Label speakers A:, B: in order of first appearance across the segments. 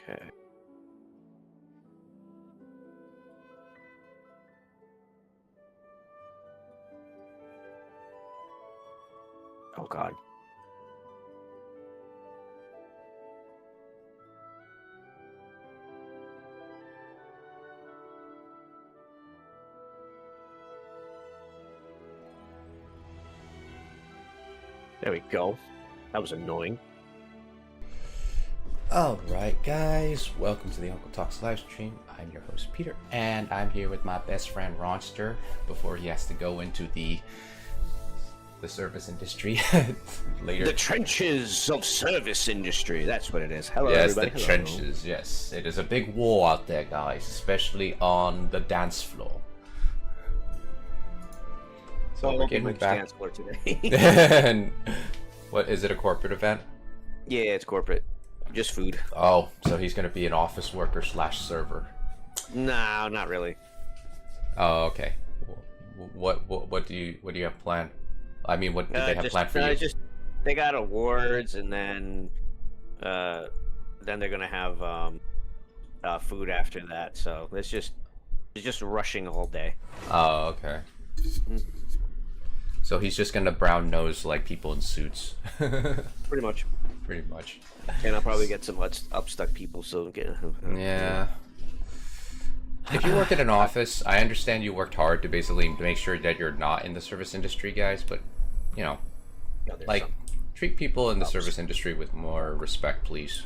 A: Okay. Oh God. There we go. That was annoying.
B: Alright guys, welcome to the UncleTalks live stream. I'm your host Peter, and I'm here with my best friend Ronster before he has to go into the service industry later.
A: The trenches of service industry, that's what it is. Hello
B: yes,
A: everybody.
B: the
A: Hello.
B: trenches, yes. It is a big war out there guys, especially on the dance floor. So we're getting back
A: dance floor today.
B: and what is it, a corporate event?
A: Yeah, it's corporate. Just food.
B: Oh, so he's gonna be an office worker slash server.
A: No, not really.
B: Oh, okay. What do you have planned? I mean, what did they have planned for you?
A: They got awards, and then they're gonna have food after that. So it's just rushing all day.
B: Oh, okay. So he's just gonna brown nose like people in suits.
A: Pretty much.
B: Pretty much.
A: And I'll probably get some upstuck people. So get.
B: Yeah. If you work at an office, I understand you worked hard to basically make sure that you're not in the service industry, guys. But you know, like treat people in the service industry with more respect, please.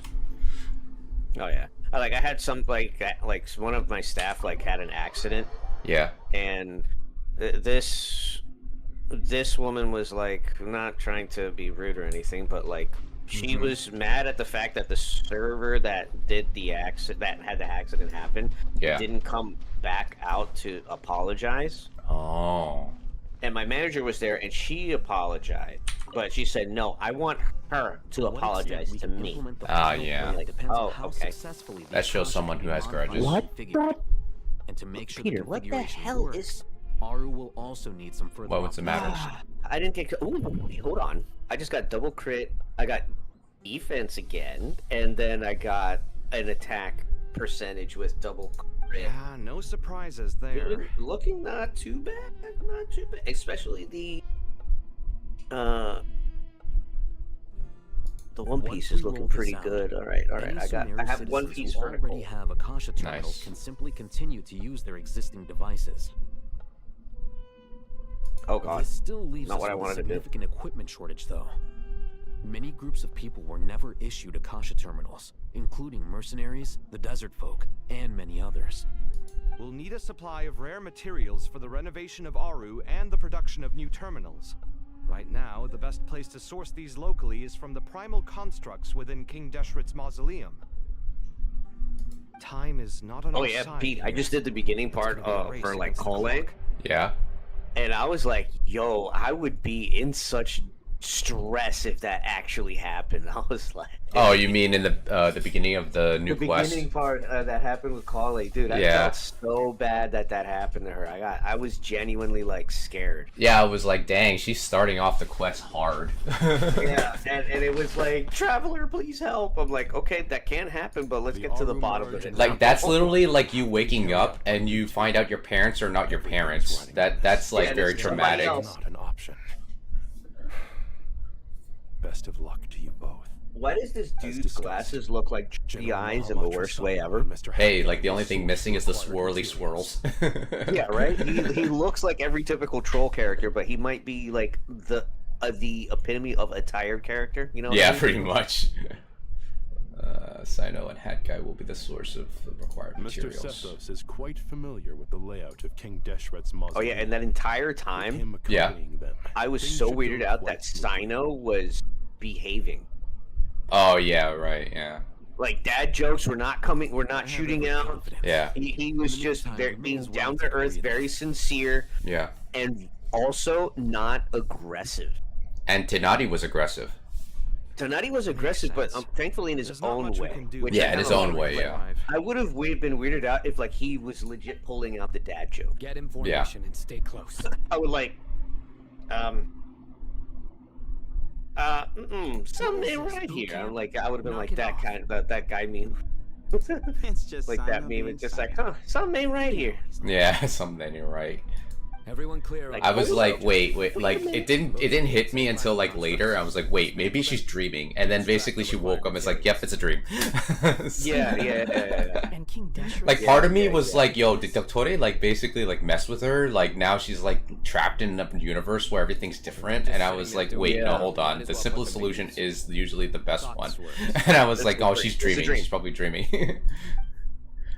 A: Oh yeah. I had some like one of my staff had an accident.
B: Yeah.
A: And this woman was not trying to be rude or anything, but she was mad at the fact that the server that did the accident, that had the accident happen, didn't come back out to apologize.
B: Oh.
A: And my manager was there, and she apologized, but she said, "No, I want her to apologize to me."
B: Ah, yeah.
A: Oh, okay.
B: That shows someone who has grudges.
A: What?
C: And to make sure
A: Peter,
C: the
A: what the
C: configuration
A: hell
C: works,
A: is?
C: Aru will also need some further.
B: Well, what's the matter?
A: I didn't get. Ooh, wait, hold on. I just got double crit. I got defense again, and then I got an attack percentage with double crit.
D: Yeah, no surprises there.
A: Looking not too bad. Not too bad. Especially the One Piece is looking pretty good. All right. I have One Piece
C: who
A: vertical.
C: already have Akasha terminals
B: Nice.
C: can simply continue to use their existing devices.
A: Oh god.
C: This still leaves
A: Not
C: us
A: what I
C: with a
A: wanted to do.
C: significant equipment shortage, though. Many groups of people were never issued Akasha terminals, including mercenaries, the desert folk, and many others.
D: We'll need a supply of rare materials for the renovation of Aru and the production of new terminals. Right now, the best place to source these locally is from the primal constructs within King Deshret's mausoleum. Time is not on
A: Oh
D: our
A: yeah,
D: side
A: Pete. I
D: here.
A: just did the beginning part
D: It's gonna be a
A: for
D: race against the
A: Cole,
D: clock.
B: Yeah.
A: and I was like, "Yo, I would be in such stress if that actually happened." I was like,
B: Oh, you mean in the beginning of the new
A: the
B: quest?
A: beginning part that happened with Carly, dude. I
B: Yeah.
A: felt so bad that happened to her. I was genuinely scared.
B: Yeah, I was like, dang, she's starting off the quest hard.
A: Yeah, and it was like, "Traveler, please help." I'm like, okay, that can happen, but let's get to the bottom of it.
B: Like that's literally like you waking up and you find out your parents are not your parents. That's like
A: Yeah,
B: very
A: it's somebody
B: traumatic.
A: else.
E: Not an option. Best of luck to you both.
A: Why does this dude's
E: discussed,
A: glasses look like the
E: General
A: eyes in the
E: Mahamatra
A: worst way
E: Saab
A: ever?
E: and Mr.
B: Hey,
E: Haddock
B: like the only
E: will
B: thing
E: soon
B: missing is the
E: require
B: swirly
E: materials.
B: swirls.
A: Yeah, right. He looks like every typical troll character, but he might be like the epitome of a tired character. You know? what I
B: Yeah,
A: mean?
B: pretty much. Sino and Hat Guy will be the source of the required
E: Mr.
B: materials.
E: Sethos is quite familiar with the layout of King Deshret's
A: Oh
E: mausoleum.
A: yeah, and that entire
E: With
A: time,
E: him
B: Yeah.
E: accompanying them,
A: I was
E: things
A: so
E: should
A: weirded
E: go
A: out
E: quite
A: that
E: smoothly.
A: Sino was behaving.
B: Oh yeah, right, yeah.
A: Like dad jokes were not coming. We're
C: I
A: not
C: have
A: shooting
C: every
A: out.
C: confidence.
B: Yeah,
A: He was
C: In the
A: just
C: meantime,
A: very,
C: we may
A: being
C: as well
A: down to
C: take a
A: earth,
C: breather.
A: very sincere,
B: yeah.
A: and also not aggressive.
B: And Tenadi was aggressive.
A: Tonati was aggressive, but
D: sense.
A: thankfully in his
D: There's not
A: own
D: much we
A: way.
D: can do.
A: which
B: Yeah,
A: I
B: in his
A: kinda
B: own
A: like.
B: way, yeah.
A: I would have been weirded out if he was legit pulling out the dad joke.
F: Get information and stay close.
A: I would something ain't right here. I'm like, I would have been
F: Knock
A: like
F: it
A: that
F: off.
A: kind of that guy mean.
F: It's just
A: Like that meme. It's just like, huh, something ain't right here.
B: Yeah, something you're right.
C: Everyone clear.
A: Like,
B: I was
A: also,
B: like, wait, like
A: minute.
B: it didn't hit me until like later. I was like, wait, maybe she's dreaming, and then basically she woke up and it's like, yep, it's a dream.
A: Yeah.
F: And King Deshret.
B: Like part of me was like, yo, did Dottore like basically like mess with her? Like now she's like trapped in a universe where everything's different, and I was like, wait, no, hold on. The simplest solution is usually the best one. And I was like, oh, she's dreaming. She's probably dreaming.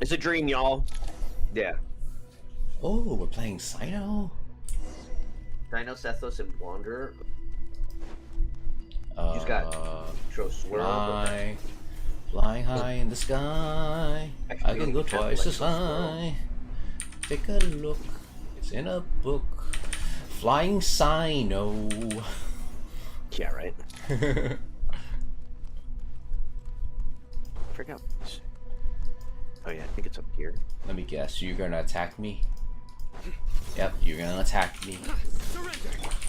A: It's a dream, y'all. Yeah.
B: Oh, we're playing Sino.
A: Dino, Sethos, and Wanderer.
B: You
A: just got Tro Swirl.
B: Flying high in the sky. I can go twice as high. Take a look. It's in a book. Flying Sino.
A: Yeah, right. Forgot. Oh yeah, I think it's up here.
B: Let me guess. You're gonna attack me? Yep, you're gonna attack me.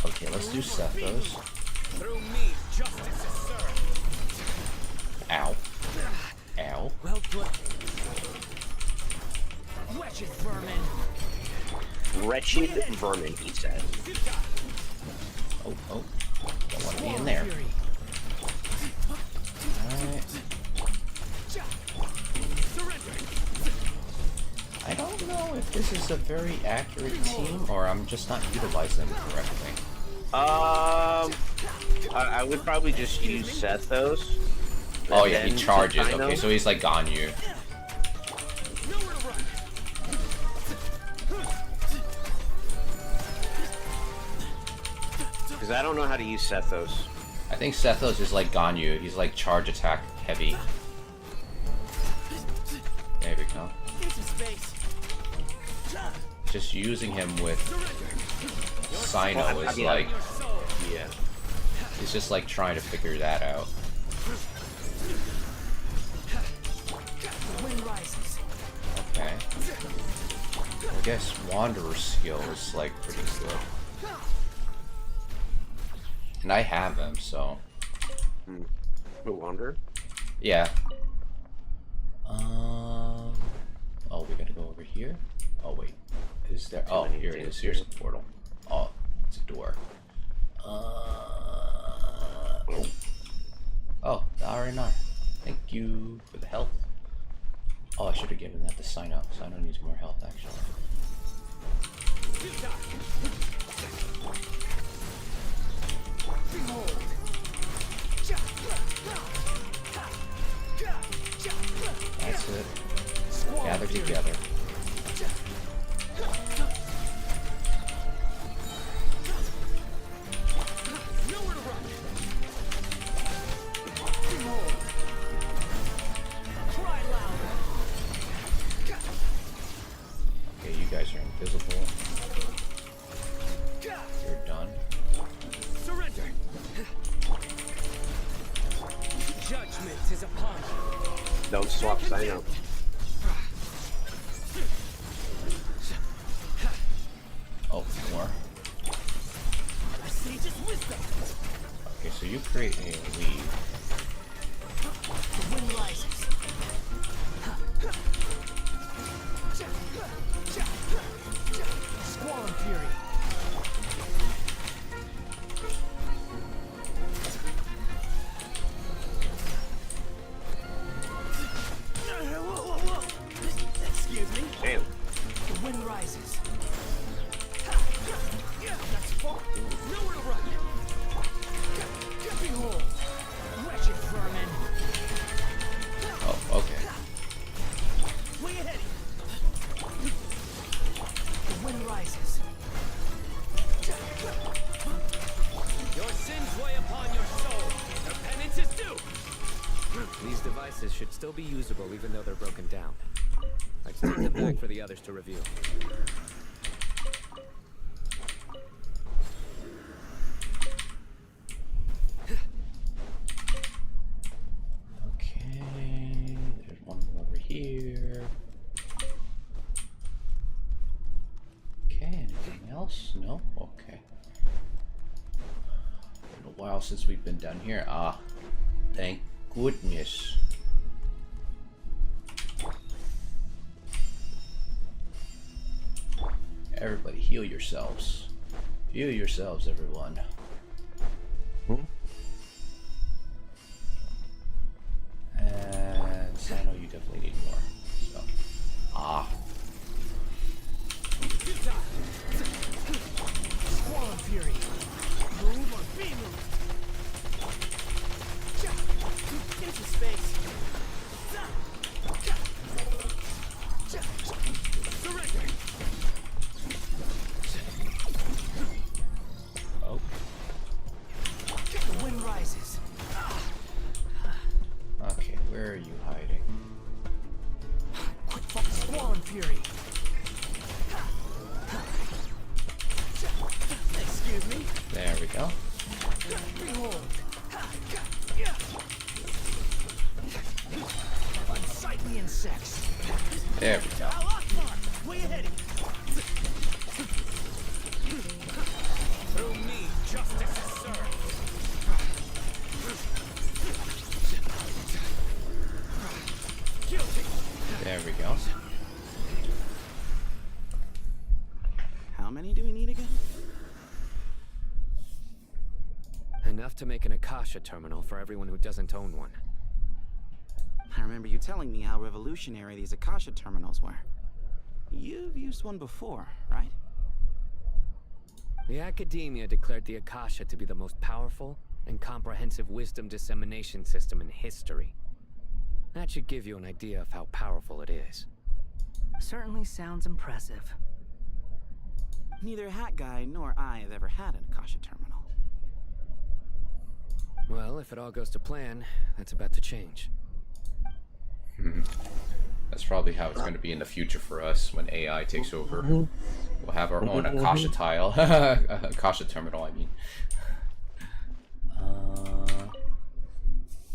B: Okay, let's do Sethos.
F: Through me, justice is served.
B: Ow. Ow.
F: Well put. Wretched vermin.
A: Wretched vermin, he said.
B: Oh, don't want to be in there. Alright. I don't know if this is a very accurate team or I'm just not utilizing them correctly.
A: I would probably just use Sethos.
B: Oh yeah, he charges. Okay, so he's like on you.
A: Because I don't know how to use Sethos.
B: I think Sethos is like Ganyu. He's like charge attack heavy. There we go. Just using him with Sino is like,
A: Yeah.
B: he's just like trying to figure that out. Okay. I guess Wanderer's skill is like pretty good. And I have him, so.
A: The Wanderer?
B: Yeah. Oh, we gotta go over here? Oh, wait. Is there? Oh, here it is. Here's the portal. Oh, it's a door. Oh, the R&R. Thank you for the health. Oh, I should have given that to Sino. Sino needs more health, actually. That's it. Gather together. Okay, you guys are invisible. You're done.
F: Surrender. Judgment is upon you.
A: Don't swap Sino.
B: Oh, more.
F: A sage's wisdom.
B: Okay, so you create a lead.
F: The wind rises. Squall and fury. Excuse me.
A: Damn.
F: The wind rises. That's far. Nowhere to run. Behold, wretched vermin.
B: Oh, okay.
F: Way ahead. The wind rises. Your sins weigh upon your soul. Your penance is due.
C: These devices should still be usable even though they're broken down. I can take them back for the others to review.
B: Okay, there's one more over here. Okay, anything else? No? Okay. Been a while since we've been done here. Ah, thank goodness. Everybody, heal yourselves. Heal yourselves, everyone. And Sano, you definitely need more. So,
F: Squall and Fury. Move or be moved. Into space. Surrender.
B: oh,
F: The wind rises.
B: okay. Where are you hiding?
F: Quick focus. Squall and Fury. Excuse me.
B: There we go.
F: Behold. Unsightly insects.
B: There we go.
F: Where you heading? Through me, justice is served. Guilty.
B: There we go.
G: How many do we need again?
C: Enough to make an Akasha terminal for everyone who doesn't own one.
G: I remember you telling me how revolutionary these Akasha terminals were. You've used one before, right?
C: The academia declared the Akasha to be the most powerful and comprehensive wisdom dissemination system in history. That should give you an idea of how powerful it is.
H: Certainly sounds impressive.
G: Neither Hat Guy nor I have ever had an Akasha terminal.
C: Well, if it all goes to plan, that's about to change.
B: That's probably how it's going to be in the future for us when AI takes over. We'll have our own Akasha tile. Akasha terminal, I mean.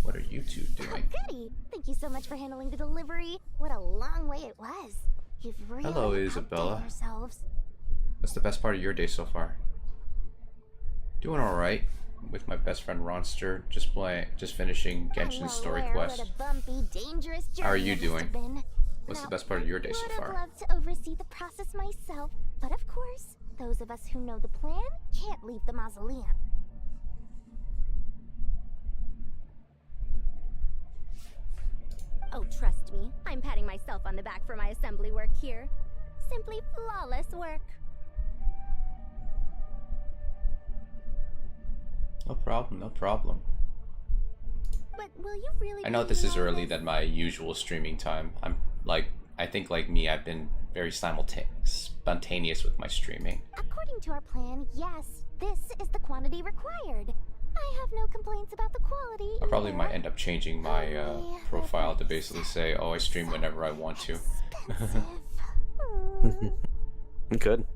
B: What are you two doing?
I: Goody! Thank you so much for handling the delivery. What a long way it was. You've really
B: Hello,
I: outdone
B: Isabella.
I: yourselves.
B: What's the best part of your day so far? Doing alright. With my best friend Ronster, just finishing Genshin story quest.
I: What a bumpy, dangerous journey
B: How are you
I: it must have
B: doing?
I: been.
B: What's the
I: Now,
B: best part of your day so
I: I would have
B: far?
I: loved to oversee the process myself, but of course, those of us who know the plan can't leave the mausoleum. Oh, trust me, I'm patting myself on the back for my assembly work here. Simply flawless work.
B: No problem, no problem.
I: But will you really
B: I know
I: be
B: this is
I: doing all
B: early
I: this?
B: than my usual streaming time. I think like me, I've been very spontaneous with my streaming.
I: According to our plan, yes, this is the quantity required. I have no complaints about the quality.
B: I probably
I: either.
B: might end up changing my profile to basically say, oh, I stream whenever I want to.
I: Expensive. Hmm.
A: Good.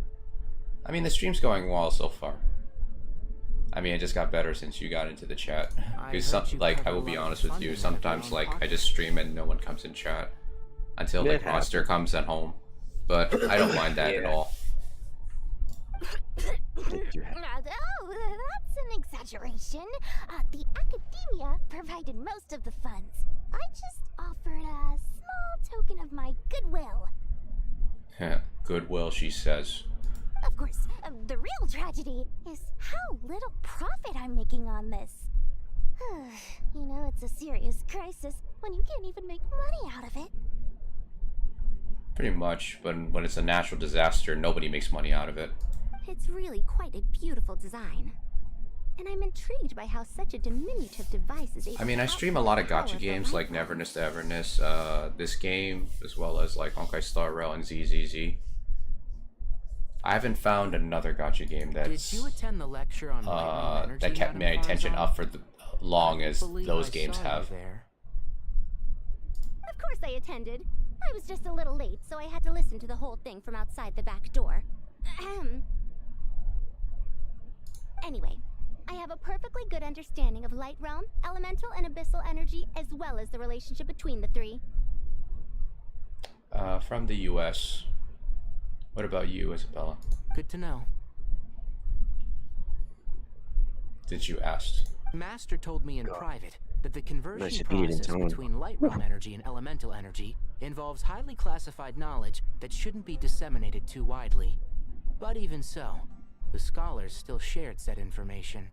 B: I mean, the stream's going well so far. I mean, it just got better since you got into the chat. Because I will be honest with you, sometimes I just stream and no one comes in chat until
A: It
B: Monster comes at home. But I don't mind that at all.
I: Oh, that's an exaggeration. The academia provided most of the funds. I just offered a small token of my goodwill.
B: Goodwill, she says.
I: Of course, the real tragedy is how little profit I'm making on this. You know, it's a serious crisis when you can't even make money out of it.
B: Pretty much, but when it's a natural disaster, nobody makes money out of it.
I: It's really quite a beautiful design. And I'm intrigued by how such a diminutive device is able
B: I mean,
I: to
B: I stream a lot of
I: outpower
B: gacha
I: the
B: games like
I: light
B: Neverness to Everness, this game, as well as like Honkai Star Rail and ZZZ. I haven't found another gacha game that's
C: Did you attend the lecture on light energy,
B: that kept my
C: Madame
B: attention
C: Farzan?
B: up for the long as
C: Believe
B: those
C: I
B: games
C: saw you
B: have.
C: there.
I: Of course I attended. I was just a little late, so I had to listen to the whole thing from outside the back door. Ahem. Anyway, I have a perfectly good understanding of light realm, elemental, and abyssal energy, as well as the relationship between the three.
B: From the US. What about you, Isabella?
C: Good to know.
B: Did you ask?
C: Master told me in private that the conversion
A: Nice to be in
C: process
A: tone.
C: between light realm energy and elemental energy involves highly classified knowledge that shouldn't be disseminated too widely.
H: But even so, the scholars still shared said information.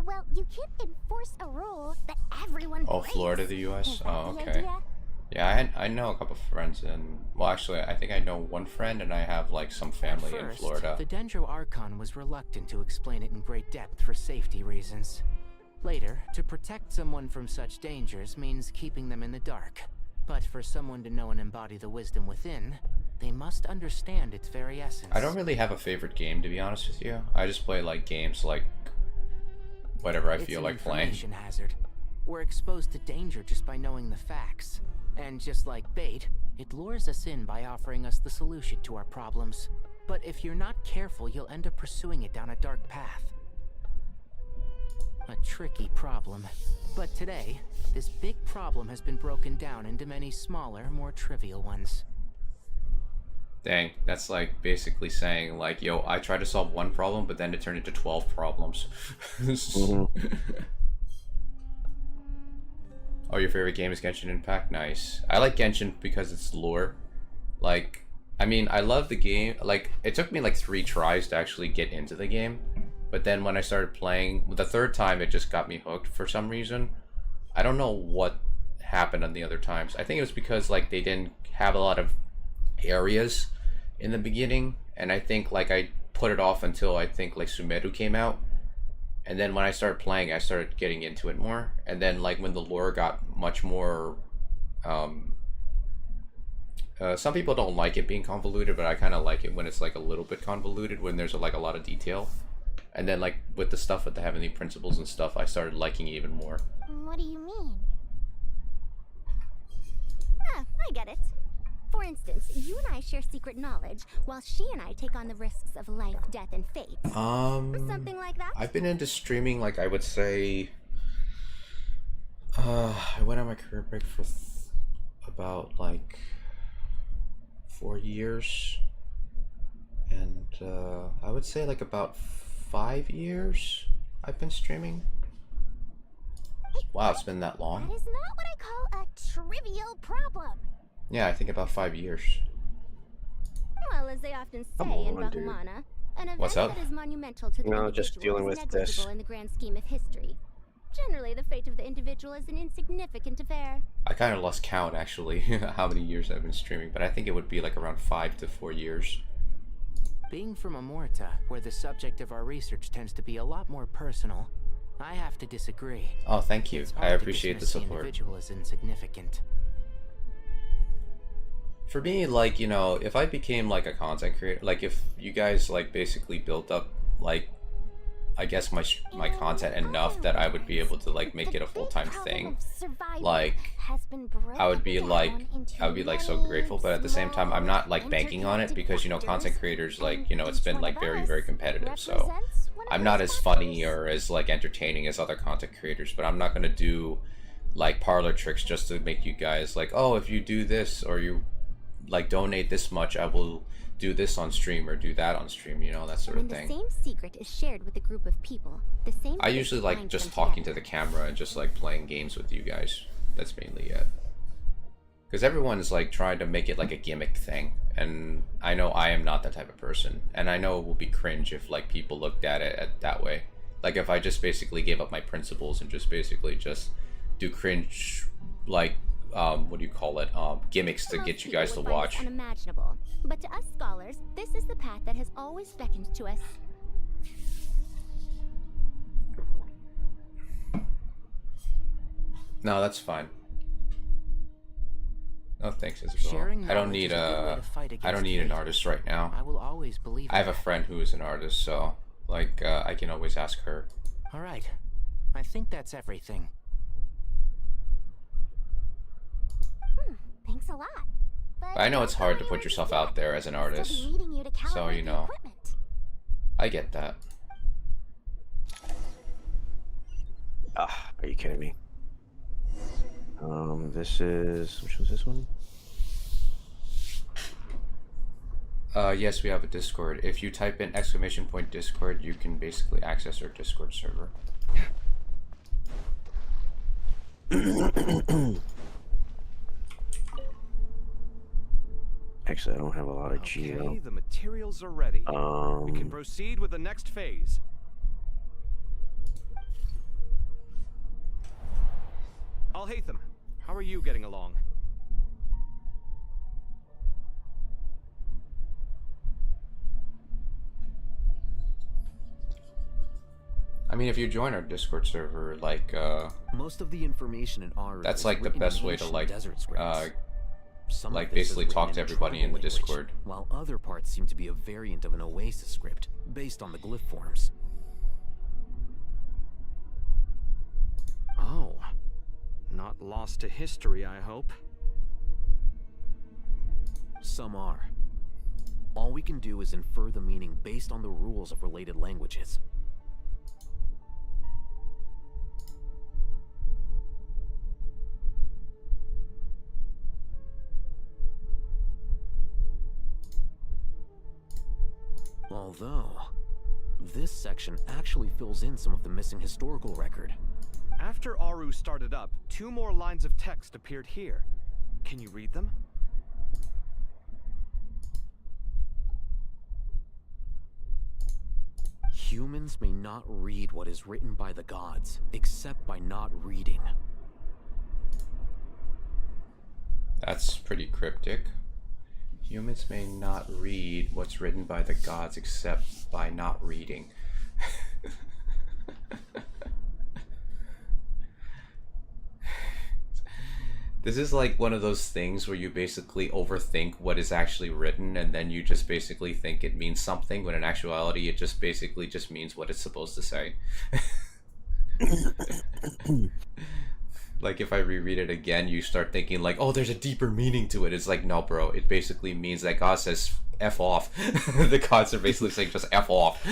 I: Well, you can't enforce a rule that everyone
B: Oh,
I: breaks.
B: Florida, the
I: Is
B: U.S.
I: that
B: Oh,
I: the
B: okay.
I: idea?
B: Yeah, I know a couple of friends in. Well, actually, I think I know one friend, and I have like some family in
H: First,
B: Florida.
H: the Dendro Archon was reluctant to explain it in great depth for safety reasons. Later, to protect someone from such dangers means keeping them in the dark. But for someone to know and embody the wisdom within, they must understand its very essence.
B: I don't really have a favorite game, to be honest with you. I just play like games like whatever I feel like playing.
H: It's an information hazard. We're exposed to danger just by knowing the facts. And just like bait, it lures us in by offering us the solution to our problems. But if you're not careful, you'll end up pursuing it down a dark path. A tricky problem. But today, this big problem has been broken down into many smaller, more trivial ones.
B: Dang, that's like basically saying like, yo, I tried to solve one problem, but then it turned into 12 problems. Oh, your favorite game is Genshin Impact? Nice. I like Genshin because it's lore. Like, I mean, I love the game. Like, it took me like 3 tries to actually get into the game. But then when I started playing, the 3rd time, it just got me hooked for some reason. I don't know what happened on the other times. I think it was because, like, they didn't have a lot of areas in the beginning. And I think, like, I put it off until I think, like, Sumeru came out. And then when I started playing, I started getting into it more. And then, like, when the lore got much more... some people don't like it being convoluted, but I kind of like it when it's, like, a little bit convoluted, when there's, like, a lot of detail. And then, like, with the stuff with the Heavenly Principles and stuff, I started liking it even more.
I: What do you mean? Ah, I get it. For instance, you and I share secret knowledge, while she and I take on the risks of life, death, and fate. Something like that?
B: I've been into streaming, like, I would say... I went on my career break for about, like, 4 years. And, I would say, like, about 5 years I've been streaming. Wow, it's been that long?
I: That is not what I call a trivial problem.
B: Yeah, I think about 5 years.
I: Well, as they often say in Bahumana, an event
B: What's up?
I: that is monumental to the
A: No,
I: individual
A: just dealing
I: is
A: with
I: negligible
A: this.
I: in the grand scheme of history. Generally, the fate of the individual is an insignificant affair.
B: I kind of lost count, actually, how many years I've been streaming, but I think it would be like around 5 to 4 years.
H: Being from Amorta, where the subject of our research tends to be a lot more personal, I have to disagree.
B: Oh, thank you.
H: It's
B: I
H: hard to
B: appreciate the
H: dismiss
B: support.
H: individual as insignificant.
B: For me, like, you know, if I became like a content creator, like if you guys like basically built up like, I guess my content enough that I would be able to like make it a full-time thing, like I would be like so grateful. But at the same time, I'm not like banking on it because, you know, content creators, like, you know, it's been like very, very competitive. So I'm not as funny or as like entertaining as other content creators, but I'm not gonna do like parlor tricks just to make you guys like, oh, if you do this or you like donate this much, I will do this on stream or do that on stream, you know, that sort of thing.
I: When the same secret is shared with a group of people, the same
B: I usually like just talking to the camera and just like playing games with you guys. That's mainly it. Because everyone's like trying to make it like a gimmick thing, and I know I am not that type of person, and I know it will be cringe if like people looked at it that way. Like if I just basically gave up my principles and just basically just do cringe, like what do you call it, gimmicks to get you guys to watch.
I: Unimaginable. But to us scholars, this is the path that has always beckoned to us.
B: No, that's fine. No, thanks, Isabel. I don't need an artist right now.
H: I will always believe
B: I have a friend who is an artist, so like I can always ask her.
H: All right. I think that's everything.
I: Thanks a lot.
B: But I know it's hard to put yourself out there as an artist, so you know, I get that.
A: Ah, are you kidding me? This is, which was this one?
B: Yes, we have a Discord. If you type in !Discord, you can basically access our Discord server.
A: Actually, I don't have a lot of
D: Okay,
A: geo.
D: the materials are ready. We can proceed with the next phase. Al-Haytham, how are you getting along?
B: I mean, if you join our Discord server, like,
J: most of the information in Aru
B: that's
J: is
B: like the
J: written
B: best
J: in
B: way to
J: ancient
B: like,
J: desert scripts. Some
B: like
J: of this is
B: basically talk
J: written
B: to
J: in
B: everybody in
J: tribal
B: the
J: language,
B: Discord.
J: while other parts seem to be a variant of an Oasis script, based on the glyph forms.
D: Oh. Not lost to history, I hope.
J: Some are. All we can do is infer the meaning based on the rules of related languages. Although, this section actually fills in some of the missing historical record.
D: After Aru started up, 2 more lines of text appeared here. Can you read them?
J: Humans may not read what is written by the gods, except by not reading.
B: That's pretty cryptic. Humans may not read what's written by the gods except by not reading. This is like one of those things where you basically overthink what is actually written, and then you just basically think it means something, when in actuality it just basically just means what it's supposed to say. Like, if I reread it again, you start thinking like, oh, there's a deeper meaning to it. It's like, no, bro, it basically means that God says F off. The gods are basically saying just F off.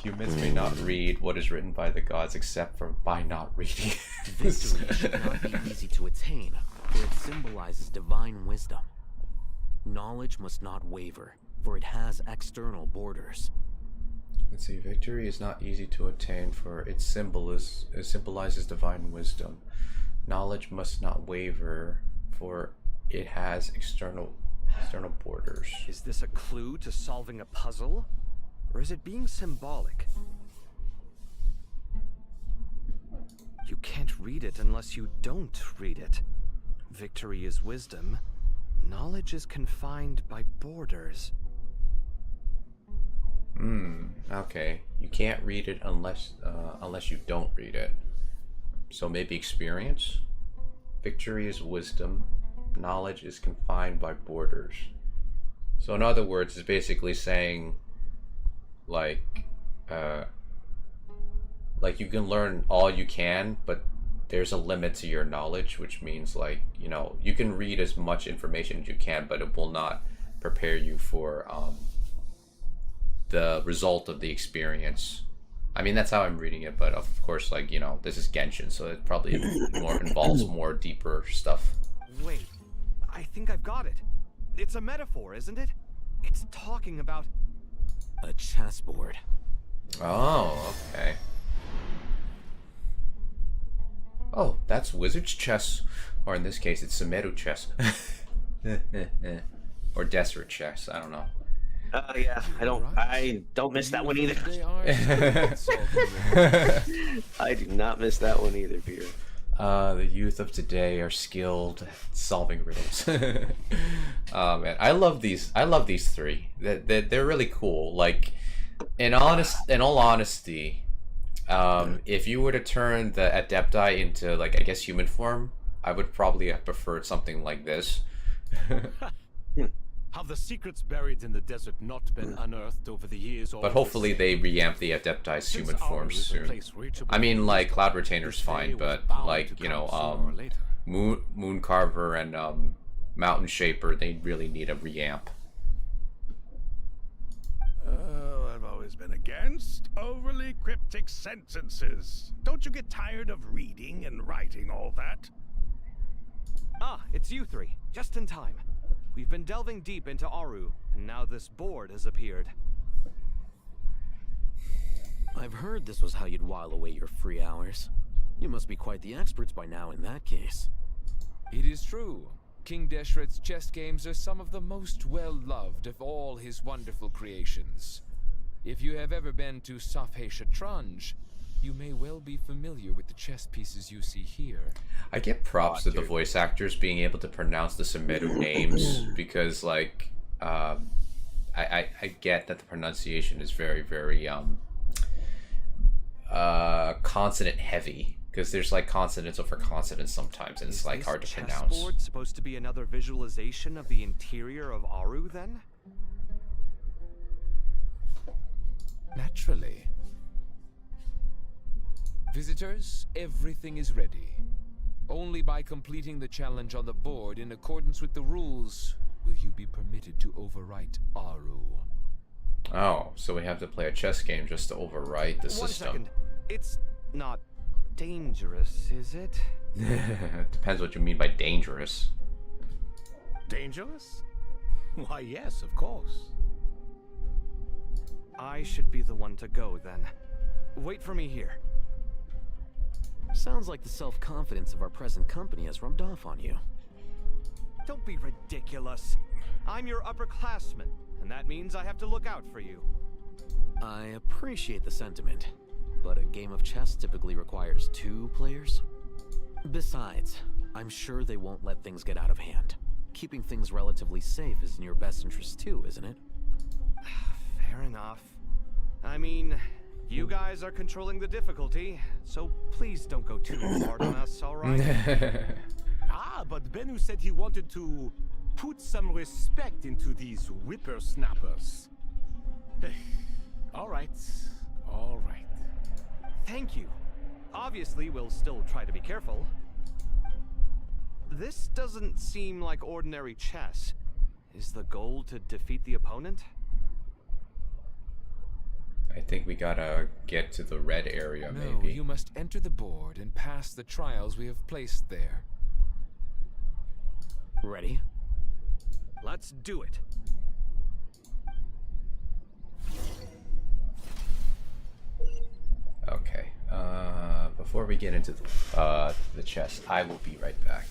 B: Humans may not read what is written by the gods except for by not reading.
J: Victory should not be easy to attain, for it symbolizes divine wisdom. Knowledge must not waver, for it has external borders.
B: Let's see, victory is not easy to attain, for it symbolizes divine wisdom. Knowledge must not waver, for it has external borders.
D: Is this a clue to solving a puzzle? Or is it being symbolic? You can't read it unless you don't read it. Victory is wisdom. Knowledge is confined by borders.
B: Okay. You can't read it unless you don't read it. So maybe experience? Victory is wisdom. Knowledge is confined by borders. So in other words, it's basically saying, like you can learn all you can, but there's a limit to your knowledge, which means, like, you know, you can read as much information as you can, but it will not prepare you for the result of the experience. I mean, that's how I'm reading it, but of course, like, you know, this is Genshin, so it probably involves more deeper stuff.
D: Wait, I think I've got it. It's a metaphor, isn't it? It's talking about
J: a chessboard.
B: Oh, okay. Oh, that's wizard's chess, or in this case, it's Sumeru chess, or desert chess. I don't know.
A: Yeah, I don't miss that one either. I do not miss that one either, Peter.
B: The youth of today are skilled at solving riddles. Man, I love these 3. They're really cool. Like, in all honesty, if you were to turn the Adepti into, like, I guess, human form, I would probably have preferred something like this.
F: Have the secrets buried in the desert not been unearthed over the years?
B: But hopefully they reamp the Adepti's human forms soon. I mean, like, Cloud Retainer's fine, but, like, you know, Moon Carver and Mountain Shaper, they really need a reamp.
K: I've always been against overly cryptic sentences. Don't you get tired of reading and writing all that?
D: Ah, it's you 3. Just in time. We've been delving deep into Aru, and now this board has appeared.
J: I've heard this was how you'd while away your free hours. You must be quite the experts by now in that case.
F: It is true. King Deshret's chess games are some of the most well-loved of all his wonderful creations. If you have ever been to Safhe Shatranj, you may well be familiar with the chess pieces you see here.
B: I give props to the voice actors being able to pronounce the Sumeru names because, like, I get that the pronunciation is very, very consonant heavy because there's like consonants over consonants sometimes, and it's like hard to pronounce.
D: Is this chessboard supposed to be another visualization of the interior of Aru, then?
F: Naturally. Visitors, everything is ready. Only by completing the challenge on the board in accordance with the rules will you be permitted to overwrite Aru.
B: Oh, so we have to play a chess game just to overwrite the system.
D: 1 second. It's not dangerous, is it?
B: Depends what you mean by dangerous.
K: Dangerous? Why, yes, of course.
D: I should be the one to go, then. Wait for me here.
J: Sounds like the self-confidence of our present company has rubbed off on you.
D: Don't be ridiculous. I'm your upperclassman, and that means I have to look out for you.
J: I appreciate the sentiment, but a game of chess typically requires 2 players. Besides, I'm sure they won't let things get out of hand. Keeping things relatively safe is in your best interest too, isn't it?
D: Fair enough. I mean, you guys are controlling the difficulty, so please don't go too hard on us, alright?
K: Ah, but Bennu said he wanted to put some respect into these whippersnappers. Alright, alright.
D: Thank you. Obviously, we'll still try to be careful. This doesn't seem like ordinary chess. Is the goal to defeat the opponent?
B: I think we gotta get to the red area,
F: No,
B: maybe.
F: you must enter the board and pass the trials we have placed there.
J: Ready?
D: Let's do it.
B: Okay. Before we get into the chess, I will be right back.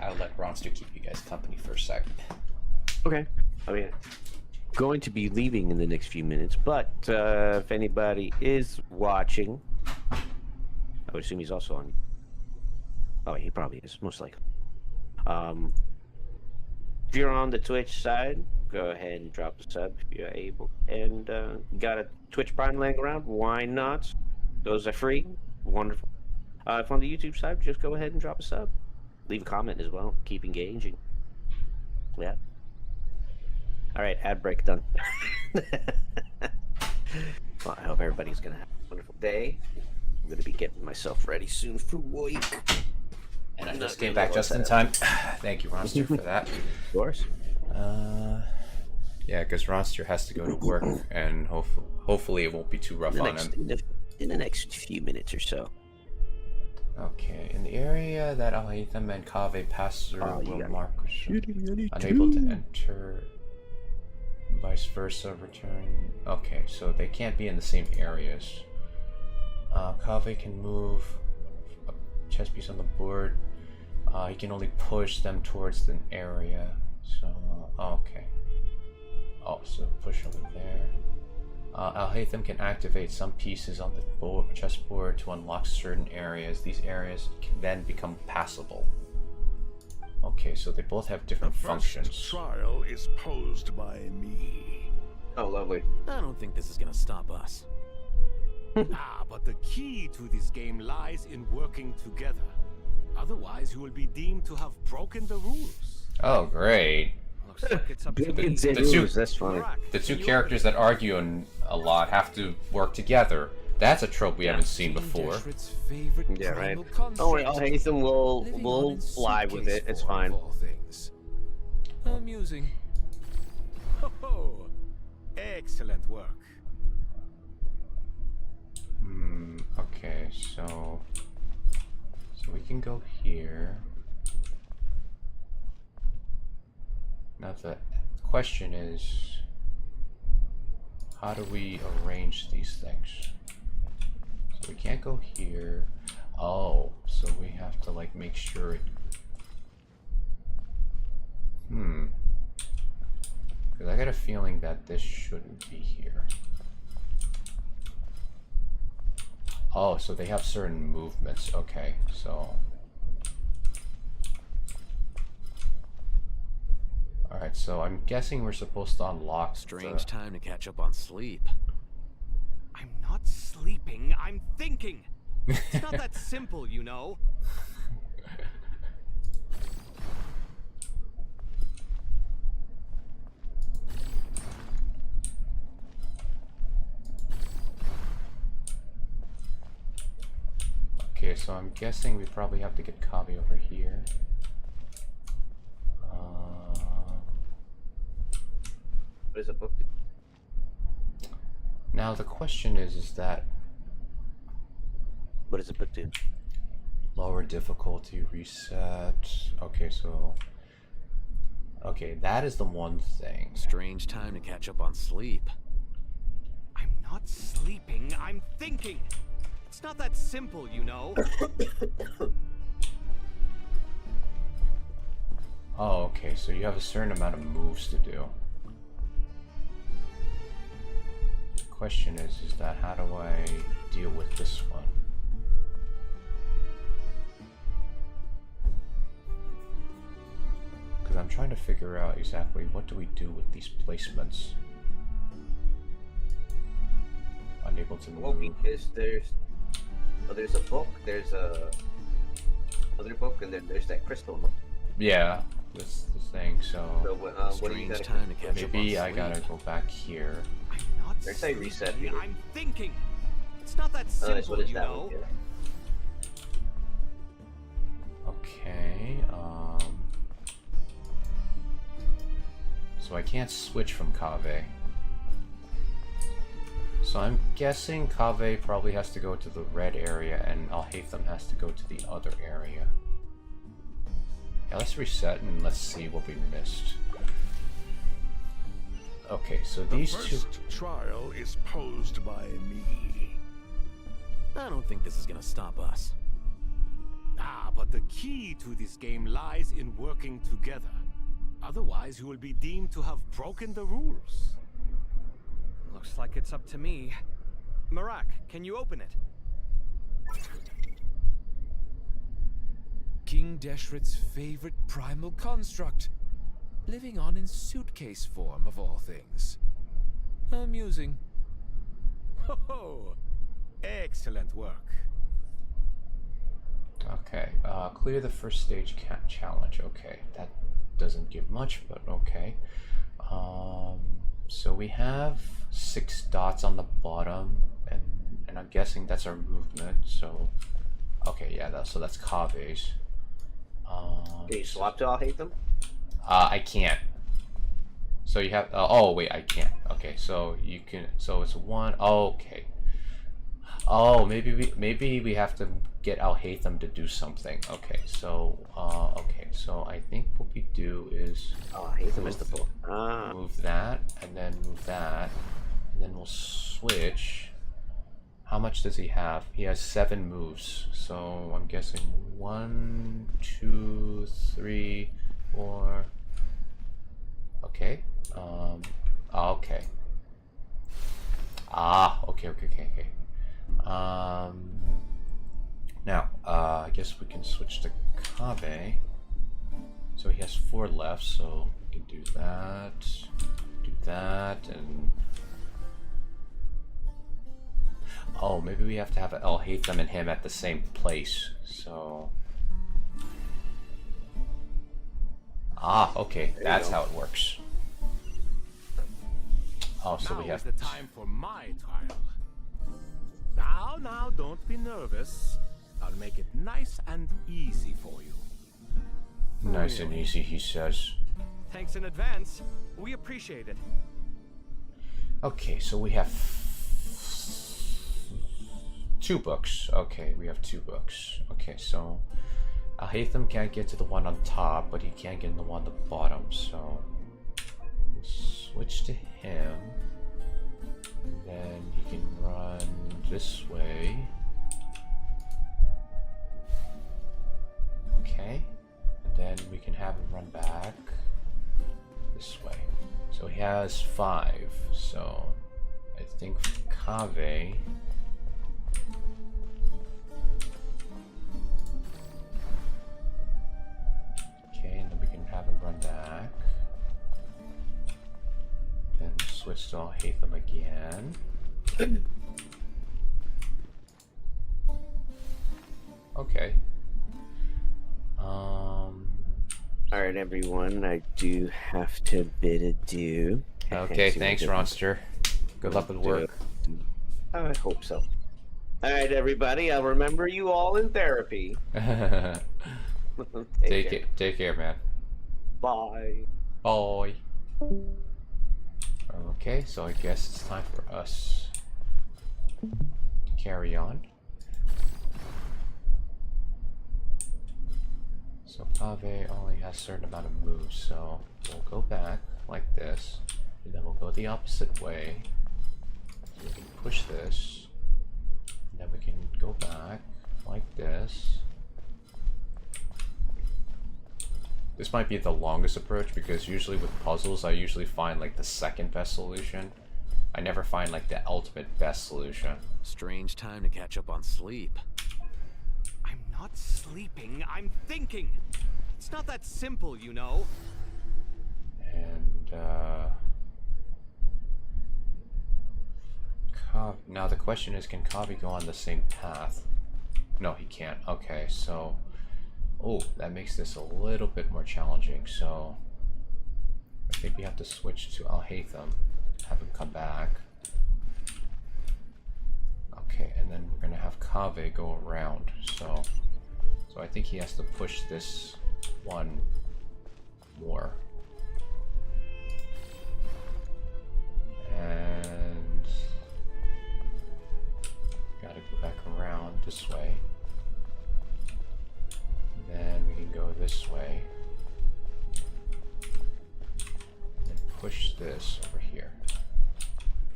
B: I'll let Ronster keep you guys company for a second.
A: Okay. I mean, going to be leaving in the next few minutes, but if anybody is watching, I would assume he's also on. Oh, he probably is, most likely. If you're on the Twitch side, go ahead and drop a sub if you're able. And got a Twitch Prime laying around, why not? Those are free. Wonderful. If on the YouTube side, just go ahead and drop a sub. Leave a comment as well. Keep engaging. Yeah. Alright, ad break done. Well, I hope everybody's going to have a wonderful day. I'm going to be getting myself ready soon for work.
B: And I just came back just in time. Thank you, Ronster, for that.
A: Of course.
B: Yeah, because Ronster has to go to work, and hopefully it won't be too rough on him.
A: In the next few minutes or so.
B: Okay, in the area that Al-Haytham and Kaveh pass through will mark unable to enter, vice versa, return. Okay, so they can't be in the same areas. Kaveh can move a chess piece on the board. He can only push them towards an area. So, okay. Oh, so push over there. Al-Haytham can activate some pieces on the chessboard to unlock certain areas. These areas can then become passable. Okay, so they both have different functions.
K: The trial is posed by me.
A: Oh, lovely.
J: I don't think this is gonna stop us.
K: But the key to this game lies in working together. Otherwise, you will be deemed to have broken the rules.
B: Oh, great.
D: Looks like it's up to me.
A: That's funny.
B: The two characters that argue a lot have to work together. That's a trope we haven't seen before.
A: Yeah, right. Oh, wait, Al-Haytham will fly with it. It's fine.
F: Amusing.
K: Oh, excellent work.
B: Okay, so we can go here. Now the question is, how do we arrange these things? So we can't go here. Oh, so we have to like make sure it... Because I got a feeling that this shouldn't be here. Oh, so they have certain movements. Okay, so... Alright, so I'm guessing we're supposed to unlock
J: Strange time to catch up on sleep.
D: I'm not sleeping, I'm thinking! It's not that simple, you know.
B: Okay, so I'm guessing we probably have to get Kabi over here.
A: What does a book do?
B: Now the question is that...
A: What does a book do?
B: Lower difficulty, reset... Okay, so... Okay, that is the one thing.
J: Strange time to catch up on sleep.
D: I'm not sleeping, I'm thinking! It's not that simple, you know.
B: Oh, okay, so you have a certain amount of moves to do. The question is that how do I deal with this one? Because I'm trying to figure out exactly what do we do with these placements. Unable to move.
A: Well, because there's a book, there's a other book, and then there's that crystal book.
B: Yeah, this thing. So
A: what do you gotta
J: time to catch
B: maybe
J: up on
B: I gotta
J: sleep.
B: go back here.
D: I'm not
A: There's a reset,
D: sleeping,
A: Peter.
D: I'm thinking! It's not that
A: Oh, that's
D: simple,
A: what is
D: you
A: that
D: know.
A: one? Yeah.
B: Okay. So I can't switch from Kaveh. So I'm guessing Kaveh probably has to go to the red area and Alhaitham has to go to the other area. Yeah, let's reset and let's see what we missed. Okay, so these two...
K: The first trial is posed by me.
J: I don't think this is gonna stop us.
L: Ah, but the key to this game lies in working together. Otherwise, you will be deemed to have broken the rules.
D: Looks like it's up to me. Marak, can you open it?
F: King Deshret's favorite primal construct. Living on in suitcase form, of all things. Amusing.
L: Ho! Excellent work.
B: Okay, clear the first stage challenge. Okay, that doesn't give much, but okay. So we have 6 dots on the bottom, and I'm guessing that's our movement. So, okay, yeah, so that's Kaveh's.
A: Can you swap to Alhaitham?
B: I can't. So you have. Oh wait, I can't. Okay, so you can. So it's 1. Oh, okay. Oh, maybe we have to get Alhaitham to do something. Okay, so so I think what we do is
A: Alhaitham is the book.
B: Move that, and then move that, and then we'll switch. How much does he have? He has 7 moves, so I'm guessing 1, 2, 3, 4. Okay. Okay. Okay. Now, I guess we can switch to Kaveh. So he has 4 left, so we can do that, and... Oh, maybe we have to have Alhaitham and him at the same place, so... Okay, that's how it works. Oh, so we
L: Now
B: have...
L: is the time for my trial. Now, don't be nervous. I'll make it nice and easy for you.
B: Nice and easy, he says.
D: Thanks in advance. We appreciate it.
B: Okay, so we have 2 books. Okay, we have 2 books. Okay, so Alhaitham can't get to the one on top, but he can get in the one on the bottom, so we'll switch to him. And then he can run this way. has 5, so I think Kaveh. Okay, and then we can have him run back. Then switch to Al-Haytham again. Okay.
A: Alright, everyone, I do have to bid adieu.
B: Okay, thanks, Ronster. Good luck with work.
A: I hope so. Alright, everybody, I'll remember you all in therapy.
B: Take care, man.
A: Bye.
B: Bye. Okay, so I guess it's time for us to carry on. So Kaveh only has a certain amount of moves, so we'll go back like this, and then we'll go the opposite way. So we can push this, and then we can go back like this. This might be the longest approach because usually with puzzles I usually find like the second best solution. I never find like the ultimate best solution.
J: Strange time to catch up on sleep.
D: I'm not sleeping, I'm thinking. It's not that simple, you know.
B: And now the question is, can Kaveh go on the same path? No, he can't. Okay, so that makes this a little bit more challenging. So I think we have to switch to Al-Haytham, have him come back. Okay, and then we're gonna have Kaveh go around. So I think he has to push this one more. And gotta go back around this way. Then we can go this way. And push this over here.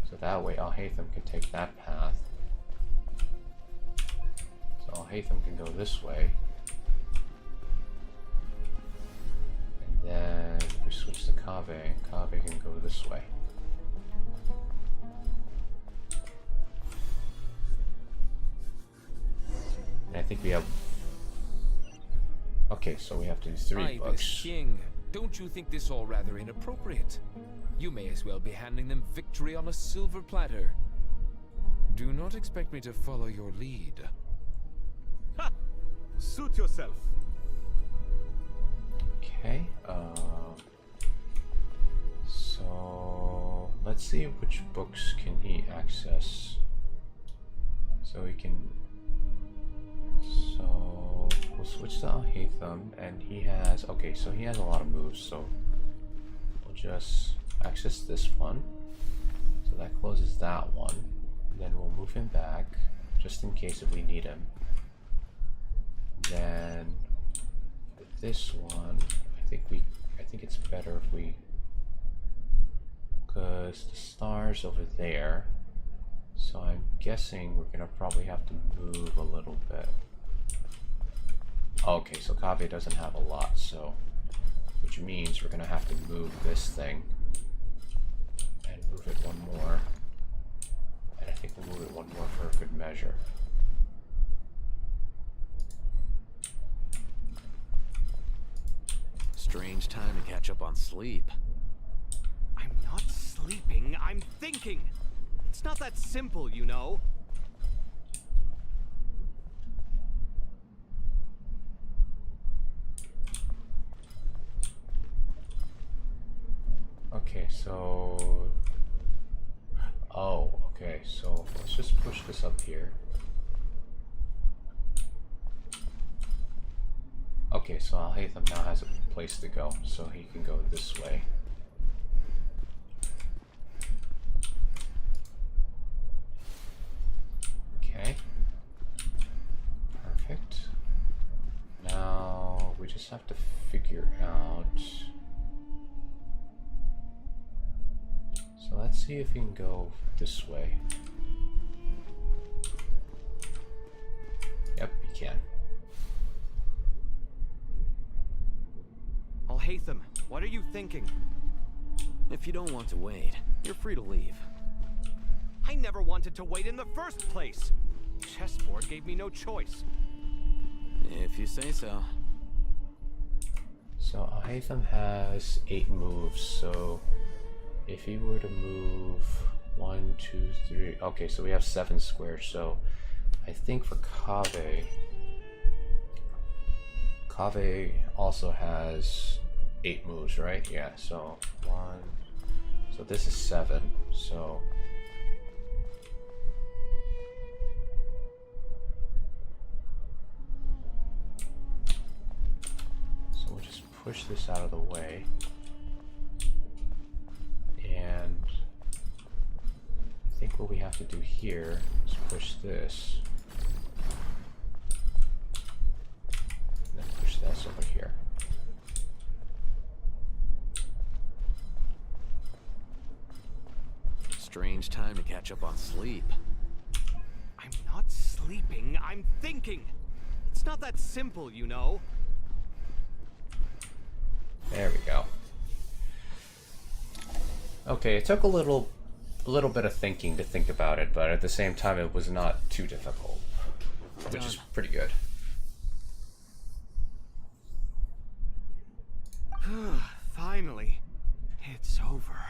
B: So that way Al-Haytham can take that path. So Al-Haytham can go this way. And then we switch to Kaveh, and Kaveh can go this way. And I think we have... Okay, so we have to do 3 books.
F: King, don't you think this all rather inappropriate? You may as well be handing them victory on a silver platter. Do not expect me to follow your lead.
L: Ha! Suit yourself.
B: Okay, so let's see which books can he access. So we can, so we'll switch to Al-Haytham, and he has, okay, so he has a lot of moves, so we'll just access this one. So that closes that one, and then we'll move him back, just in case if we need him. Then with this one, I think it's better if we, because the star's over there, so I'm guessing we're gonna probably have to move a little bit. Okay, so Kaveh doesn't have a lot, so which means we're gonna have to move this thing and move it one more, and I think we'll move it one more for a good measure.
J: Strange time to catch up on sleep.
D: I'm not sleeping, I'm thinking. It's not that simple, you know.
B: Okay, so... Oh, okay, so let's just push this up here. Okay, so Al-Haytham now has a place to go, so he can go this way. Okay. Perfect. Now we just have to figure out... So let's see if we can go this way. Yep, we can.
D: Al-Haytham, what are you thinking?
J: If you don't want to wait, you're free to leave.
D: I never wanted to wait in the first place. Chessboard gave me no choice.
J: If you say so.
B: So Hytham has 8 moves, so if he were to move 1, 2, 3, okay, so we have 7 squares, so I think for Kaveh also has 8 moves, right? Yeah, so 1, so this is 7, so we'll just push this out of the way, and I think what we have to do here is push this, and then push this over here.
J: Strange time to catch up on sleep.
D: I'm not sleeping, I'm thinking. It's not that simple, you know.
B: There we go. Okay, it took a little bit of thinking to think about it, but at the same time it was not too difficult, which is pretty good.
D: Finally, it's over.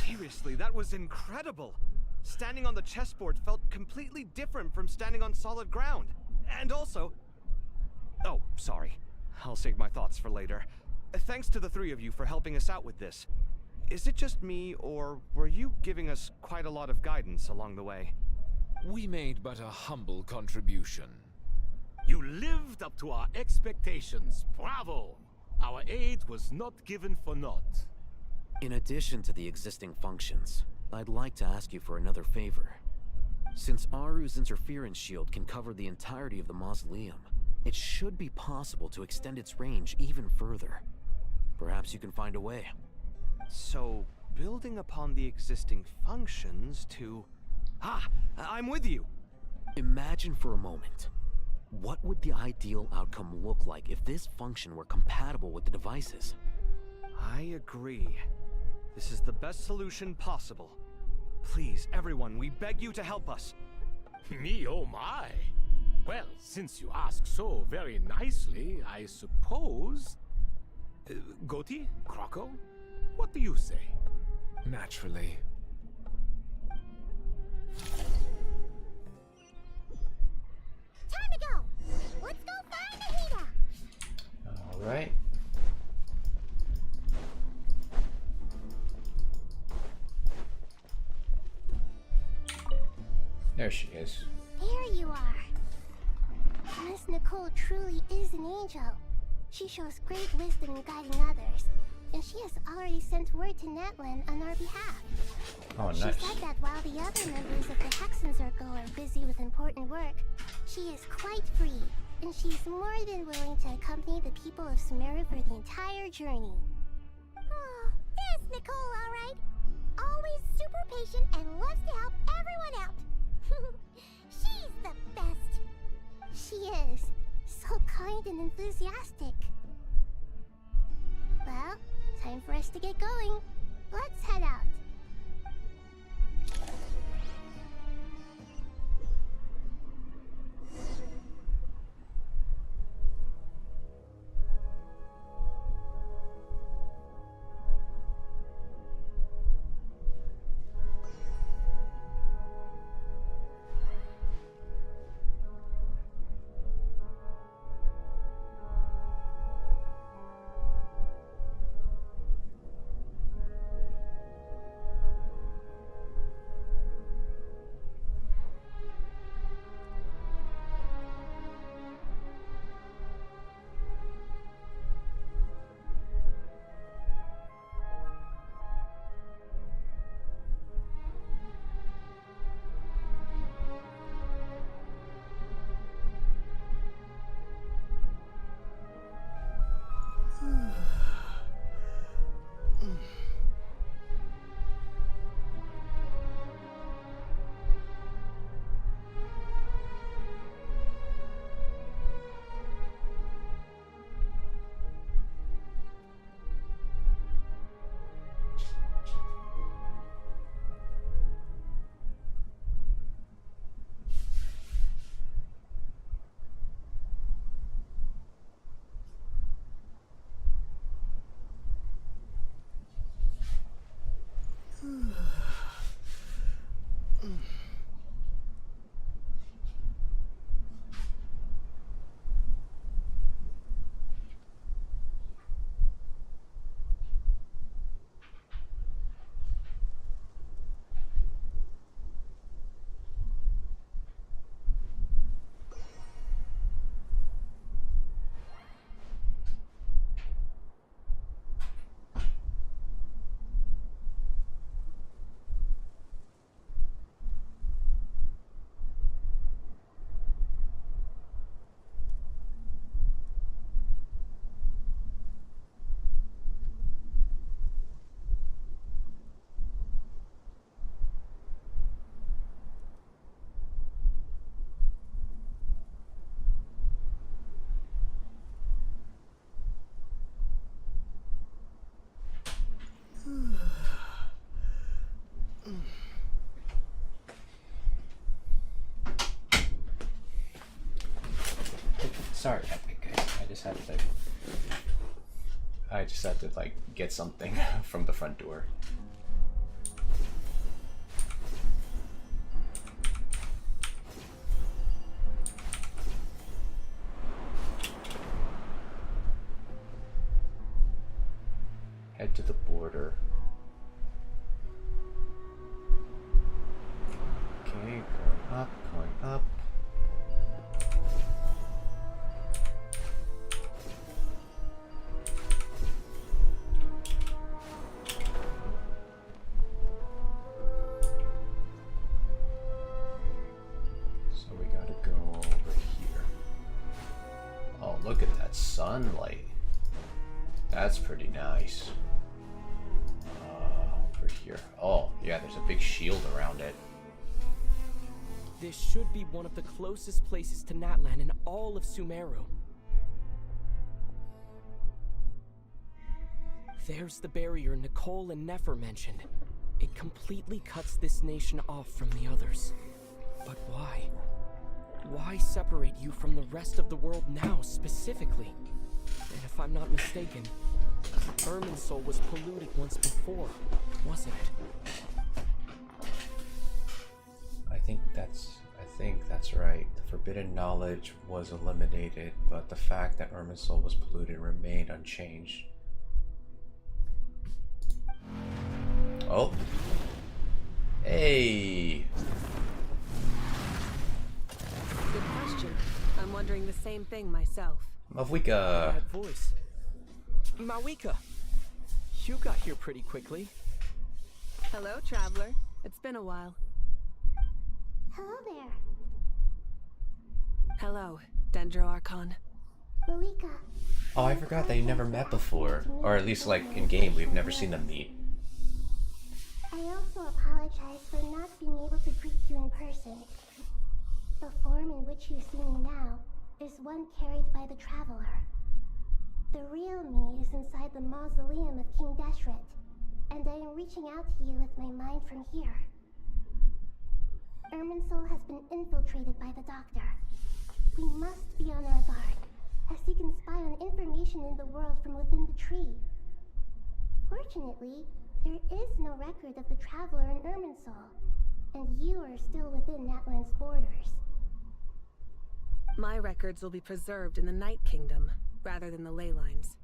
D: Seriously, that was incredible. Standing on the chessboard felt completely different from standing on solid ground. And also... Oh, sorry. I'll save my thoughts for later. Thanks to the 3 of you for helping us out with this. Is it just me, or were you giving us quite a lot of guidance along the way?
F: We made but a humble contribution.
L: You lived up to our expectations. Bravo! Our aid was not given for naught.
J: In addition to the existing functions, I'd like to ask you for another favor. Since Aru's interference shield can cover the entirety of the mausoleum, it should be possible to extend its range even further. Perhaps you can find a way.
D: So, building upon the existing functions to... Ah! I'm with you!
J: Imagine for a moment. What would the ideal outcome look like if this function were compatible with the devices?
D: I agree. This is the best solution possible. Please, everyone, we beg you to help us.
L: Me, oh my! Well, since you ask so very nicely, I suppose... Goti? Kroko? What do you say?
F: Naturally.
I: Time to go! Let's go find Nahida!
B: Alright. There she is.
I: There you are. Miss Nicole truly is an angel. She shows great wisdom in guiding others, and she has already sent word to Netlin on our behalf.
B: Oh, nice.
I: She said that while the other members of the Hexen Circle are busy with important work, she is quite free, and she's more than willing to accompany the people of Sumeru for the entire journey. Oh, there's Nicole, all right. Always super patient and loves to help everyone out. She's the best. She is. So kind and enthusiastic. Well, time for us to get going. Let's head out.
B: sorry, Epic. I just had to like get something from the front door. Head to the border. Okay, going up, going up. So we gotta go over here. Oh, look at that sunlight. That's pretty nice. Over here. Oh, yeah, there's a big shield around it.
M: This should be one of the closest places to Natlan in all of Sumeru. There's the barrier Nicole and Nefer mentioned. It completely cuts this nation off from the others. But why? Why separate you from the rest of the world now, specifically? And if I'm not mistaken, Irminsul was polluted once before, wasn't it?
B: I think that's right. The forbidden knowledge was eliminated, but the fact that Irminsul was polluted remained unchanged. Oh. Hey.
N: Good question. I'm wondering the same thing myself.
B: Mavwika.
M: That voice. Mawika. You got here pretty quickly.
N: Hello, traveler. It's been a while.
I: Hello there.
N: Hello, Dendro Archon.
I: Mawika.
B: Oh, I forgot they never met before. Or at least, like, in game, we've never seen them meet.
I: I also apologize for not being able to greet you in person. The form in which you see me now is one carried by the Traveler. The real me is inside the mausoleum of King Deshret, and I am reaching out to you with my mind from here. Irminsul has been infiltrated by the Doctor. We must be on our guard, as he can spy on information in the world from within the tree. Fortunately, there is no record of the Traveler in Irminsul, and you are still within Natlan's borders.
N: My records will be preserved in the Night Kingdom, rather than the ley lines.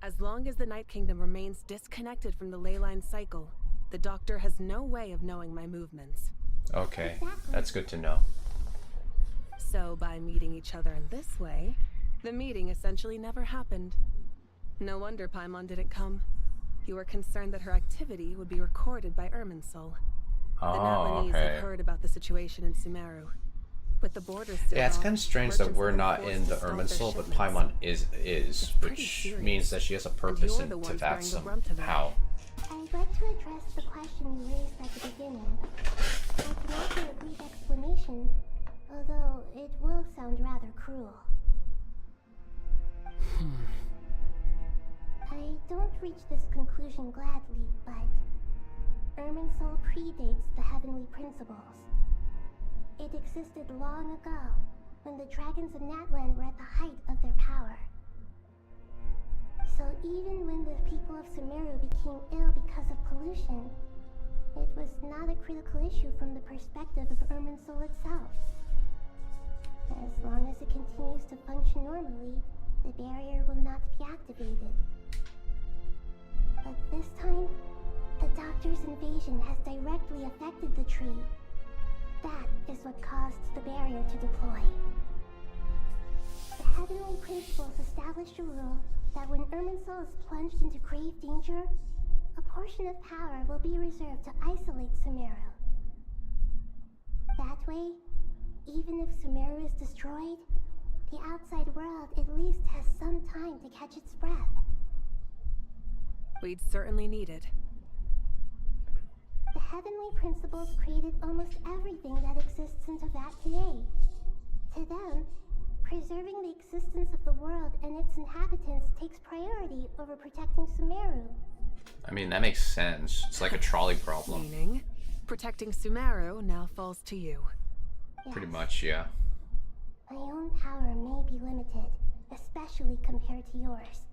N: As long as the Night Kingdom remains disconnected from the ley line cycle, the Doctor has no way of knowing my movements.
B: Okay, that's good to know.
N: So by meeting each other in this way, the meeting essentially never happened. No wonder Paimon didn't come. You were concerned that her activity would be recorded by Irminsul. The Natlanese have heard about the situation in Sumeru. With the borders still
B: yeah, it's
N: off,
B: kind of strange that we're not
N: merchants
B: in the
N: have been
B: Irminsul,
N: forced to
B: but
N: stop their
B: Paimon is, which means that she has a purpose
N: you're the
B: to
N: ones
B: that
N: bearing the
B: some
N: brunt of it.
B: how.
I: I'd like to address the question you raised at the beginning. I can offer a brief explanation, although it will sound rather cruel. I don't reach this conclusion gladly, but Irminsul predates the heavenly principles. It existed long ago, when the dragons of Natlan were at the height of their power. So even when the people of Sumeru became ill because of pollution, it was not a critical issue from the perspective of Irminsul itself. As long as it continues to function normally, the barrier will not be activated. But this time, the Doctor's invasion has directly affected the tree. That is what caused the barrier to deploy. The heavenly principles established a rule that when Irminsul is plunged into grave danger, a portion of power will be reserved to isolate Sumeru. That way, even if Sumeru is destroyed, the outside world at least has some time to catch its breath.
N: We'd certainly need it.
I: The heavenly principles created almost everything that exists in Teyvat today. To them, preserving the existence of the world and its inhabitants takes priority over protecting Sumeru.
B: I mean, that makes sense. It's like a trolley problem.
N: Meaning, protecting Sumeru now falls to you.
B: Pretty much, yeah.
I: My own power may be limited, especially compared to yours.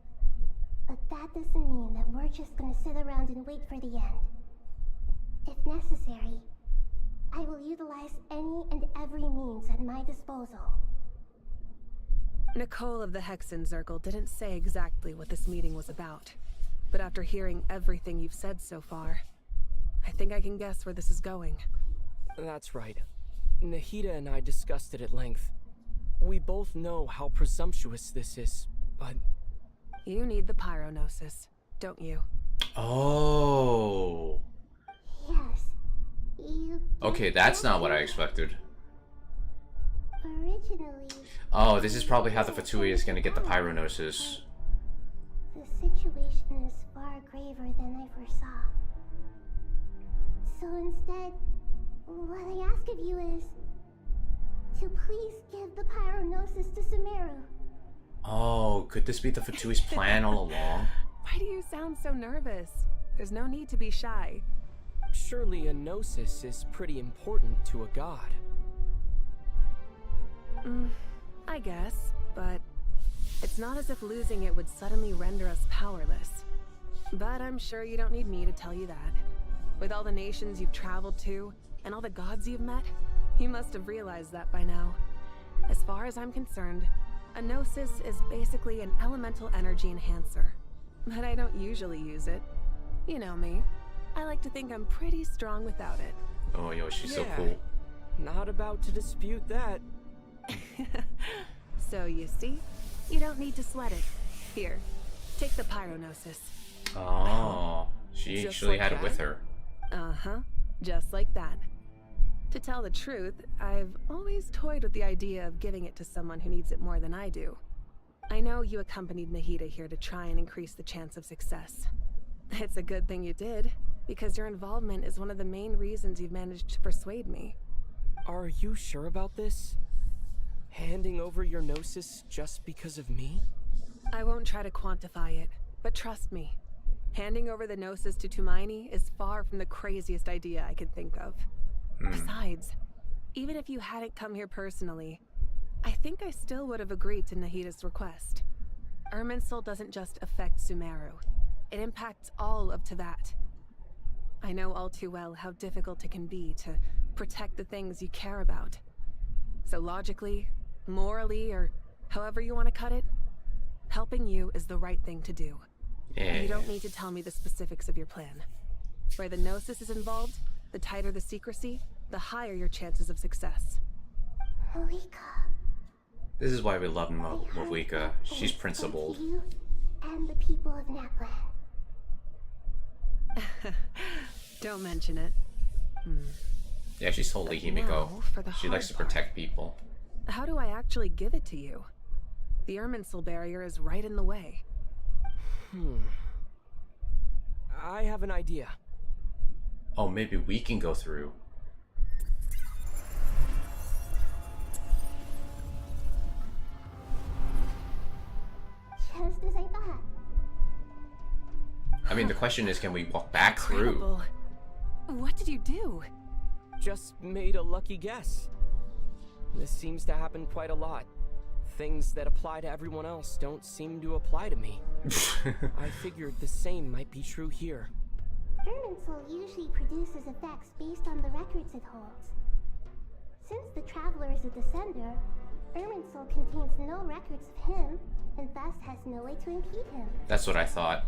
I: But that doesn't mean that we're just gonna sit around and wait for the end. If necessary, I will utilize any and every means at my disposal.
N: Nicole of the Hexen Circle didn't say exactly what this meeting was about. But after hearing everything you've said so far, I think I can guess where this is going.
M: That's right. Nahida and I discussed it at length. We both know how presumptuous this is, but...
N: You need the Pyronosis, don't you?
B: Oh.
I: Yes. You...
B: Okay, that's not what I expected.
I: Originally...
B: Oh, this is probably how the Fatui is going to get the Pyronosis.
I: The situation is far graver than I foresaw. So instead, what I ask of you is to please give the Pyronosis to Sumeru.
B: Oh, could this be the Fatui's plan all along?
N: Why do you sound so nervous? There's no need to be shy.
M: Surely a gnosis is pretty important to a god.
N: I guess, but it's not as if losing it would suddenly render us powerless. But I'm sure you don't need me to tell you that. With all the nations you've traveled to, and all the gods you've met, you must have realized that by now. As far as I'm concerned, a gnosis is basically an elemental energy enhancer. But I don't usually use it. You know me. I like to think I'm pretty strong without it.
B: Oh, yo, she's so cool.
M: Not about to dispute that.
N: So you see, you don't need to sweat it. Here, take the Pyronosis.
B: Oh, she
N: Just
B: actually
N: like
B: had it
N: that?
B: with her.
N: Uh-huh, just like that. To tell the truth, I've always toyed with the idea of giving it to someone who needs it more than I do. I know you accompanied Nahida here to try and increase the chance of success. It's a good thing you did, because your involvement is one of the main reasons you've managed to persuade me.
M: Are you sure about this? Handing over your gnosis just because of me?
N: I won't try to quantify it, but trust me. Handing over the gnosis to Tumaini is far from the craziest idea I could think of. Besides, even if you hadn't come here personally, I think I still would have agreed to Nahida's request. Irminsul doesn't just affect Sumeru. It impacts all of Teyvat. I know all too well how difficult it can be to protect the things you care about. So logically, morally, or however you want to cut it, helping you is the right thing to do.
B: Yeah.
N: You don't need to tell me the specifics of your plan. Where the gnosis is involved, the tighter the secrecy, the higher your chances of success.
I: Malika,
B: This is why we love Mawika. She's principled.
I: you and the people of Naplan.
N: Don't mention it.
B: Yeah, she's totally Himiko.
N: Now for the
B: She likes to
N: hard
B: protect people.
N: How do I actually give it to you? The Irminsul barrier is right in the way.
M: I have an idea.
B: Oh, maybe we can go through.
I: Just as I thought.
B: I mean, the question is, can we walk back through?
N: Incredible. What did you do?
M: Just made a lucky guess. This seems to happen quite a lot. Things that apply to everyone else don't seem to apply to me. I figured the same might be true here.
I: Irminsul usually produces effects based on the records it holds. Since the Traveler is a Descender, Irminsul contains no records of him, and thus has no way to impede him.
B: That's what I thought.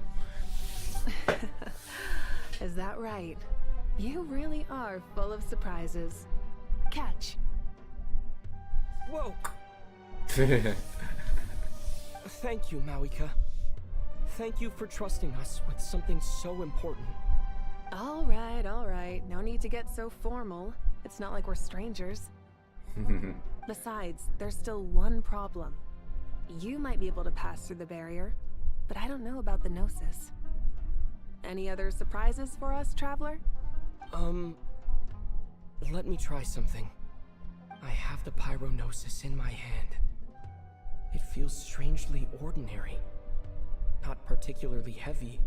N: Is that right? You really are full of surprises. Catch.
M: Whoa! Thank you, Mawika. Thank you for trusting us with something so important.
N: All right. No need to get so formal. It's not like we're strangers. Besides, there's still one problem. You might be able to pass through the barrier, but I don't know about the Gnosis. Any other surprises for us, Traveler?
M: Let me try something. I have the Pyronosis in my hand. It feels strangely ordinary. Not particularly heavy.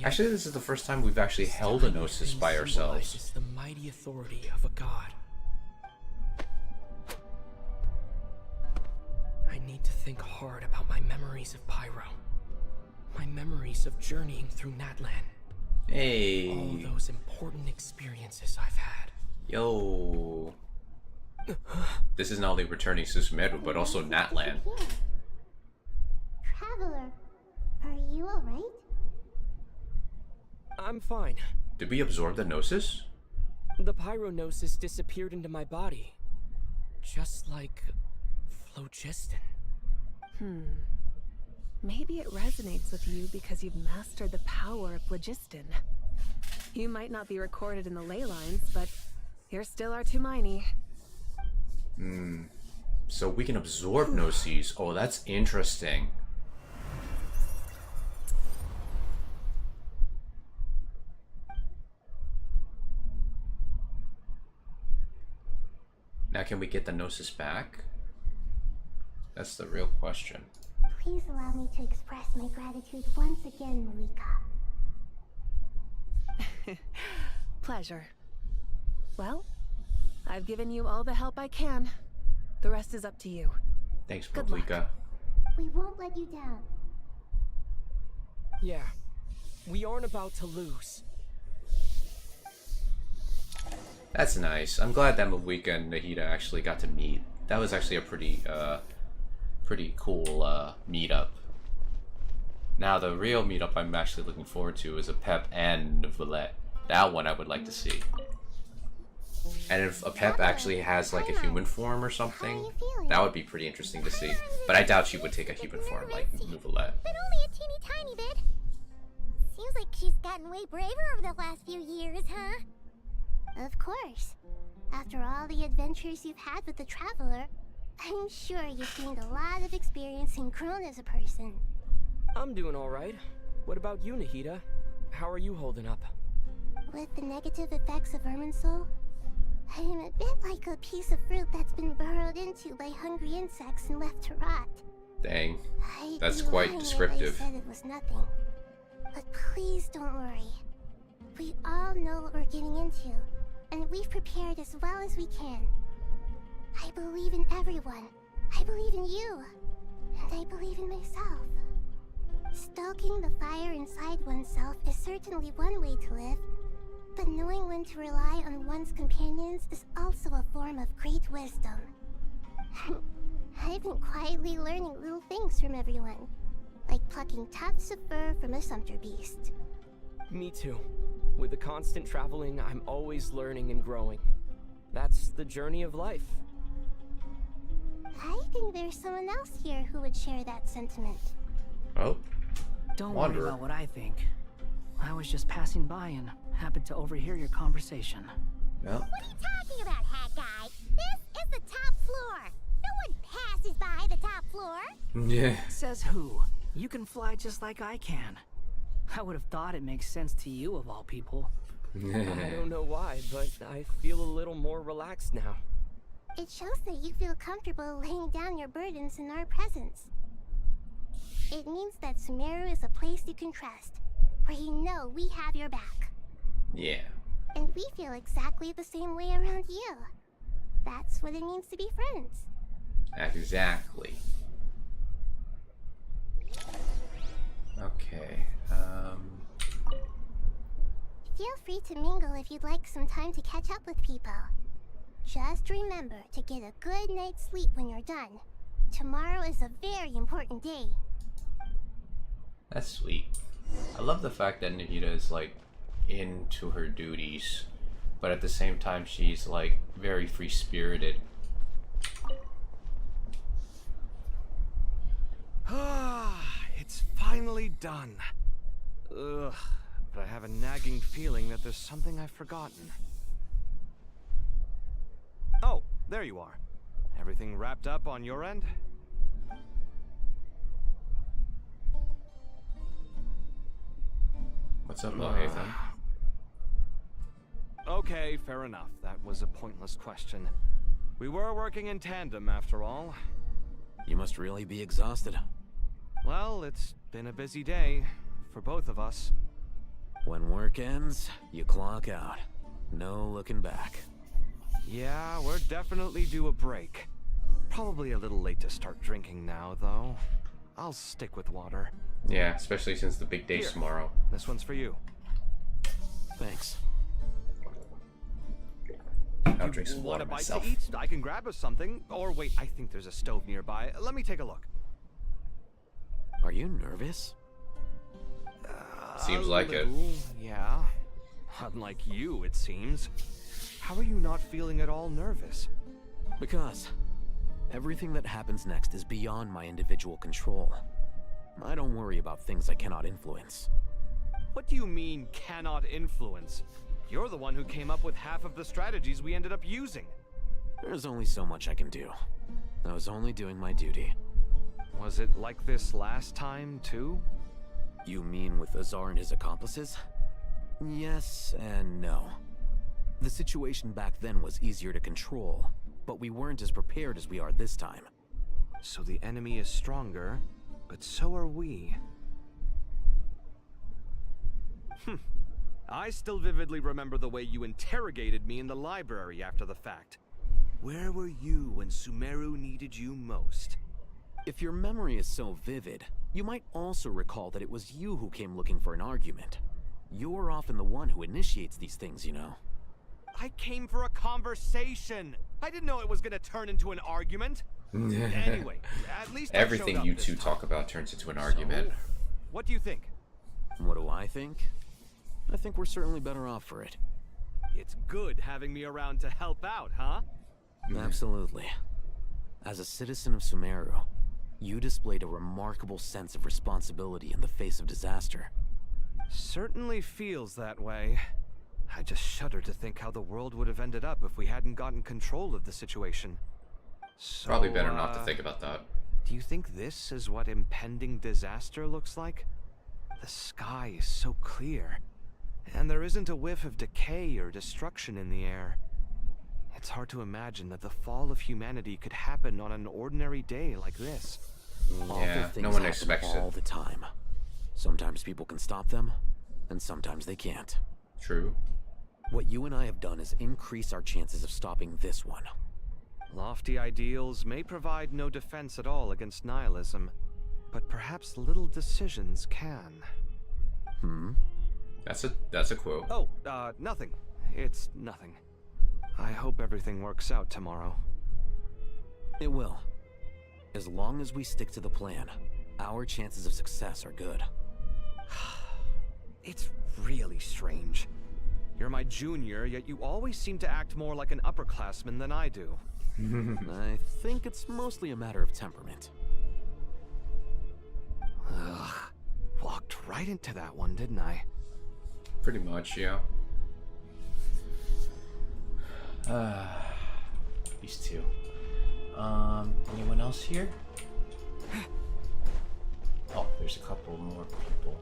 B: Actually, this is the first time we've actually held a Gnosis by ourselves.
M: It's the mighty authority of a god. think hard about my memories of Pyro. My memories of journeying through Natlan.
B: Hey.
M: All those important experiences I've had.
B: Yo. This is not only returning to Sumeru, but also Natlan.
I: Traveler, are you alright?
M: I'm fine.
B: Did we absorb the Gnosis?
M: The Pyronosis disappeared into my body. Just like phlogiston.
N: Maybe it resonates with you because you've mastered the power of phlogiston. You might not be recorded in the ley lines, but you're still Artumini.
B: So we can absorb Gnosis. Oh, that's interesting. Now can we get the Gnosis back? That's the real question.
I: Please allow me to express my gratitude once again, Marika.
N: Pleasure. Well, I've given you all the help I can. The rest is up to you.
B: Thanks,
N: Good luck.
B: Malika.
I: We won't let you down.
M: Yeah, we aren't about to lose.
B: That's nice. I'm glad that Malika and Nahida actually got to meet. That was actually a pretty cool meetup. Now the real meetup I'm actually looking forward to is a Pep and Villette. That one I would like to see. And if a Pep actually has like a human form or something, that would be pretty interesting to see. But I doubt she would take a human form like Villette.
I: But only a teeny tiny bit. Seems like she's gotten way braver over the last few years, huh? Of course. After all the adventures you've had with the Traveler, I'm sure you've gained a lot of experience and grown as a person.
M: I'm doing alright. What about you, Nahida? How are you holding up?
I: With the negative effects of Irminsul, I'm a bit like a piece of fruit that's been burrowed into by hungry insects and left to rot.
B: Dang.
I: I'd
B: That's
I: be
B: quite
I: lying
B: descriptive.
I: If I said it was nothing. But please don't worry. We all know what we're getting into, and we've prepared as well as we can. I believe in everyone. I believe in you. And I believe in myself. Stoking the fire inside oneself is certainly one way to live, but knowing when to rely on one's companions is also a form of great wisdom. I've been quietly learning little things from everyone, like plucking tufts of fur from a sumpter beast.
M: Me too. With the constant traveling, I'm always learning and growing. That's the journey of life.
I: I think there's someone else here who would share that sentiment.
B: Oh.
O: Don't
B: Wanderer.
O: worry about what I think. I was just passing by and happened to overhear your conversation.
B: Yep.
I: What are you talking about, hat guy? This is the top floor. No one passes by the top floor.
B: Yeah.
O: Says who? You can fly just like I can. I would have thought it makes sense to you of all people.
M: I don't know why, but I feel a little more relaxed now.
I: It shows that you feel comfortable laying down your burdens in our presence. It means that Sumeru is a place you can trust, where you know we have your back.
B: Yeah.
I: And we feel exactly the same way around you. That's what it means to be friends.
B: Exactly. Okay.
I: Feel free to mingle if you'd like some time to catch up with people. Just remember to get a good night's sleep when you're done. Tomorrow is a very important day.
B: That's sweet. I love the fact that Nahida is like into her duties, but at the same time she's like very free-spirited.
D: It's finally done. Ugh, but I have a nagging feeling that there's something I've forgotten. Oh, there you are. Everything wrapped up on your end?
B: What's up, Lohithan?
D: Okay, fair enough. That was a pointless question. We were working in tandem, after all.
J: You must really be exhausted.
D: Well, it's been a busy day for both of us.
J: When work ends, you clock out. No looking back.
D: Yeah, we're definitely due a break. Probably a little late to start drinking now, though. I'll stick with water.
B: Yeah, especially since the big day's tomorrow.
D: This one's for you.
J: Thanks.
B: I'll drink some water
D: Want a bite
B: myself.
D: to eat? I can grab us something. Or wait, I think there's a stove nearby. Let me take a look.
J: Are you nervous?
B: Seems like it.
D: Yeah. Unlike you, it seems. How are you not feeling at all nervous?
J: Because everything that happens next is beyond my individual control. I don't worry about things I cannot influence.
D: What do you mean, cannot influence? You're the one who came up with half of the strategies we ended up using.
J: There's only so much I can do. I was only doing my duty.
D: Was it like this last time, too?
J: You mean with Azar and his accomplices? Yes and no. The situation back then was easier to control, but we weren't as prepared as we are this time.
D: So the enemy is stronger, but so are we. I still vividly remember the way you interrogated me in the library after the fact. Where were you when Sumeru needed you most?
J: If your memory is so vivid, you might also recall that it was you who came looking for an argument. You're often the one who initiates these things, you know.
D: I came for a conversation. I didn't know it was gonna turn into an argument. Anyway, at least
B: everything you two talk about turns into an argument.
D: What do you think?
J: What do I think? I think we're certainly better off for it.
D: It's good having me around to help out, huh?
J: Absolutely. As a citizen of Sumeru, you displayed a remarkable sense of responsibility in the face of disaster.
D: Certainly feels that way. I just shudder to think how the world would have ended up if we hadn't gotten control of the situation. So,
B: probably better not to think about that.
D: Do you think this is what impending disaster looks like? The sky is so clear, and there isn't a whiff of decay or destruction in the air. It's hard to imagine that the fall of humanity could happen on an ordinary day like this.
B: Yeah, no one expects it.
J: All the time. Sometimes people can stop them, and sometimes they can't.
B: True.
J: What you and I have done is increase our chances of stopping this one.
D: Lofty ideals may provide no defense at all against nihilism, but perhaps little decisions can.
B: That's a quote.
D: Oh, nothing. It's nothing. I hope everything works out tomorrow.
J: It will. As long as we stick to the plan, our chances of success are good.
D: It's really strange. You're my junior, yet you always seem to act more like an upperclassman than I do.
J: I think it's mostly a matter of temperament.
D: Ugh. Walked right into that one, didn't I?
B: Pretty much, yeah. These two. Anyone else here? Oh, there's a couple more people.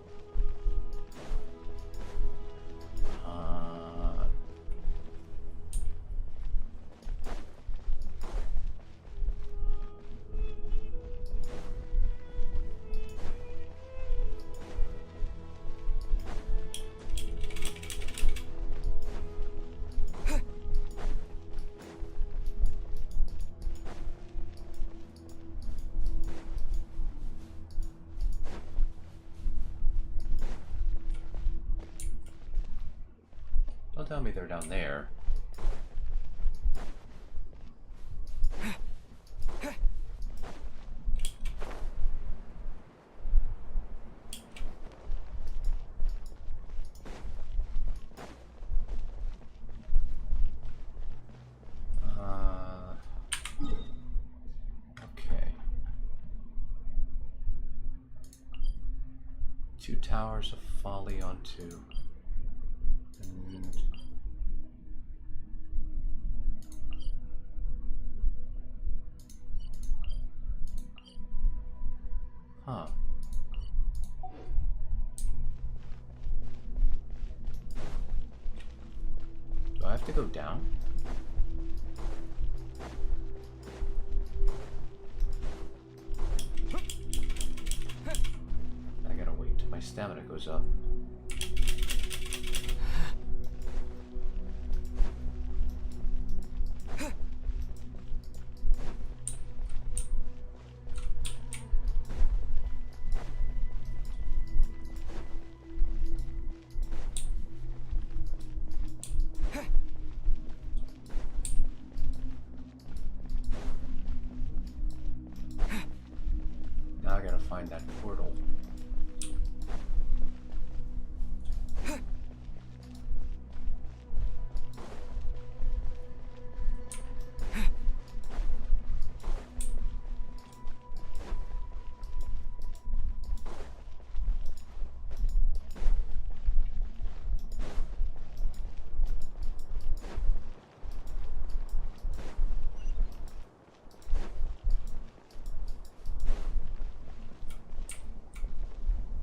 B: Don't tell me they're down there. Okay. 2 towers of folly on 2. And huh. Do I have to go down? I gotta wait till my stamina goes up. find that portal.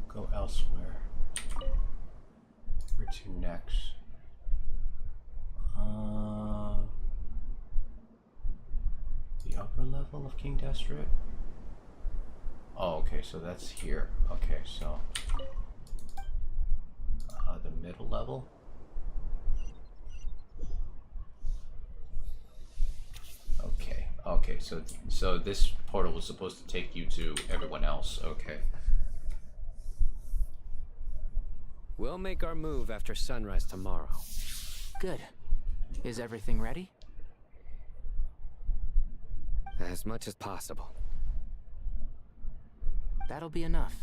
B: Go elsewhere. Where to next? The upper level of King Destrit? Oh, okay, so that's here. Okay, so the middle level? Okay, so this portal was supposed to take you to everyone else. Okay.
C: We'll make our move after sunrise tomorrow.
H: Good. Is everything ready?
C: As much as possible.
H: That'll be enough.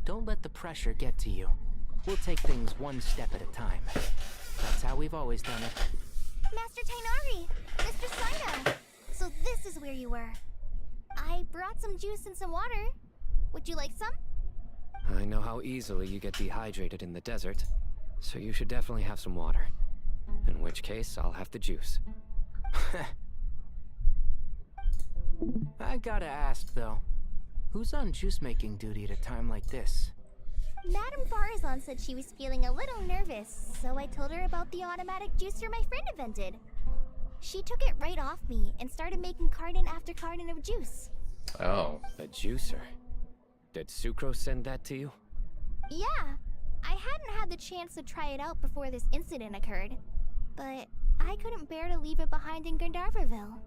H: Don't let the pressure get to you. We'll take things one step at a time. That's how we've always done it.
I: Master Tainari! Mr. Sino! So this is where you were. I brought some juice and some water. Would you like some?
C: I know how easily you get dehydrated in the desert, so you should definitely have some water. In which case, I'll have the juice.
H: I gotta ask, though. Who's on juice-making duty at a time like this?
I: Madame Farazan said she was feeling a little nervous, so I told her about the automatic juicer my friend invented. She took it right off me and started making carton after carton of juice.
B: Oh.
C: A juicer? Did Sucrose send that to you?
I: Yeah. I hadn't had the chance to try it out before this incident occurred, but I couldn't bear to leave it behind in Gandharvaville.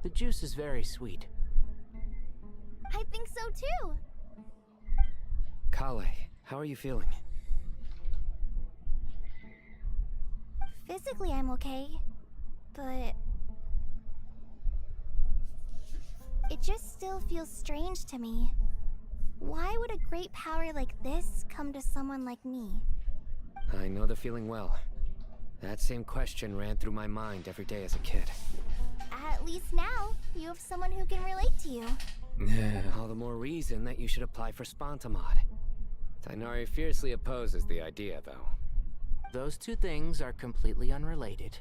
H: The juice is very sweet.
I: I think so too.
C: Kale, how are you feeling?
I: Physically, I'm okay, but it just still feels strange to me. Why would a great power like this come to someone like me?
C: I know the feeling well. That same question ran through my mind every day as a kid.
I: At least now, you have someone who can relate to you.
C: All the more reason that you should apply for Spontamod. Tainari fiercely opposes the idea, though.
H: Those two things are completely unrelated.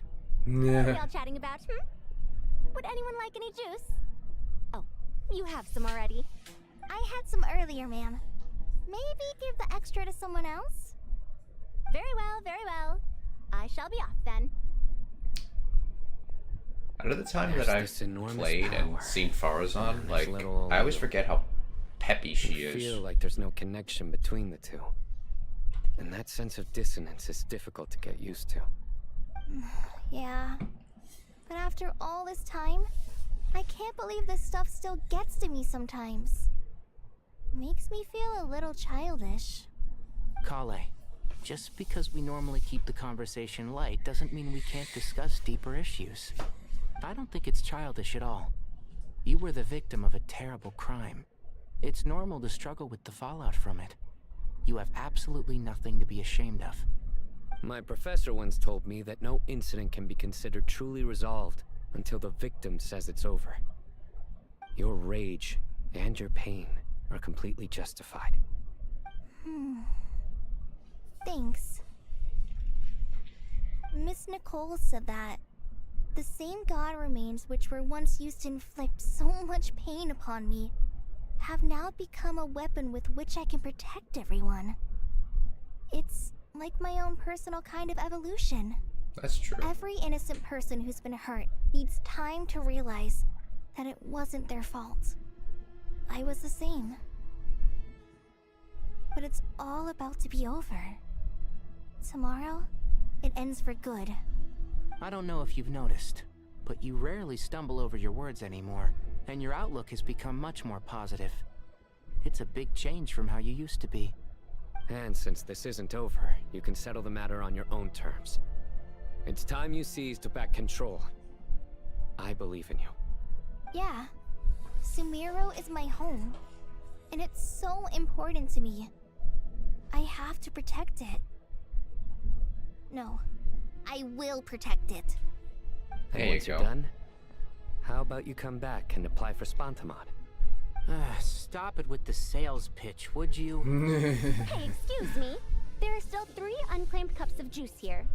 I: What are y'all chatting about, Would anyone like any juice? Oh, you have some already. I had some earlier, ma'am. Maybe give the extra to someone else? Very well, very well. I shall be off then.
B: Out of the time that I've played and seen Farazan, like, I always forget how peppy she is.
C: I feel like there's no connection between the two. And that sense of dissonance is difficult to get used to.
I: Yeah. But after all this time, I can't believe this stuff still gets to me sometimes. Makes me feel a little childish.
H: Kale, just because we normally keep the conversation light doesn't mean we can't discuss deeper issues. I don't think it's childish at all. You were the victim of a terrible crime. It's normal to struggle with the fallout from it. You have absolutely nothing to be ashamed of.
C: My professor once told me that no incident can be considered truly resolved until the victim says it's over. Your rage and your pain are completely justified.
I: Thanks. Miss Nicole said that the same god remains which were once used to inflict so much pain upon me have now become a weapon with which I can protect everyone. It's like my own personal kind of evolution.
B: That's true.
I: Every innocent person who's been hurt needs time to realize that it wasn't their fault. I was the same. But it's all about to be over. Tomorrow, it ends for good.
H: I don't know if you've noticed, but you rarely stumble over your words anymore, and your outlook has become much more positive. It's a big change from how you used to be.
C: And since this isn't over, you can settle the matter on your own terms. It's time you seized back control. I believe in you.
I: Yeah. Sumiro is my home, and it's so important to me. I have to protect it. No, I will protect it.
C: And
B: There
C: once
B: you
C: you're
B: go.
C: done, how about you come back and apply for Spontamod?
H: Stop it with the sales pitch, would you?
P: Hey, excuse me. There are still 3 unclaimed cups of juice here.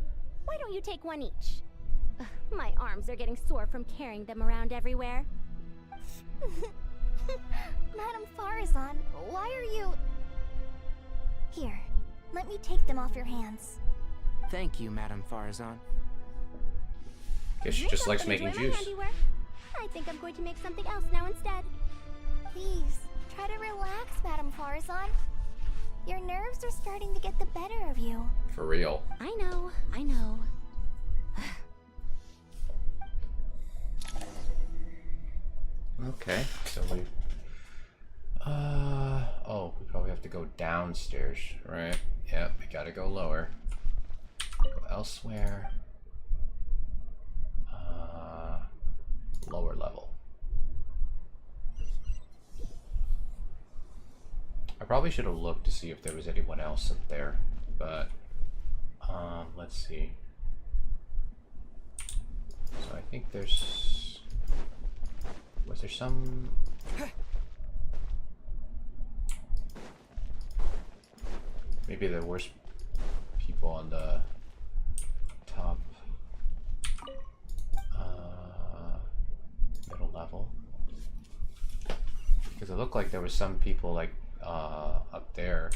P: Why don't you take one each? Ugh, my arms are getting sore from carrying them around everywhere.
I: Madame Farazan, why are you... Here, let me take them off your hands.
H: Thank you, Madame Farazan.
B: Guess she just likes making
P: Enjoy my
B: juice.
P: handiwork. I think I'm going to make something else now instead.
I: Please, try to relax, Madame Farazan. Your nerves are starting to get the better of you.
B: For real.
P: I know, I know.
B: Okay, so we... oh, we probably have to go downstairs, right? Yep, we gotta go lower. Go elsewhere. Lower level. I probably should have looked to see if there was anyone else up there, but let's see. So I think there's... Was there some... Maybe there were people on the top middle level. Because it looked like there was some people like up there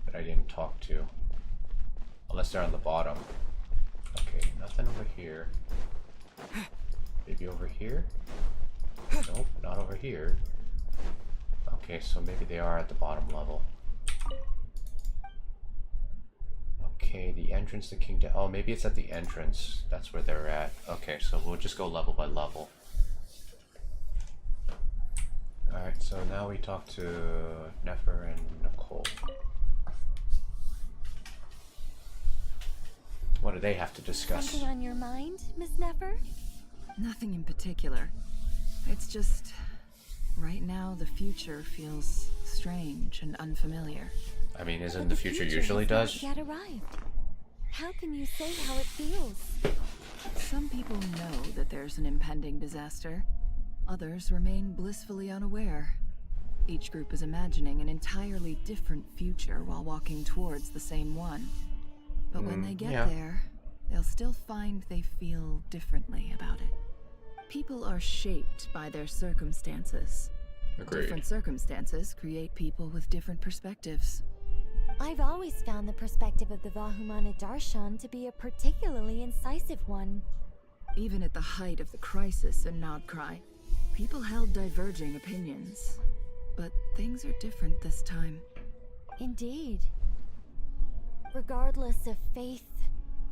B: that I didn't talk to. Unless they're on the bottom. Okay, nothing over here. Maybe over here? Nope, not over here. Okay, so maybe they are at the bottom level. Okay, the entrance to Kingdom. Oh, maybe it's at the entrance. That's where they're at. Okay, so we'll just go level by level. Alright, so now we talk to Nefer and Nicole. What do they have to discuss?
I: Something on your mind, Miss Nefer?
Q: Nothing in particular. It's just... right now the future feels strange and unfamiliar.
B: I mean, isn't the future usually does?
I: Yet arrived. How can you say how it feels?
Q: Some people know that there's an impending disaster. Others remain blissfully unaware. Each group is imagining an entirely different future while walking towards the same one. But when they get there, they'll still find they feel differently about it. People are shaped by their circumstances.
B: Agreed.
Q: Different circumstances create people with different perspectives.
I: I've always found the perspective of the Vahumana Darshan to be a particularly incisive one.
Q: Even at the height of the crisis in Nodcry, people held diverging opinions. But things are different this time.
I: Indeed. Regardless of faith,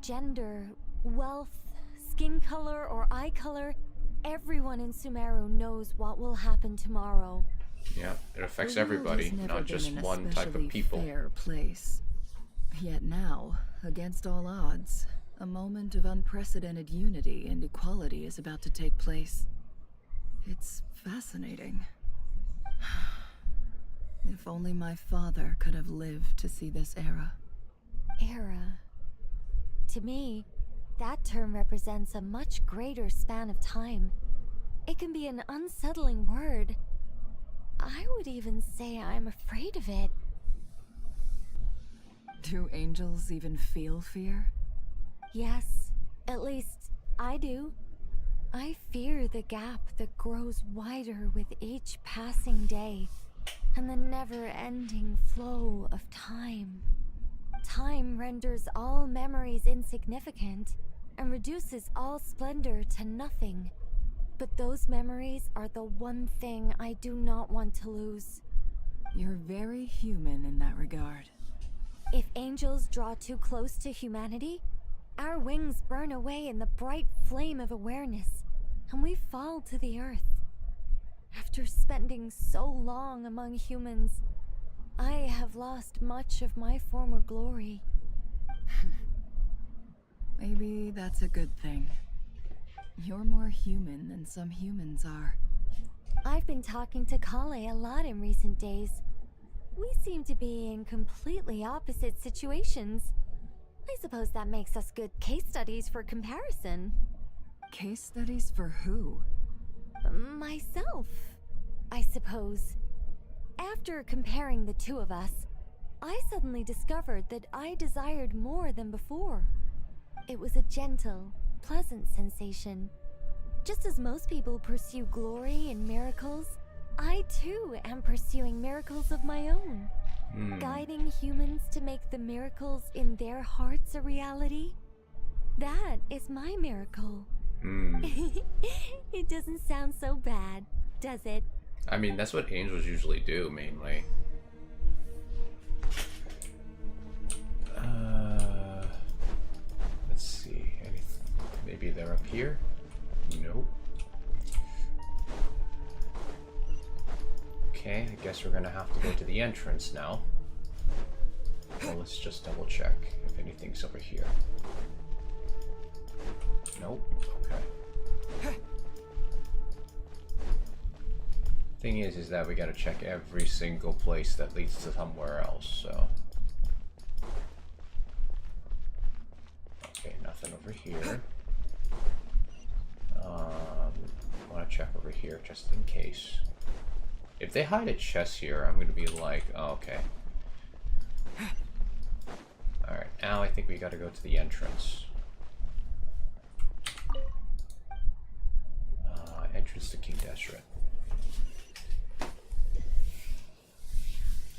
I: gender, wealth, skin color, or eye color, everyone in Sumeru knows what will happen tomorrow.
B: Yeah, it affects everybody, not just one type of people.
Q: Fair place. Yet now, against all odds, a moment of unprecedented unity and equality is about to take place. It's fascinating. If only my father could have lived to see this era.
I: Era. To me, that term represents a much greater span of time. It can be an unsettling word. I would even say I'm afraid of it.
Q: Do angels even feel fear?
I: Yes, at least I do. I fear the gap that grows wider with each passing day, and the never-ending flow of time. Time renders all memories insignificant, and reduces all splendor to nothing. But those memories are the one thing I do not want to lose.
Q: You're very human in that regard.
I: If angels draw too close to humanity, our wings burn away in the bright flame of awareness, and we fall to the earth. After spending so long among humans, I have lost much of my former glory.
Q: Maybe that's a good thing. You're more human than some humans are.
I: I've been talking to Kale a lot in recent days.
R: We seem to be in completely opposite situations. I suppose that makes us good case studies for comparison.
Q: Case studies for who?
R: Myself, I suppose. After comparing the two of us, I suddenly discovered that I desired more than before. It was a gentle, pleasant sensation. Just as most people pursue glory and miracles, I too am pursuing miracles of my own. Guiding humans to make the miracles in their hearts a reality. That is my miracle. It doesn't sound so bad, does it?
B: I mean, that's what angels usually do, mainly. Let's see. Maybe they're up here? Nope. Okay, I guess we're gonna have to go to the entrance now. Well, let's just double check if anything's over here. Nope. Okay. Thing is that we gotta check every single place that leads to somewhere else, so. Okay, nothing over here. I wanna check over here just in case. If they hide a chest here, I'm gonna be like, oh, okay. Alright, now I think we gotta go to the entrance. Entrance to King Deshret.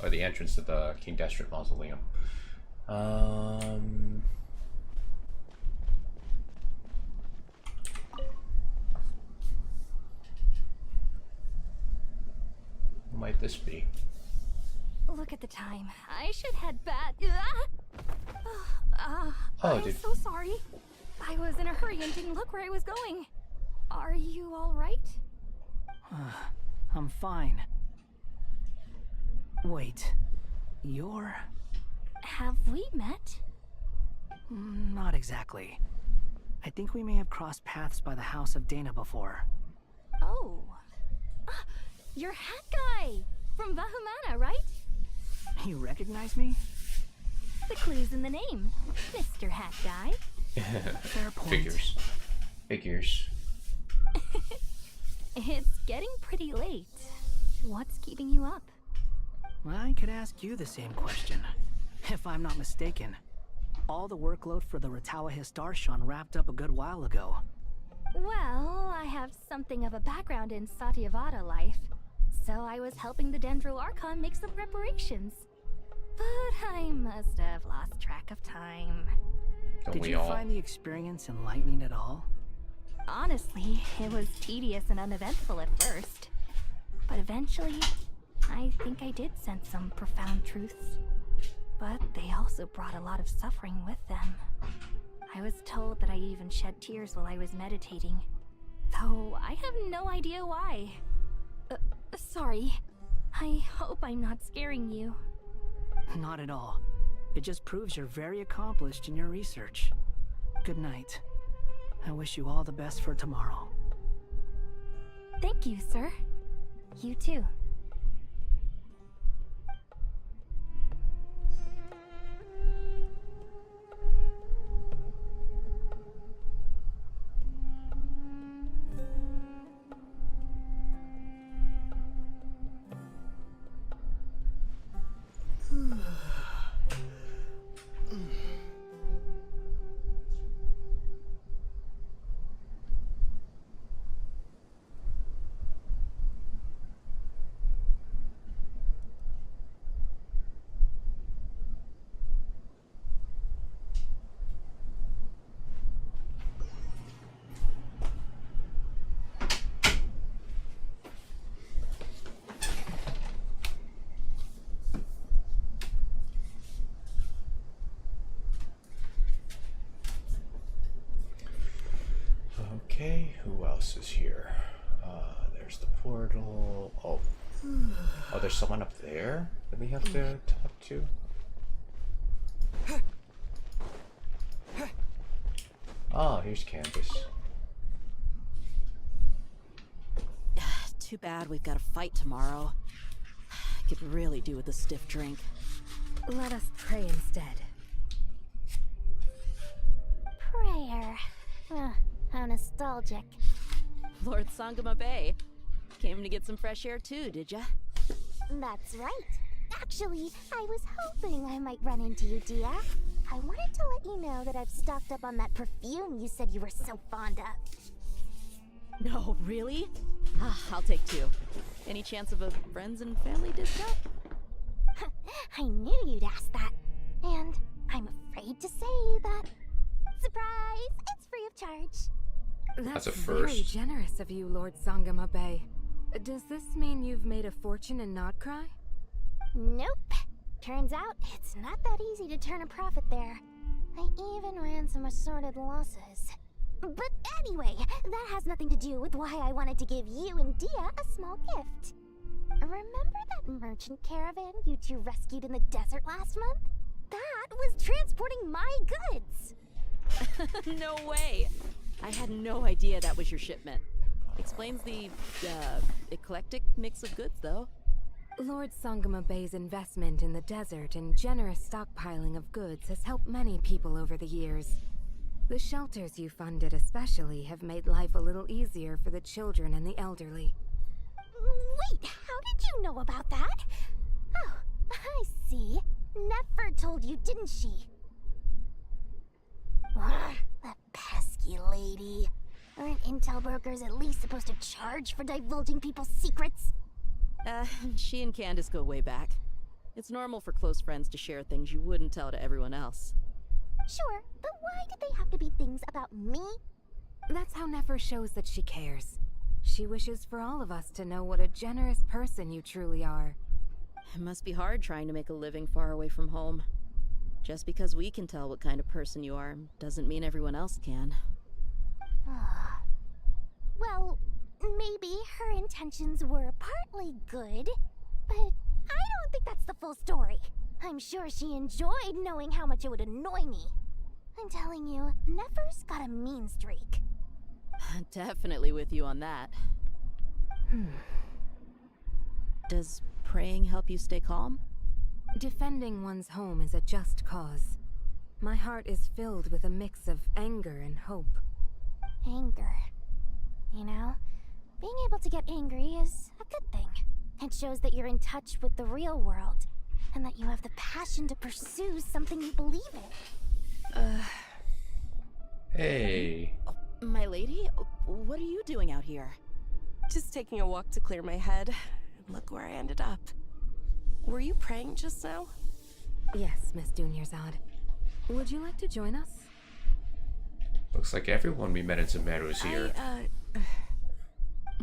B: Or the entrance to the King Deshret Mausoleum. What might this be?
P: Look at the time. I should head back. I'm so sorry. I was in a hurry and didn't look where I was going. Are you all right?
O: I'm fine. Wait, you're...
P: Have we met?
O: Not exactly. I think we may have crossed paths by the house of Dana before.
P: Oh. You're Hat Guy! From Bahumana, right?
O: You recognize me?
P: The clue's in the name, Mr. Hat Guy.
O: Fair point.
B: Figures. Figures.
P: It's getting pretty late. What's keeping you up?
O: I could ask you the same question. If I'm not mistaken, all the workload for the Ratawa Histarshan wrapped up a good while ago.
P: Well, I have something of a background in Satyavada life, so I was helping the Dendro Archon make some preparations. But I must have lost track of time.
O: Did you find the experience enlightening at all?
P: Honestly, it was tedious and uneventful at first. But eventually, I think I did sense some profound truths. But they also brought a lot of suffering with them. I was told that I even shed tears while I was meditating, though I have no idea why. Sorry. I hope I'm not scaring you.
O: Not at all. It just proves you're very accomplished in your research. Good night. I wish you all the best for tomorrow.
P: Thank you, sir. You too.
B: Okay, who else is here? There's the portal. Oh, there's someone up there that we have to talk to. Oh, here's Candace.
S: Too bad we've got a fight tomorrow. could really do with a stiff drink.
N: Let us pray instead.
I: Prayer. How nostalgic.
S: Lord Sangama Bay. Came to get some fresh air too, did ya?
I: That's right. Actually, I was hoping I might run into you, Dia. I wanted to let you know that I've stocked up on that perfume you said you were so fond of.
S: No, really? I'll take 2. Any chance of a friends and family discount?
I: I knew you'd ask that. And I'm afraid to say that. Surprise! It's free of charge.
B: That's a
N: very
B: first.
N: generous of you, Lord Sangama Bay. Does this mean you've made a fortune in Notcry?
I: Nope. Turns out it's not that easy to turn a profit there. I even ran some assorted losses. But anyway, that has nothing to do with why I wanted to give you and Dia a small gift. Remember that merchant caravan you two rescued in the desert last month? That was transporting my goods!
S: No way! I had no idea that was your shipment. Explains the, eclectic mix of goods, though.
N: Lord Sangama Bay's investment in the desert and generous stockpiling of goods has helped many people over the years. The shelters you funded especially have made life a little easier for the children and the elderly.
I: Wait, how did you know about that? Oh, I see. Nefer told you, didn't she? That pesky lady. Aren't intel brokers at least supposed to charge for divulging people's secrets?
S: She and Candace go way back. It's normal for close friends to share things you wouldn't tell to everyone else.
I: Sure, but why did they have to be things about me?
N: That's how Nefer shows that she cares. She wishes for all of us to know what a generous person you truly are.
S: It must be hard trying to make a living far away from home. Just because we can tell what kind of person you are doesn't mean everyone else can.
I: Well, maybe her intentions were partly good, but I don't think that's the full story. I'm sure she enjoyed knowing how much it would annoy me. I'm telling you, Nefer's got a mean streak.
S: Definitely with you on that. Does praying help you stay calm?
N: Defending one's home is a just cause. My heart is filled with a mix of anger and hope.
I: Anger. You know, being able to get angry is a good thing. It shows that you're in touch with the real world, and that you have the passion to pursue something you believe in.
B: Hey.
S: My lady, what are you doing out here?
T: Just taking a walk to clear my head. Look where I ended up. Were you praying just now?
N: Yes, Miss Dunyarzad. Would you like to join us?
B: Looks like everyone we met in Sumeru is here.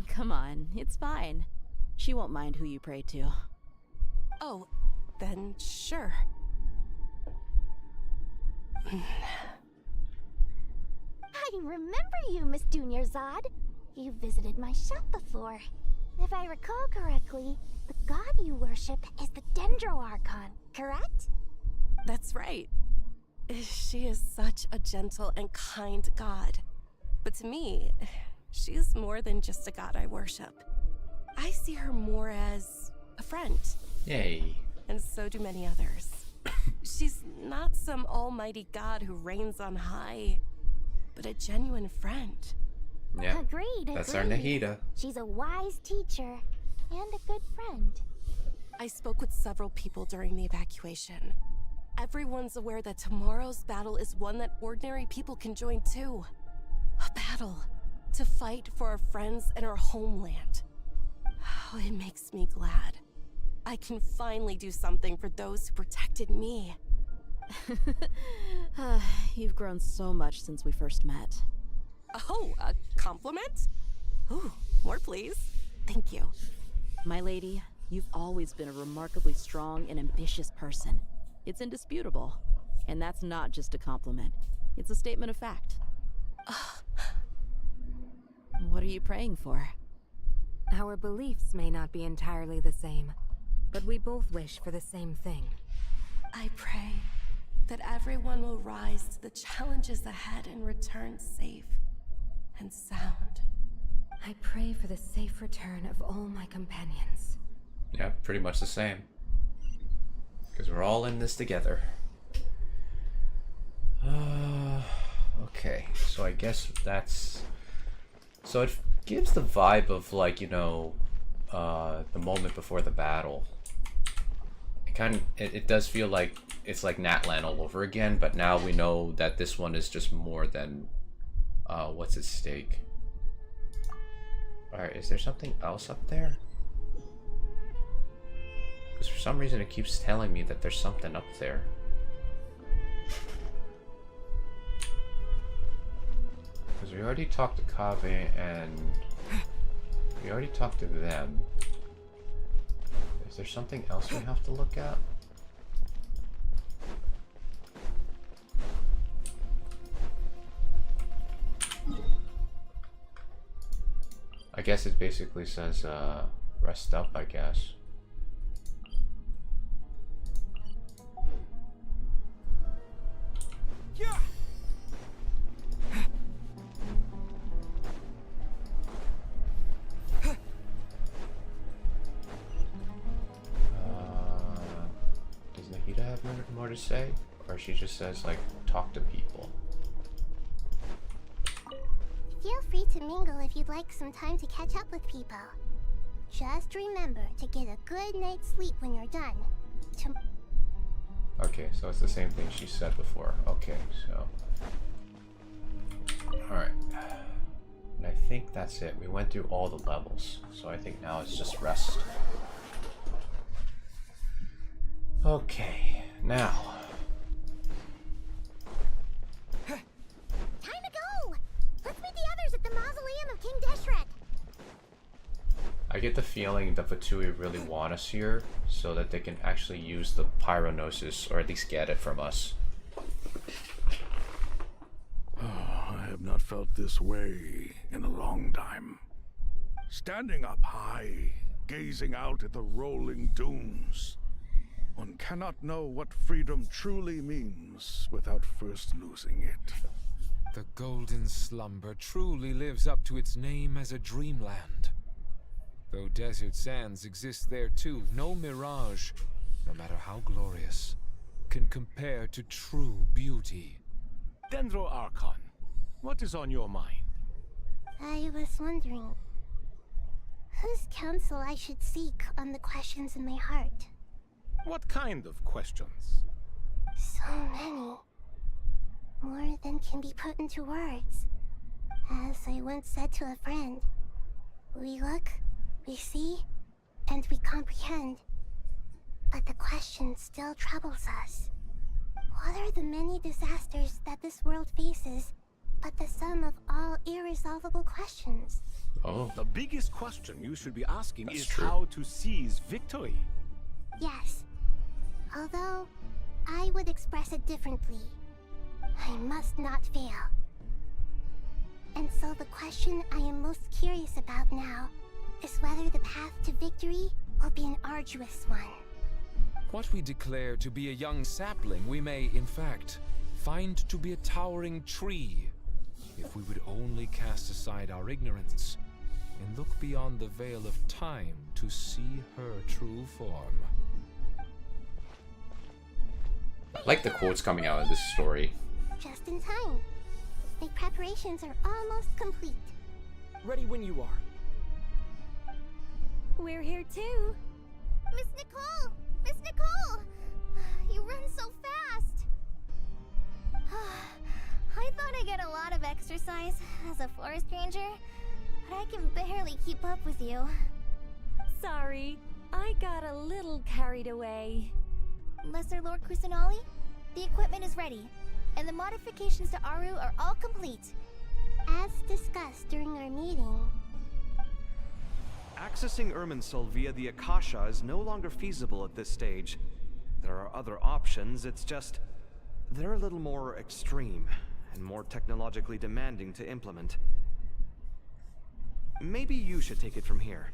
S: Come on, it's fine. She won't mind who you pray to.
T: Oh, then sure.
I: I remember you, Miss Dunyarzad. You visited my shop before. If I recall correctly, the god you worship is the Dendro Archon, correct?
T: That's right. She is such a gentle and kind god. But to me, she is more than just a god I worship. I see her more as a friend.
B: Yay.
T: And so do many others. She's not some almighty god who reigns on high, but a genuine friend.
B: Yeah,
I: Agreed.
B: that's our Nahida.
I: She's a wise teacher and a good friend.
T: I spoke with several people during the evacuation. Everyone's aware that tomorrow's battle is one that ordinary people can join too. A battle to fight for our friends and our homeland. Oh, it makes me glad. I can finally do something for those who protected me.
S: You've grown so much since we first met.
T: Oh, a compliment? Ooh, more please. Thank you.
S: My lady, you've always been a remarkably strong and ambitious person. It's indisputable. And that's not just a compliment. It's a statement of fact. What are you praying for?
N: Our beliefs may not be entirely the same, but we both wish for the same thing.
T: I pray that everyone will rise to the challenges ahead and return safe and sound.
N: I pray for the safe return of all my companions.
B: Yeah, pretty much the same. Because we're all in this together. Okay, so I guess that's... So it gives the vibe of, like, you know, the moment before the battle. It does feel like it's like Natlan all over again, but now we know that this one is just more than what's at stake. Alright, is there something else up there? Because for some reason it keeps telling me that there's something up there. Because we already talked to Kaveh and we already talked to them. Is there something else we have to look at? I guess it basically says, rest up, I guess.
D: Yeah.
B: Does Nahida have more to say? Or she just says, like, talk to people?
I: Feel free to mingle if you'd like some time to catch up with people. Just remember to get a good night's sleep when you're done.
B: Okay, so it's the same thing she said before. Okay, so... Alright. And I think that's it. We went through all the levels, so I think now it's just rest. Okay, now...
I: Time to go! Let's meet the others at the mausoleum of King Deshret.
B: I get the feeling that Fatui really want us here so that they can actually use the pyronosis, or at least get it from us.
K: I have not felt this way in a long time. Standing up high, gazing out at the rolling dunes. One cannot know what freedom truly means without first losing it.
F: The golden slumber truly lives up to its name as a dreamland. Though desert sands exist there too, no mirage, no matter how glorious, can compare to true beauty.
L: Dendro Archon, what is on your mind?
I: I was wondering whose counsel I should seek on the questions in my heart.
L: What kind of questions?
I: So many. More than can be put into words. As I once said to a friend, we look, we see, and we comprehend. But the question still troubles us. What are the many disasters that this world faces, but the sum of all irresolvable questions?
B: Oh.
L: The biggest question you should be asking
B: That's
L: is
B: true.
L: how to seize victory.
I: Yes. Although, I would express it differently. I must not fail. And so the question I am most curious about now is whether the path to victory will be an arduous one.
F: What we declare to be a young sapling, we may, in fact, find to be a towering tree, if we would only cast aside our ignorance and look beyond the veil of time to see her true form.
B: I like the quotes coming out of this story.
I: Just in time. My preparations are almost complete.
M: Ready when you are.
R: We're here too.
I: Miss Nicole! Miss Nicole! You run so fast! I thought I'd get a lot of exercise as a forest ranger, but I can barely keep up with you.
R: Sorry, I got a little carried away.
I: Lesser Lord Kusanali, the equipment is ready, and the modifications to Aru are all complete. As discussed during our meeting,
D: Accessing Irminsul via the Akasha is no longer feasible at this stage. There are other options, it's just... they're a little more extreme, and more technologically demanding to implement. Maybe you should take it from here.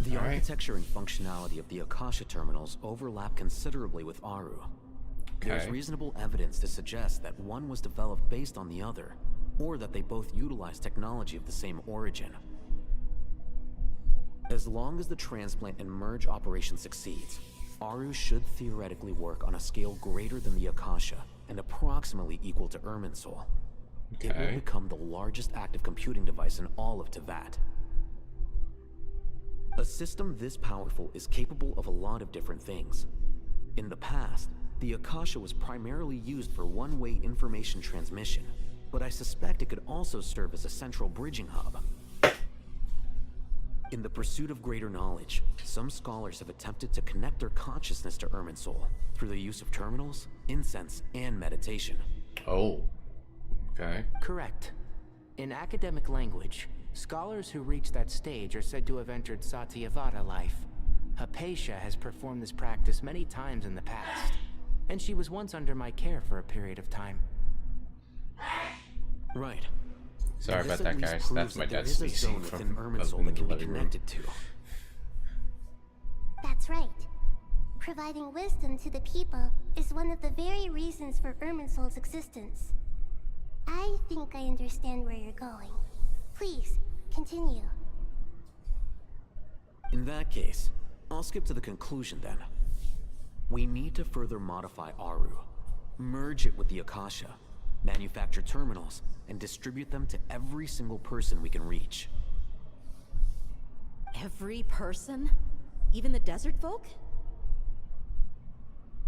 J: The architecture and functionality of the Akasha terminals overlap considerably with Aru. There's reasonable evidence to suggest that one was developed based on the other, or that they both utilize technology of the same origin. As long as the transplant and merge operation succeeds, Aru should theoretically work on a scale greater than the Akasha and approximately equal to Irminsul. It will become the largest active computing device in all of Teyvat. A system this powerful is capable of a lot of different things. In the past, the Akasha was primarily used for one-way information transmission, but I suspect it could also serve as a central bridging hub. In the pursuit of greater knowledge, some scholars have attempted to connect their consciousness to Irminsul through the use of terminals, incense, and meditation.
B: Oh, okay.
H: Correct. In academic language, scholars who reach that stage are said to have entered Satyavada life. Hypatia has performed this practice many times in the past, and she was once under my care for a period of time.
J: Right.
B: Sorry about that, guys. That's my dad sneezing from
J: Irminsul that can be connected to.
I: That's right. Providing wisdom to the people is one of the very reasons for Irminsul's existence. I think I understand where you're going. Please, continue.
J: In that case, I'll skip to the conclusion then. We need to further modify Aru, merge it with the Akasha, manufacture terminals, and distribute them to every single person we can reach.
S: Every person? Even the desert folk?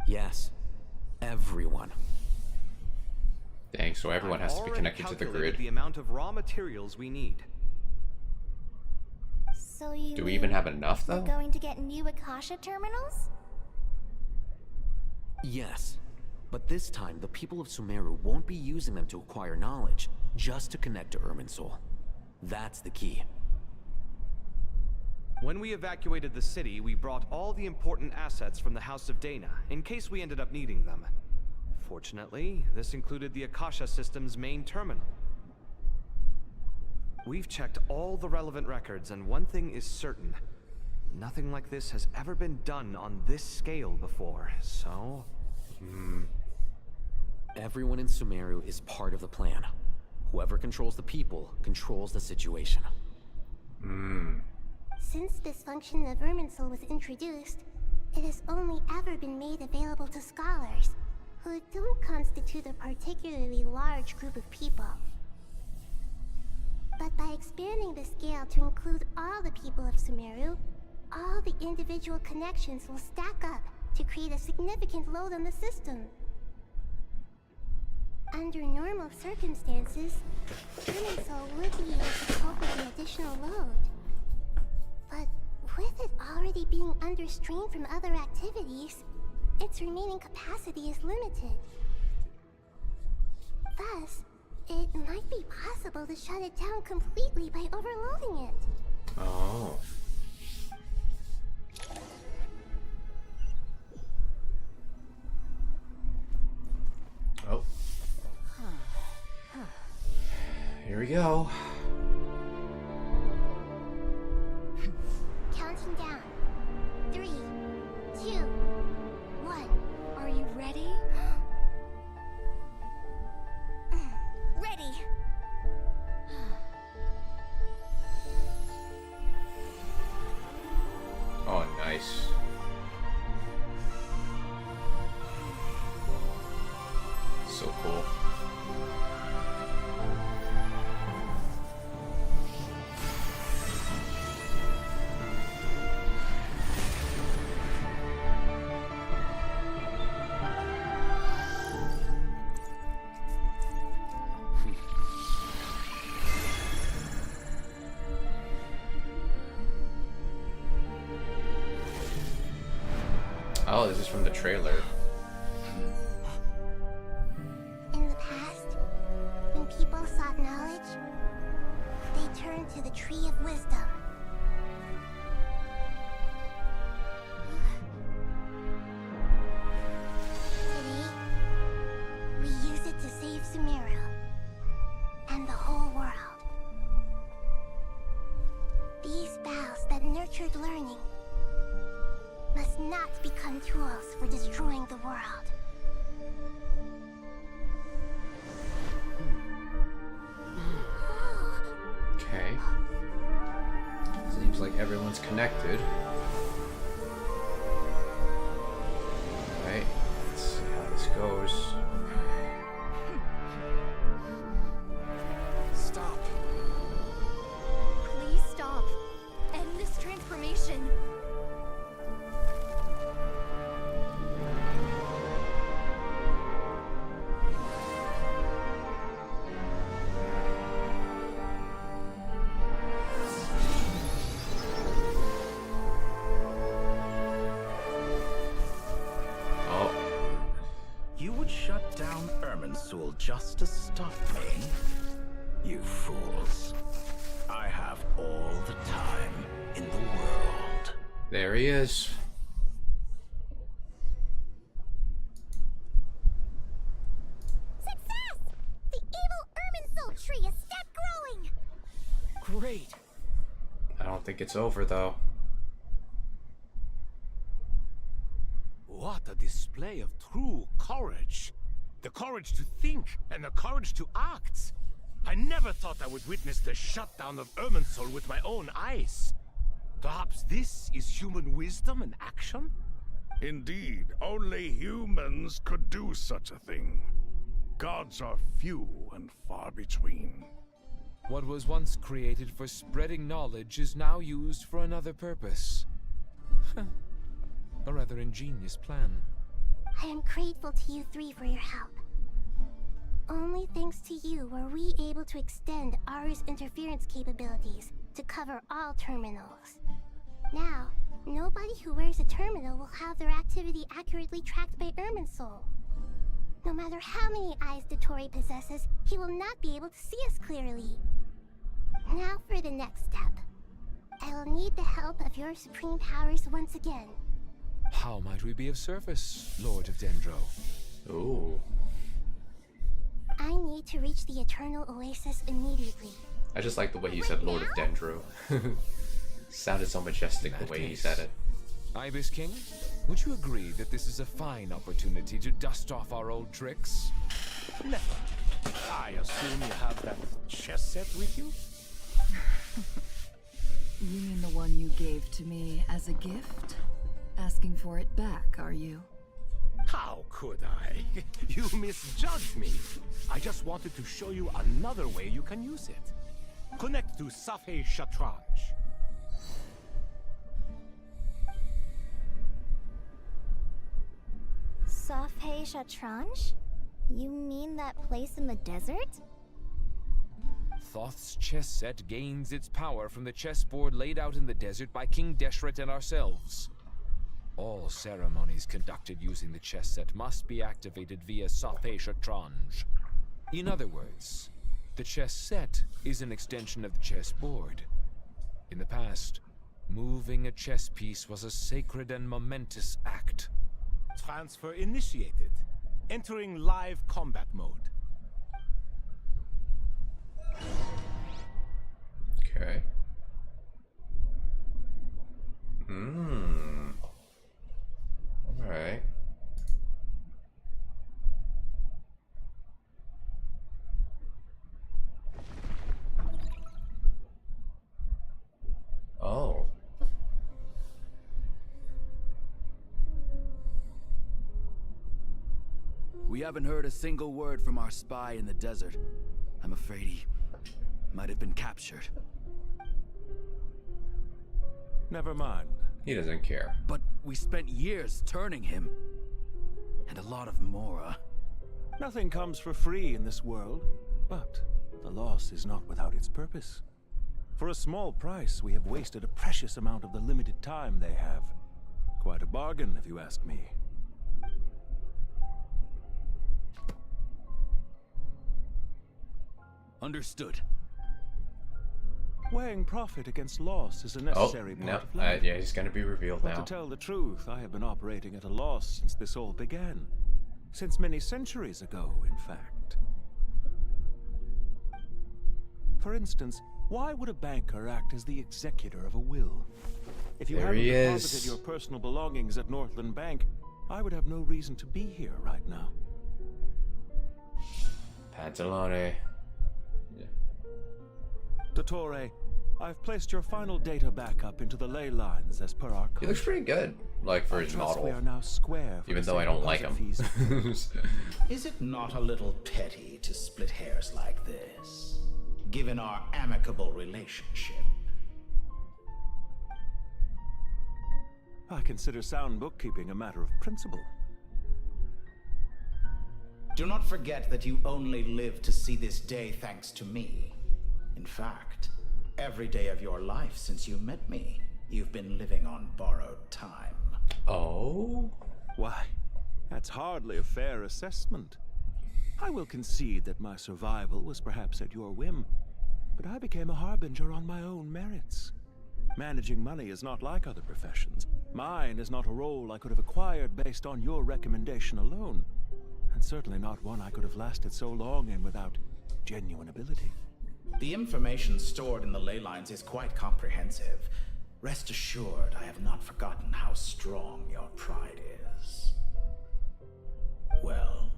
J: Yes, everyone.
B: Dang, so everyone has to be connected to the grid.
D: The amount of raw materials we need.
I: So you
B: Do we even have enough, though?
I: We're going to get new Akasha terminals?
J: Yes, but this time the people of Sumeru won't be using them to acquire knowledge, just to connect to Irminsul. That's the key.
D: When we evacuated the city, we brought all the important assets from the House of Dana, in case we ended up needing them. Fortunately, this included the Akasha system's main terminal. We've checked all the relevant records, and one thing is certain. Nothing like this has ever been done on this scale before, so...
J: Everyone in Sumeru is part of the plan. Whoever controls the people controls the situation.
I: Since this function of Irminsul was introduced, it has only ever been made available to scholars, who don't constitute a particularly large group of people. But by expanding the scale to include all the people of Sumeru, all the individual connections will stack up to create a significant load on the system. Under normal circumstances, Irminsul would be able to cope with the additional load. But with it already being under strain from other activities, its remaining capacity is limited. Thus, it might be possible to shut it down completely by overloading it.
B: Oh. Oh. Here we go.
I: Counting down. 3, 2, 1.
R: Are you ready?
I: Ready.
B: Oh, nice. So cool. Oh, this is from the trailer.
I: In the past, when people sought knowledge, they turned to the Tree of Wisdom. Today, we use it to save Sumeru and the whole world. These boughs that nurtured learning must not become tools for destroying the world.
B: Okay.
J: Seems
B: Seems like everyone's connected. Alright, let's see how this goes.
R: Stop. Please stop. End this transformation.
K: Just to stop me? You fools. I have all the time in the world.
B: There he is.
I: Success! The evil Irminsul tree has stopped growing!
O: Great.
B: I don't think it's over though.
L: What a display of true courage. The courage to think and the courage to act. I never thought I would witness the shutdown of Irminsul with my own eyes. Perhaps this is human wisdom in action?
K: Indeed, only humans could do such a thing. Gods are few and far between.
F: What was once created for spreading knowledge is now used for another purpose. A rather ingenious plan.
I: I am grateful to you three for your help. Only thanks to you were we able to extend Aru's interference capabilities to cover all terminals. Now, nobody who wears a terminal will have their activity accurately tracked by Irminsul. No matter how many eyes Dottore possesses, he will not be able to see us clearly. Now for the next step. I will need the help of your supreme powers once again.
F: How might we be of service, Lord of Dendro?
B: Ooh.
I: I need to reach the Eternal Oasis immediately.
B: I just like the way he said Lord of Dendro. Sounded so majestic the way he said it.
F: Ibis King, would you agree that this is a fine opportunity to dust off our old tricks?
L: Never. I assume you have that chess set with you?
Q: You mean the one you gave to me as a gift? Asking for it back, are you?
L: How could I? You misjudged me. I just wanted to show you another way you can use it. Connect to Safei Shatranj.
P: Safei Shatranj? You mean that place in the desert?
F: Thoth's chess set gains its power from the chessboard laid out in the desert by King Deshret and ourselves. All ceremonies conducted using the chess set must be activated via Safei Shatranj. In other words, the chess set is an extension of the chessboard. In the past, moving a chess piece was a sacred and momentous act.
L: Transfer initiated. Entering live combat mode.
B: Okay. Alright. Oh.
U: We haven't heard a single word from our spy in the desert. I'm afraid he might have been captured.
L: Never mind.
B: He doesn't care.
U: But we spent years turning him. And a lot of Mora.
D: Nothing comes for free in this world, but the loss is not without its purpose. For a small price, we have wasted a precious amount of the limited time they have. Quite a bargain, if you ask me.
U: Understood.
D: Weighing profit against loss is a necessary part of life.
B: Yeah, he's gonna be revealed
D: But
B: now.
D: to tell the truth, I have been operating at a loss since this all began. Since many centuries ago, in fact. For instance, why would a banker act as the executor of a will? If you hadn't deposited your personal belongings at Northland Bank, I would have no reason to be here right now.
B: Pantalone.
D: Dottore,
K: I've placed your final data backup into the ley lines as per our code.
B: He looks pretty good, like for his model.
K: We are now square for
B: even though I don't like him.
E: Is it not a little petty to split hairs like this, given our amicable relationship?
K: I consider sound bookkeeping a matter of principle.
E: Do not forget that you only live to see this day thanks to me. In fact, every day of your life since you met me, you've been living on borrowed time.
B: Oh?
K: Why, that's hardly a fair assessment. I will concede that my survival was perhaps at your whim, but I became a harbinger on my own merits. Managing money is not like other professions. Mine is not a role I could have acquired based on your recommendation alone, and certainly not one I could have lasted so long in without genuine ability.
E: The information stored in the ley lines is quite comprehensive. Rest assured, I have not forgotten how strong your pride is. Well,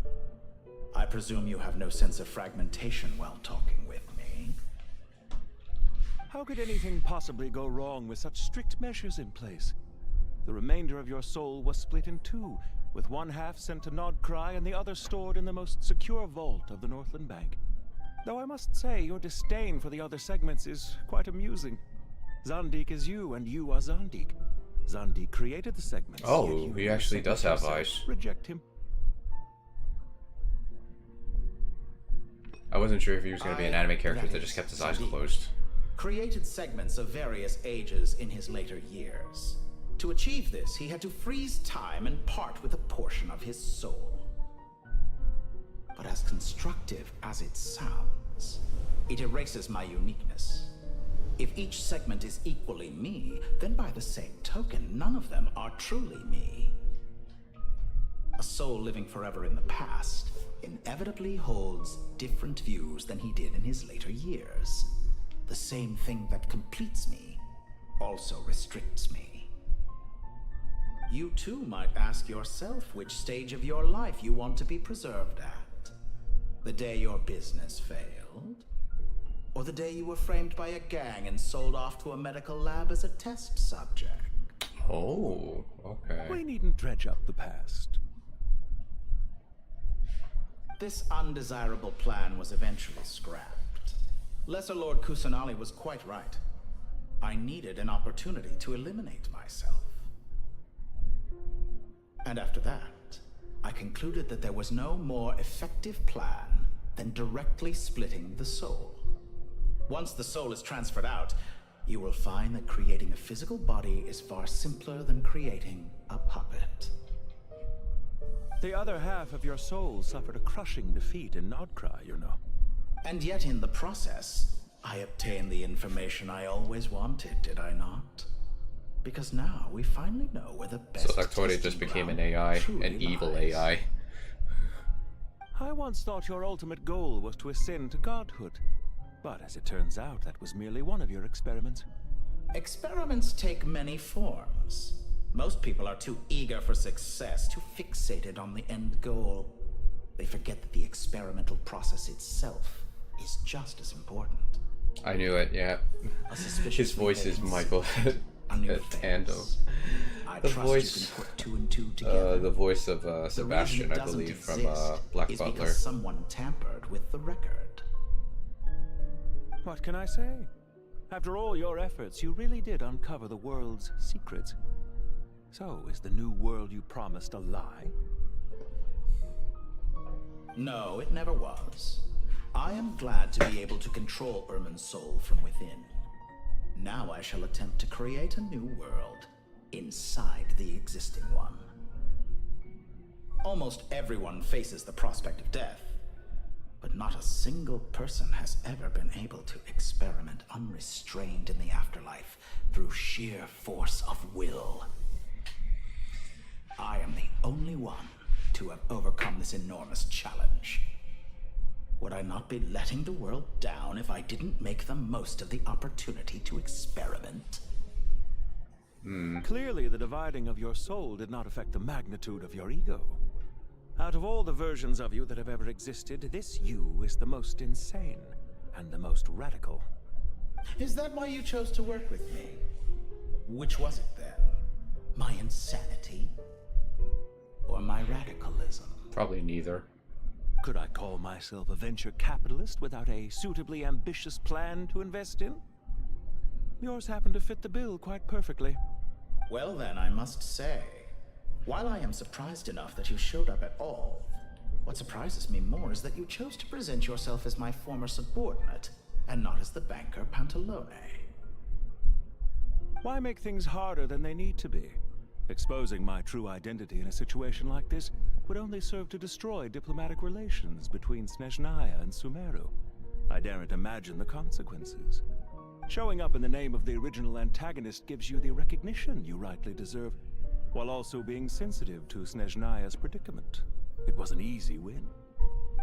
E: I presume you have no sense of fragmentation while talking with me.
K: How could anything possibly go wrong with such strict measures in place? The remainder of your soul was split in two, with one half sent to Nodcry and the other stored in the most secure vault of the Northland Bank. Though I must say, your disdain for the other segments is quite amusing. Zandik is you, and you are Zandik. Zandik created the segments.
B: Oh, he actually does have eyes.
K: Reject him.
B: I wasn't sure if he was going to be an anime character that just kept his eyes closed.
E: Created segments of various ages in his later years. To achieve this, he had to freeze time and part with a portion of his soul. But as constructive as it sounds, it erases my uniqueness. If each segment is equally me, then by the same token, none of them are truly me. A soul living forever in the past inevitably holds different views than he did in his later years. The same thing that completes me also restricts me. You too might ask yourself which stage of your life you want to be preserved at. The day your business failed? Or the day you were framed by a gang and sold off to a medical lab as a test subject?
B: Oh, okay.
K: We needn't dredge up the past.
E: This undesirable plan was eventually scrapped. Lesser Lord Kusanali was quite right. I needed an opportunity to eliminate myself. And after that, I concluded that there was no more effective plan than directly splitting the soul. Once the soul is transferred out, you will find that creating a physical body is far simpler than creating a puppet.
K: The other half of your soul suffered a crushing defeat in Nodcry, you know.
E: And yet in the process, I obtained the information I always wanted, did I not? Because now we finally know where the best.
B: So Factoria just became an AI, an evil
E: lies.
B: AI.
K: I once thought your ultimate goal was to ascend to godhood. But as it turns out, that was merely one of your experiments.
E: Experiments take many forms. Most people are too eager for success, too fixated on the end goal. They forget that the experimental process itself is just as important.
B: I knew it, yeah. His voice is Michael Tando. The voice of Sebastian, I believe, from Black
E: is
B: Butler.
E: Because someone tampered with the record.
K: What can I say? After all your efforts, you really did uncover the world's secrets. So, is the new world you promised a lie?
E: No, it never was. I am glad to be able to control Ermin's soul from within. Now I shall attempt to create a new world inside the existing one. Almost everyone faces the prospect of death, but not a single person has ever been able to experiment unrestrained in the afterlife through sheer force of will. I am the only one to have overcome this enormous challenge. Would I not be letting the world down if I didn't make the most of the opportunity to experiment?
K: Clearly, the dividing of your soul did not affect the magnitude of your ego. Out of all the versions of you that have ever existed, this you is the most insane and the most radical.
E: Is that why you chose to work with me? Which was it then? My insanity? Or my radicalism?
B: Probably neither.
L: Could I call myself a venture capitalist without a suitably ambitious plan to invest in? Yours happened to fit the bill quite perfectly.
E: Well then, I must say, while I am surprised enough that you showed up at all, what surprises me more is that you chose to present yourself as my former subordinate, and not as the banker Pantalone.
L: Why make things harder than they need to be? Exposing my true identity in a situation like this would only serve to destroy diplomatic relations between Snezhnaya and Sumeru. I daren't imagine the consequences. Showing up in the name of the original antagonist gives you the recognition you rightly deserve, while also being sensitive to Snezhnaya's predicament. It was an easy win.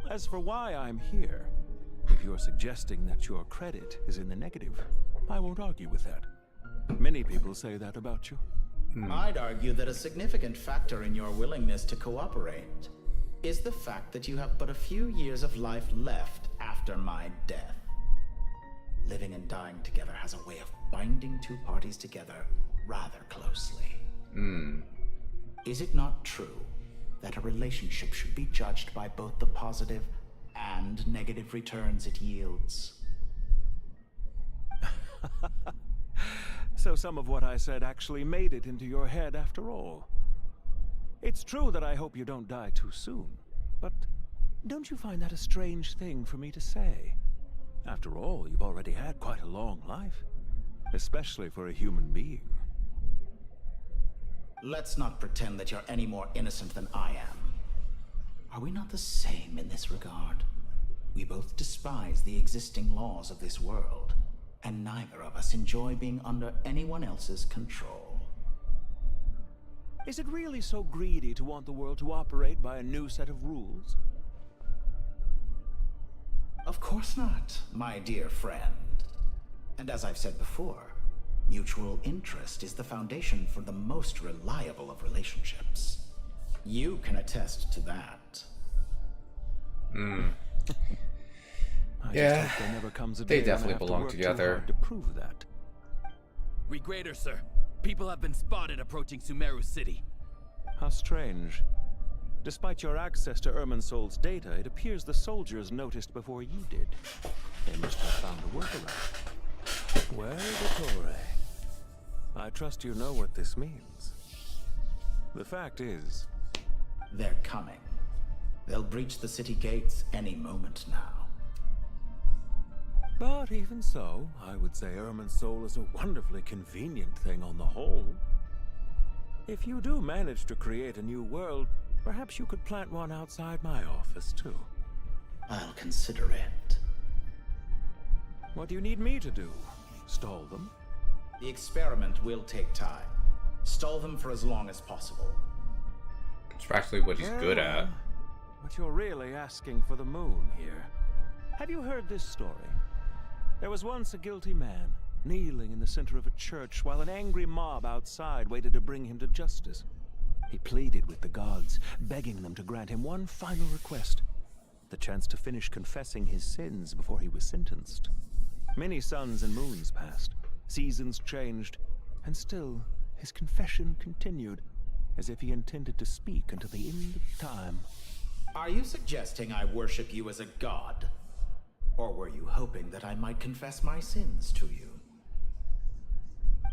L: As for why I'm here, if you're suggesting that your credit is in the negative, I won't argue with that. Many people say that about you.
E: I'd argue that a significant factor in your willingness to cooperate is the fact that you have but a few years of life left after my death. Living and dying together has a way of binding two parties together rather closely. Is it not true that a relationship should be judged by both the positive and negative returns it yields?
L: So some of what I said actually made it into your head after all. It's true that I hope you don't die too soon, but don't you find that a strange thing for me to say? After all, you've already had quite a long life, especially for a human being.
E: Let's not pretend that you're any more innocent than I am. Are we not the same in this regard? We both despise the existing laws of this world, and neither of us enjoy being under anyone else's control.
L: Is it really so greedy to want the world to operate by a new set of rules?
E: Of course not, my dear friend. And as I've said before, mutual interest is the foundation for the most reliable of relationships. You can attest to that.
B: Yeah,
L: there never comes a
B: they
L: day when I
B: definitely
L: have to
B: belong
L: work too
B: together.
L: hard to prove that.
J: Regrader, sir. People have been spotted approaching Sumeru City.
L: How strange. Despite your access to Irminsol's data, it appears the soldiers noticed before you did. They must have found a workaround. Well, Dottore, I trust you know what this means. The fact is...
E: They're coming. They'll breach the city gates any moment now.
L: But even so, I would say Irminsol is a wonderfully convenient thing on the whole. If you do manage to create a new world, perhaps you could plant one outside my office, too.
E: I'll consider it.
L: What do you need me to do? Stall them?
E: The experiment will take time. Stall them for as long as possible.
B: It's actually what he's good at.
L: But you're really asking for the moon here. Have you heard this story? There was once a guilty man, kneeling in the center of a church while an angry mob outside waited to bring him to justice. He pleaded with the gods, begging them to grant him one final request: the chance to finish confessing his sins before he was sentenced. Many suns and moons passed, seasons changed, and still his confession continued, as if he intended to speak until the end of time.
E: Are you suggesting I worship you as a god? Or were you hoping that I might confess my sins to you?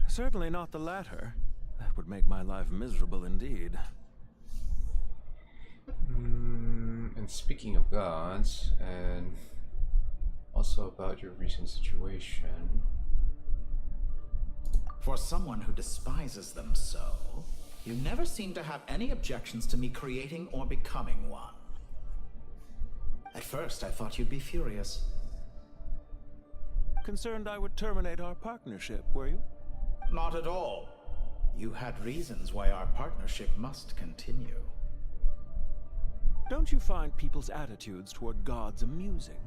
L: Certainly not the latter. That would make my life miserable indeed.
B: And speaking of gods, and also about your recent situation.
E: For someone who despises them so, you never seem to have any objections to me creating or becoming one. At first, I thought you'd be furious.
L: Concerned I would terminate our partnership, were you?
E: Not at all. You had reasons why our partnership must continue.
L: Don't you find people's attitudes toward gods amusing?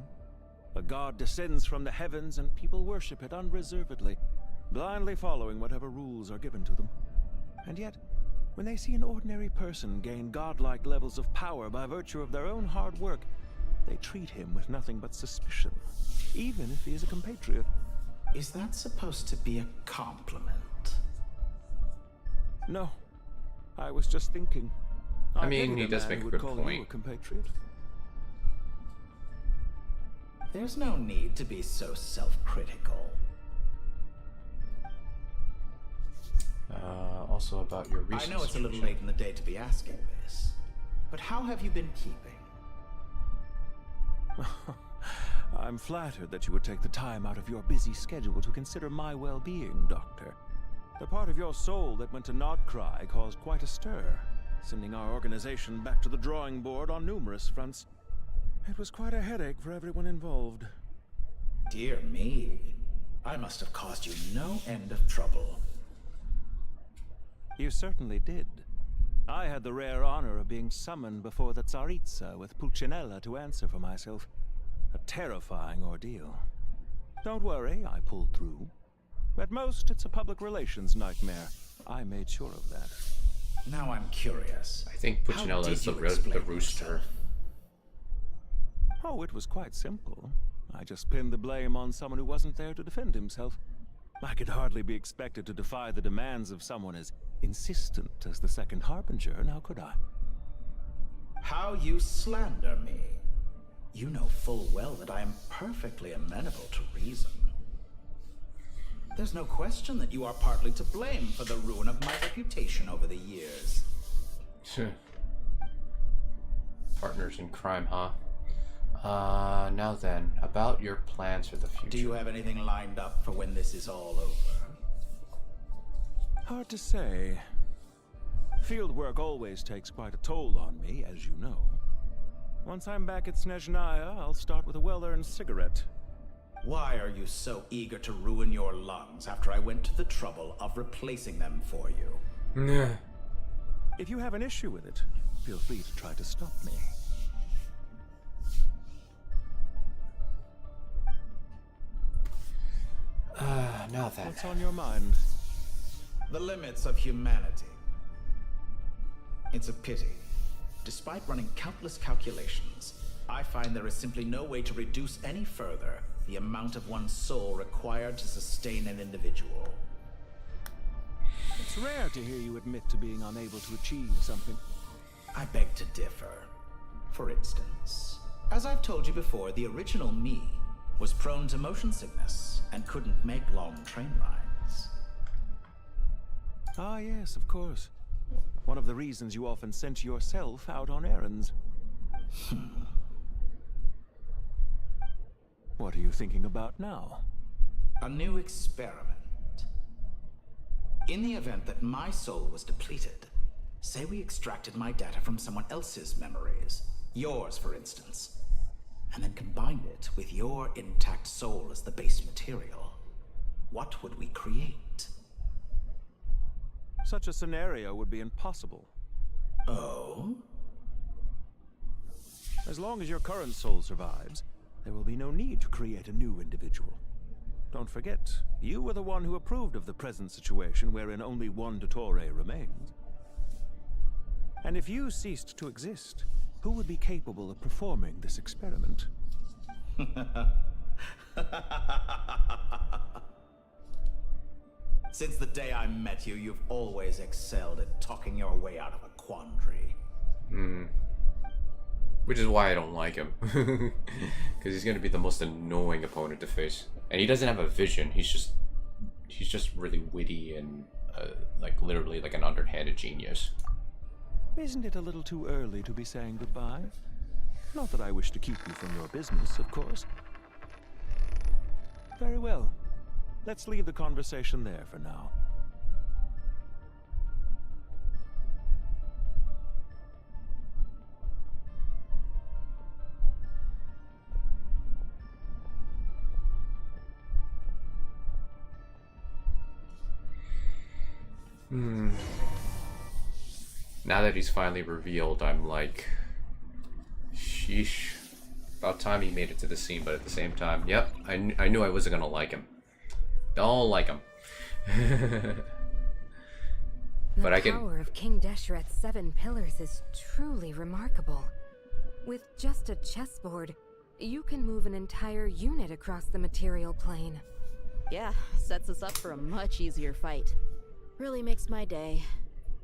L: A god descends from the heavens and people worship it unreservedly, blindly following whatever rules are given to them. And yet, when they see an ordinary person gain godlike levels of power by virtue of their own hard work, they treat him with nothing but suspicion, even if he is a compatriot.
E: Is that supposed to be a compliment?
K: No. I was just thinking.
B: I mean, he does make a good point.
K: You a compatriot.
E: There's no need to be so self-critical.
B: Also about your recent
E: I know it's a little late in the day to be asking this, but how have you been keeping?
K: I'm flattered that you would take the time out of your busy schedule to consider my well-being, Doctor. The part of your soul that went to Nodcry caused quite a stir, sending our organization back to the drawing board on numerous fronts. It was quite a headache for everyone involved.
E: Dear me, I must have caused you no end of trouble.
K: You certainly did. I had the rare honor of being summoned before the Tsaritsa with Pulcinella to answer for myself. A terrifying ordeal. Don't worry, I pulled through. At most, it's a public relations nightmare. I made sure of that.
E: Now I'm curious.
B: I think Pulcinella is the rooster.
K: Oh, it was quite simple. I just pinned the blame on someone who wasn't there to defend himself. I could hardly be expected to defy the demands of someone as insistent as the Second Harbinger, now could I?
E: How you slander me. You know full well that I am perfectly amenable to reason. There's no question that you are partly to blame for the ruin of my reputation over the years.
B: Partners in crime, huh? Now then, about your plans for the future.
E: Do you have anything lined up for when this is all over?
K: Hard to say. Field work always takes quite a toll on me, as you know. Once I'm back at Snezhnaya, I'll start with a well-earned cigarette.
E: Why are you so eager to ruin your lungs after I went to the trouble of replacing them for you?
K: If you have an issue with it, feel free to try to stop me.
B: Now then.
K: What's on your mind?
E: The limits of humanity. It's a pity. Despite running countless calculations, I find there is simply no way to reduce any further the amount of one's soul required to sustain an individual.
K: It's rare to hear you admit to being unable to achieve something.
E: I beg to differ. For instance, as I've told you before, the original me was prone to motion sickness and couldn't make long train rides.
K: Ah, yes, of course. One of the reasons you often sent yourself out on errands. What are you thinking about now?
E: A new experiment. In the event that my soul was depleted, say we extracted my data from someone else's memories, yours for instance, and then combined it with your intact soul as the base material, what would we create?
K: Such a scenario would be impossible.
E: Oh?
K: As long as your current soul survives, there will be no need to create a new individual. Don't forget, you were the one who approved of the present situation wherein only one Dottore remains. And if you ceased to exist, who would be capable of performing this experiment?
E: Since the day I met you, you've always excelled at talking your way out of a quandary.
B: Which is why I don't like him. Because he's going to be the most annoying opponent to face. And he doesn't have a vision. He's just really witty and like literally like an underhanded genius.
K: Isn't it a little too early to be saying goodbye? Not that I wish to keep you from your business, of course. Very well. Let's leave the conversation there for now.
B: Now that he's finally revealed, I'm like, sheesh. About time he made it to the scene, but at the same time, yep, I knew I wasn't gonna like him. Don't like him. But
G: the power of King Deshret's 7 pillars is truly remarkable. With just a chessboard, you can move an entire unit across the material plane.
S: Yeah, sets us up for a much easier fight. Really makes my day.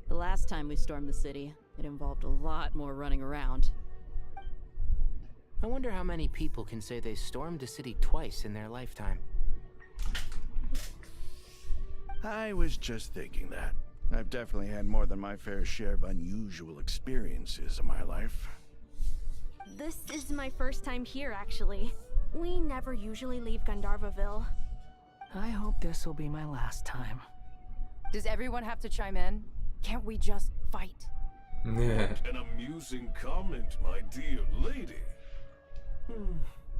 S: The last time we stormed the city, it involved a lot more running around.
A: I wonder how many people can say they stormed a city twice in their lifetime.
K: I was just thinking that. I've definitely had more than my fair share of unusual experiences in my life.
V: This is my first time here, actually. We never usually leave Gandharvaville.
O: I hope this will be my last time.
W: Does everyone have to chime in? Can't we just fight?
X: An amusing comment, my dear lady.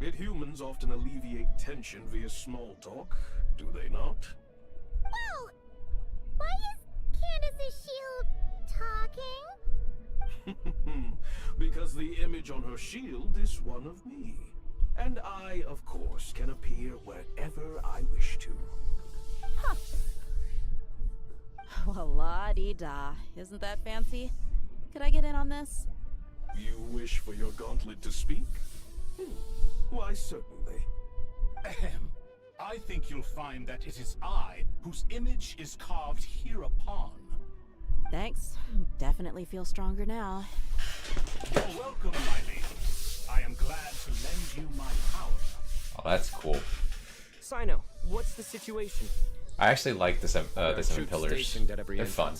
X: Yet humans often alleviate tension via small talk, do they not?
I: Whoa! Why is Candace's shield talking?
X: Because the image on her shield is one of me. And I, of course, can appear wherever I wish to.
S: Huh. Well, la-dee-da. Isn't that fancy? Could I get in on this?
X: You wish for your gauntlet to speak? Why, certainly.
L: Ahem. I think you'll find that it is I whose image is carved hereupon.
S: Thanks. Definitely feel stronger now.
L: You're welcome, my lady. I am glad to lend you my power.
B: Oh, that's cool.
M: Sino, what's the situation?
B: I actually like the Seven Pillars. They're fun.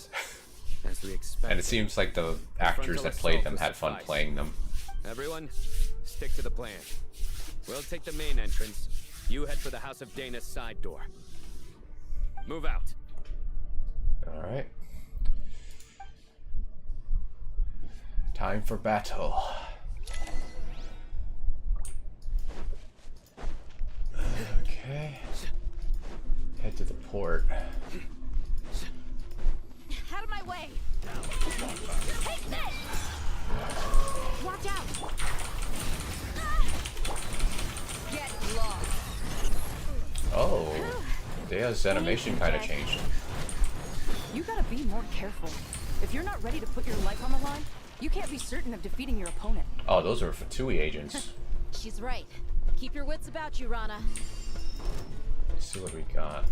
C: As we expected.
B: And it seems like the actors that played them had fun playing them.
C: Everyone, stick to the plan. We'll take the main entrance. You head for the House of Dana's side door. Move out.
B: Alright. Time for battle. Okay. Head to the port.
R: Out of my way! Take this! Watch out! Get lost!
B: Oh, Dea's animation kind of changed.
W: You gotta be more careful. If you're not ready to put your life on the line, you can't be certain of defeating your opponent.
B: Oh, those are Fatui agents.
S: She's right. Keep your wits about you, Rana.
B: Let's see what we got.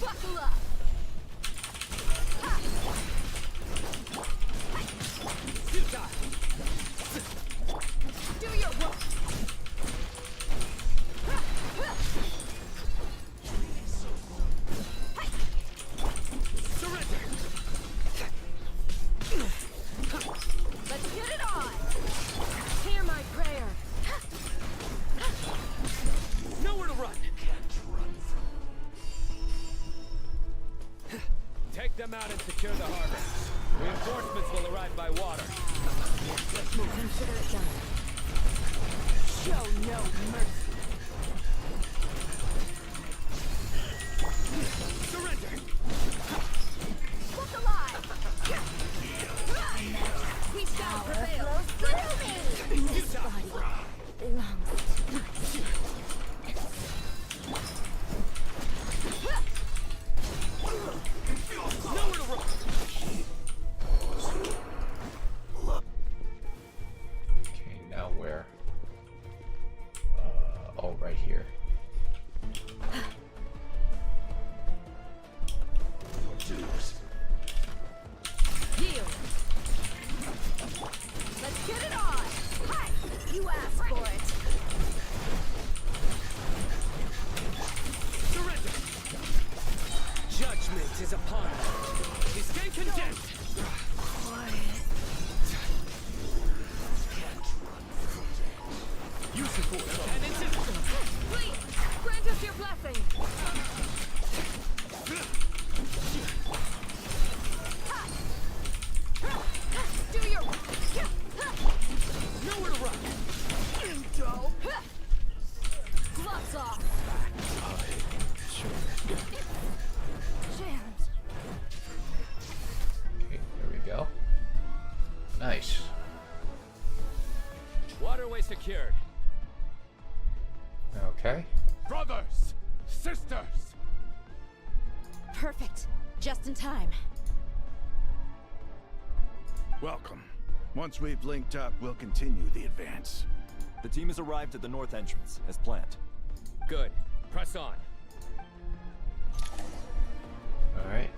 R: Buckle up! Do your work!
L: Surrender!
R: Let's get it on! Hear my prayer!
C: Nowhere to run! Take them out and secure the harbor. Reinforcements will arrive by water.
R: Let's move. Consider it done. Show no mercy.
L: Surrender!
R: Look alive! We shall prevail. Through me! This body belongs to us.
L: Nowhere to run!
B: Okay, now where? Oh, right here.
R: Yield. Let's get it on! Hi! You asked for it!
L: Surrender!
C: Judgment is upon us. We stand condemned.
L: Use the force.
C: And it's
R: Please, grant us your blessing! Do your...
L: Nowhere to run!
R: Go! Gloves off! Jammed.
B: Okay, there we go. Nice.
C: waterway secured.
B: Okay.
L: Brothers! Sisters!
S: Perfect. Just in time.
K: Welcome. Once we've linked up, we'll continue the advance.
Y: The team has arrived at the north entrance, as planned.
C: Good. Press on.
B: Alright.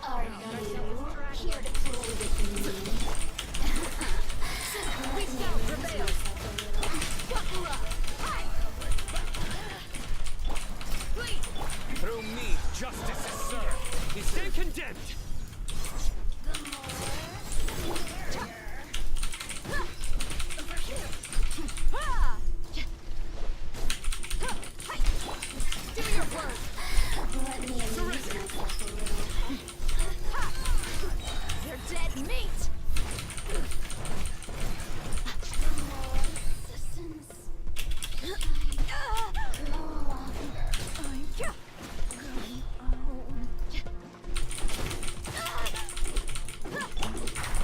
I: Are you here to play with me? We shall prevail. Buckle up.
C: Through me, justice is served. He stand condemned.
I: Do your work. Let me amuse myself a little. They're dead meat.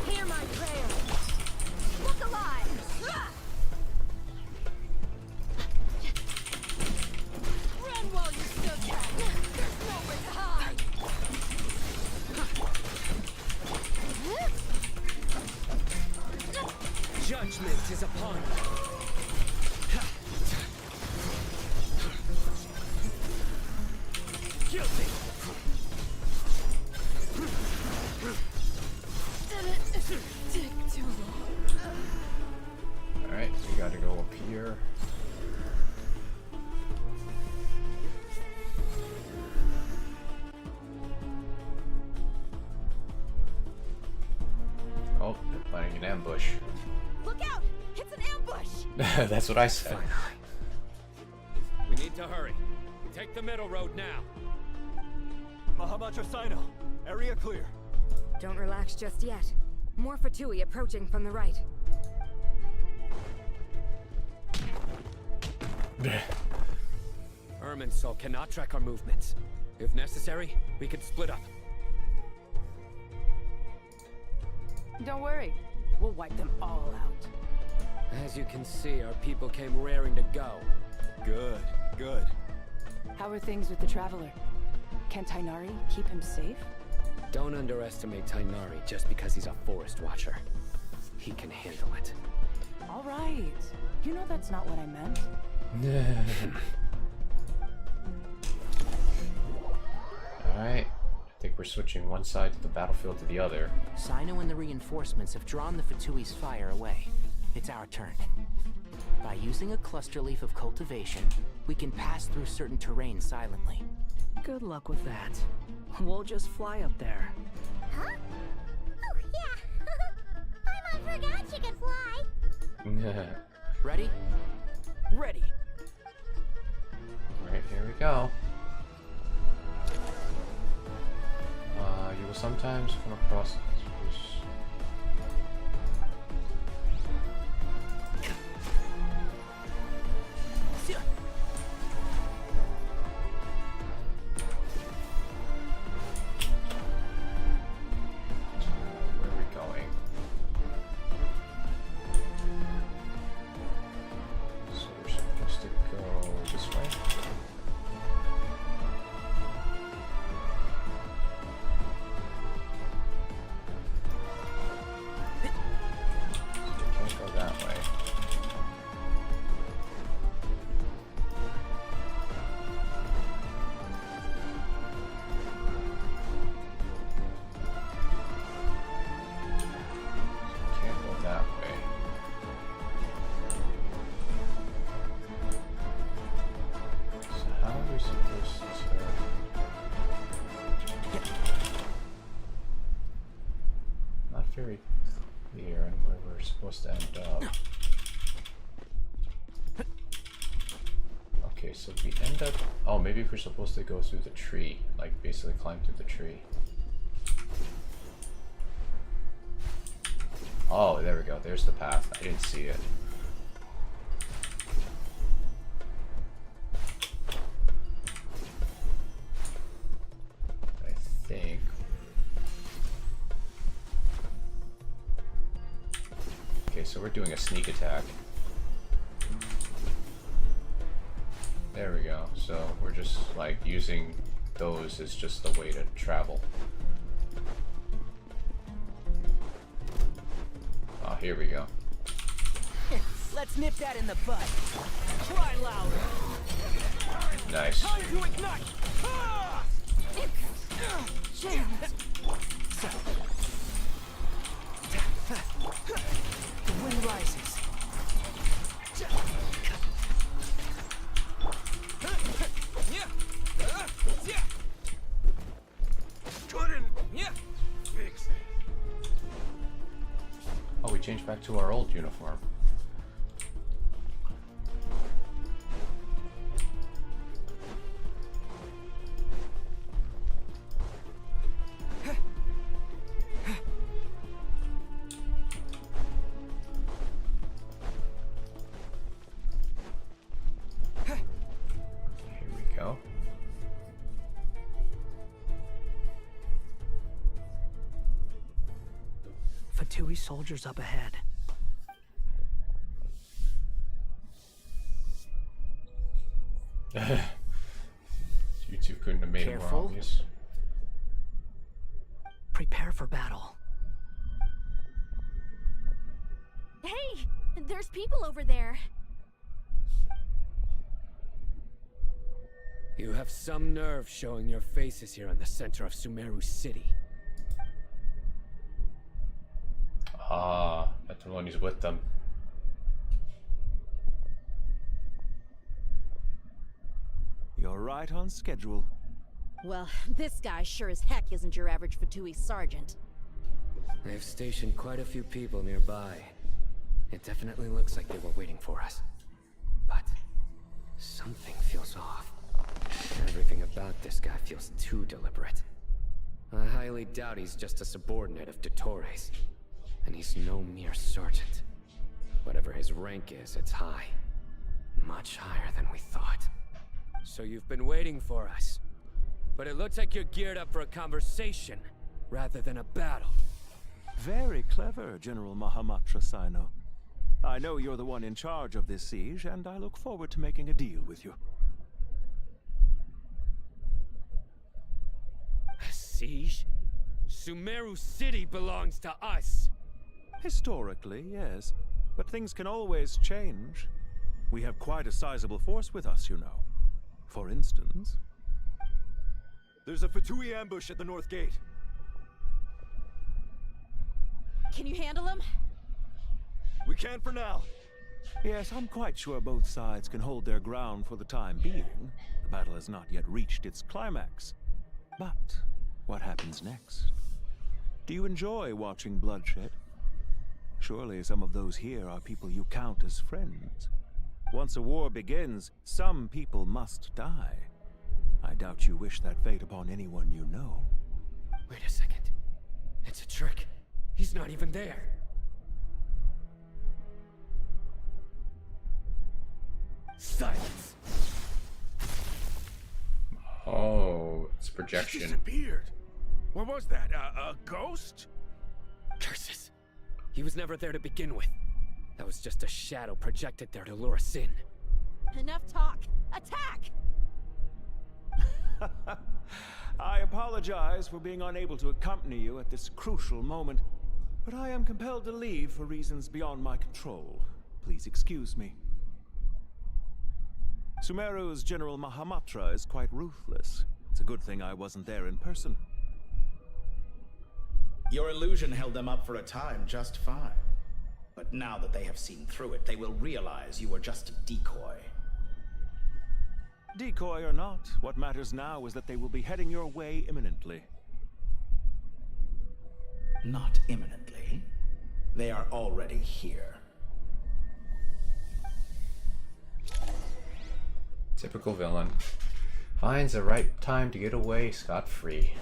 I: Hear my prayer. Look alive. Run while you still can. There's nowhere to hide.
C: Judgment is upon you. Guilty.
I: Take too long.
B: Alright, so we gotta go up here. Oh, they're planning an ambush.
R: Look out! It's an ambush!
B: That's what I said.
C: We need to hurry. Take the middle road now.
H: Mahabacha Sino, area clear.
G: Don't relax just yet. More Fatui approaching from the right.
C: Irminsul cannot track our movements. If necessary, we can split up.
W: Don't worry. We'll wipe them all out.
C: As you can see, our people came raring to go.
H: Good, good.
W: How are things with the Traveler? Can Tainari keep him safe?
C: Don't underestimate Tainari just because he's a forest watcher. He can handle it.
W: All right. You know that's not what I meant.
B: Alright. I think we're switching one side of the battlefield to the other.
A: Sino and the reinforcements have drawn the Fatui's fire away. It's our turn. By using a cluster leaf of cultivation, we can pass through certain terrain silently.
O: Good luck with that. We'll just fly up there.
I: Huh? Oh, yeah. I forgot you could fly.
A: Ready?
M: Ready.
B: Alright, here we go. You will sometimes come across where are we going? So we're supposed to go this way. Can't go that way. Can't go that way. So how are we supposed to... Not very clear on where we're supposed to end up. Okay, so we end up... Oh, maybe if we're supposed to go through the tree. Like, basically climb through the tree. Oh, there we go. There's the path. I didn't see it. I so we're doing a sneak attack. There we go. So we're just like using those as just the way to travel. Oh, here we go.
M: Let's nip that in the bud. Try louder.
B: Nice.
M: Time to ignite. Ah! Jam it. So. The wind rises.
L: Couldn't fix it.
B: Oh, we changed back to our old uniform. Here we go.
O: Fatui soldiers up ahead.
B: You two couldn't have made it more obvious.
O: Prepare for battle.
V: Hey! There's people over there.
C: You have some nerve showing your faces here in the center of Sumeru City.
B: Ah, that's the one who's with them.
H: You're right on schedule.
S: Well, this guy sure as heck isn't your average Fatui sergeant.
C: They've stationed quite a few people nearby. It definitely looks like they were waiting for us. But something feels off. Everything about this guy feels too deliberate. I highly doubt he's just a subordinate of Dottores. And he's no mere sergeant. Whatever his rank is, it's high. Much higher than we thought. So you've been waiting for us. But it looks like you're geared up for a conversation, rather than a battle.
H: Very clever, General Mahamatra Sino. I know you're the one in charge of this siege, and I look forward to making a deal with you.
C: A siege? Sumeru City belongs to us!
H: Historically, yes. But things can always change. We have quite a sizable force with us, you know. For instance...
N: There's a Fatui ambush at the north gate.
S: Can you handle him?
N: We can for now.
H: Yes, I'm quite sure both sides can hold their ground for the time being. The battle has not yet reached its climax. But what happens next? Do you enjoy watching bloodshed? Surely some of those here are people you count as friends. Once a war begins, some people must die. I doubt you wish that fate upon anyone you know.
C: Wait a second. It's a trick. He's not even there. Silence!
B: Oh, it's projection.
K: She disappeared. What was that? A ghost?
C: Curses. He was never there to begin with. That was just a shadow projected there to lure us in.
S: Enough talk. Attack!
H: I apologize for being unable to accompany you at this crucial moment, but I am compelled to leave for reasons beyond my control. Please excuse me. Sumeru's General Mahamatra is quite ruthless. It's a good thing I wasn't there in person.
E: Your illusion held them up for a time just fine. But now that they have seen through it, they will realize you were just a decoy.
H: Decoy or not, what matters now is that they will be heading your way imminently.
E: Not imminently. They are already here.
B: Typical villain. Finds the right time to get away scot-free.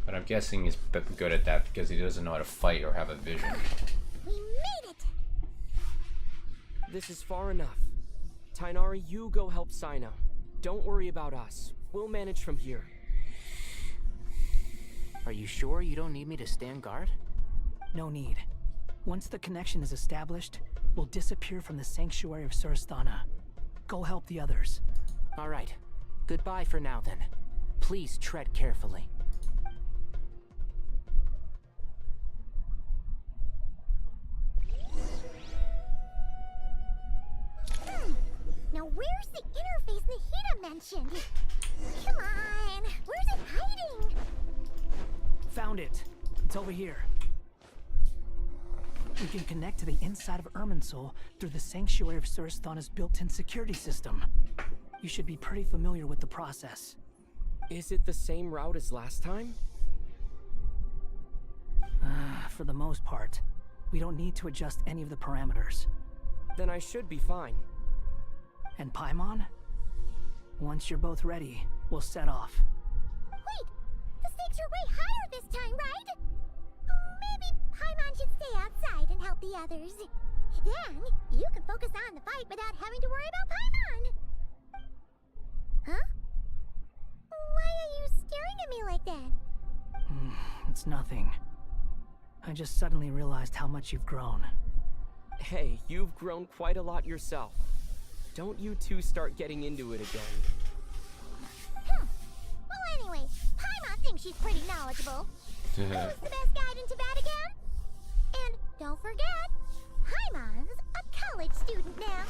B: But I'm guessing he's good at that because he doesn't know how to fight or have a vision.
V: We made it!
M: This is far enough. Tainari, you go help Sino. Don't worry about us. We'll manage from here.
A: Are you sure you don't need me to stand guard?
O: No need. Once the connection is established, we'll disappear from the sanctuary of Surasthana. Go help the others.
A: All right. Goodbye for now, then. Please tread carefully.
I: Now where's the interface Nahida mentioned? Come on, where's it hiding?
O: Found it. It's over here. We can connect to the inside of Irminsul through the Sanctuary of Surasthana's built-in security system. You should be pretty familiar with the process.
M: Is it the same route as last time?
O: For the most part. We don't need to adjust any of the parameters.
M: Then I should be fine.
O: And Paimon? Once you're both ready, we'll set off.
I: Wait! The stakes are way higher this time, right? Maybe Paimon should stay outside and help the others. Then, you can focus on the fight without having to worry about Paimon. Huh? Why are you staring at me like that?
O: It's nothing. I just suddenly realized how much you've grown.
M: Hey, you've grown quite a lot yourself. Don't you two start getting into it again.
I: Well, anyway, Paimon thinks she's pretty knowledgeable. Who's the best guide into Vatican? And don't forget, Paimon's a college student now.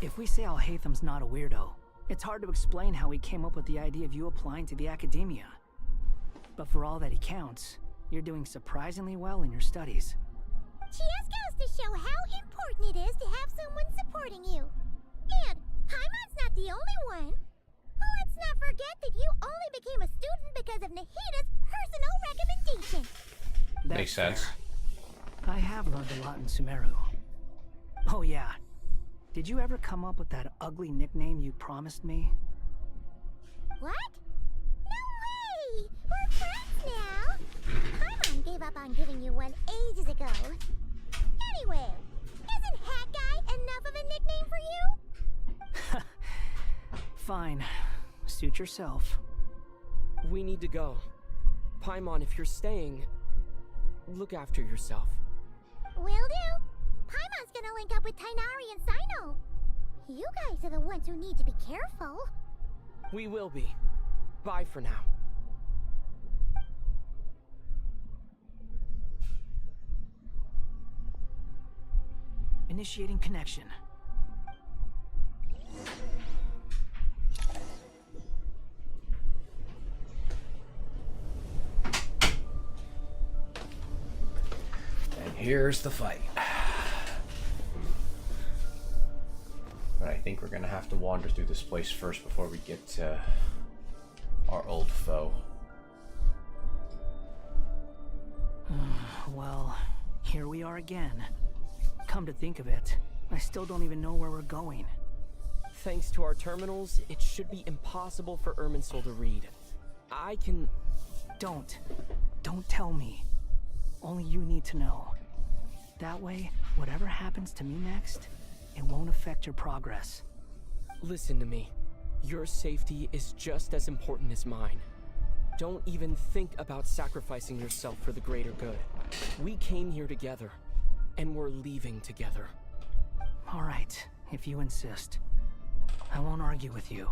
O: If we say Alhatham's not a weirdo, it's hard to explain how he came up with the idea of you applying to the academia. But for all that he counts, you're doing surprisingly well in your studies.
I: She just goes to show how important it is to have someone supporting you. And Paimon's not the only one. Let's not forget that you only became a student because of Nahida's personal recommendation.
B: Makes sense.
O: I have learned a lot in Sumeru. Oh yeah. Did you ever come up with that ugly nickname you promised me?
I: What? No way! We're friends now! Paimon gave up on giving you one ages ago. Anyway, isn't Hat Guy enough of a nickname for you?
O: Fine. Suit yourself.
M: We need to go. Paimon, if you're staying, look after yourself.
I: Will do. Paimon's gonna link up with Tainari and Sino. You guys are the ones who need to be careful.
M: We will be. Bye for now.
O: Initiating connection.
B: Here's the fight. But I think we're gonna have to wander through this place first before we get to our old foe.
O: Well, here we are again. Come to think of it, I still don't even know where we're going.
M: Thanks to our terminals, it should be impossible for Irminsul to read. I can...
O: Don't tell me. Only you need to know. That way, whatever happens to me next, it won't affect your progress.
M: Listen to me. Your safety is just as important as mine. Don't even think about sacrificing yourself for the greater good. We came here together, and we're leaving together.
O: All right, if you insist. I won't argue with you.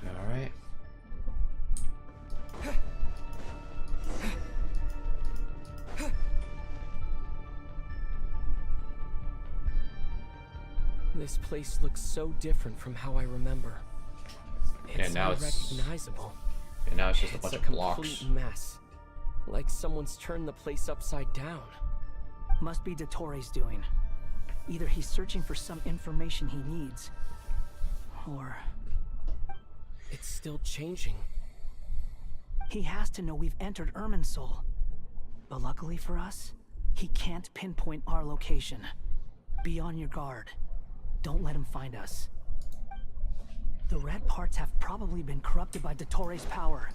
B: All right.
M: This place looks so different from how I remember. It's unrecognizable.
B: And now it's just a bunch of blocks.
M: It's a complete mess. Like someone's turned the place upside down.
O: Must be Dottoro's doing. Either he's searching for some information he needs, or...
M: It's still changing.
O: He has to know we've entered Irminsul. But luckily for us, he can't pinpoint our location. Be on your guard. Don't let him find us. The red parts have probably been corrupted by Dottoro's power.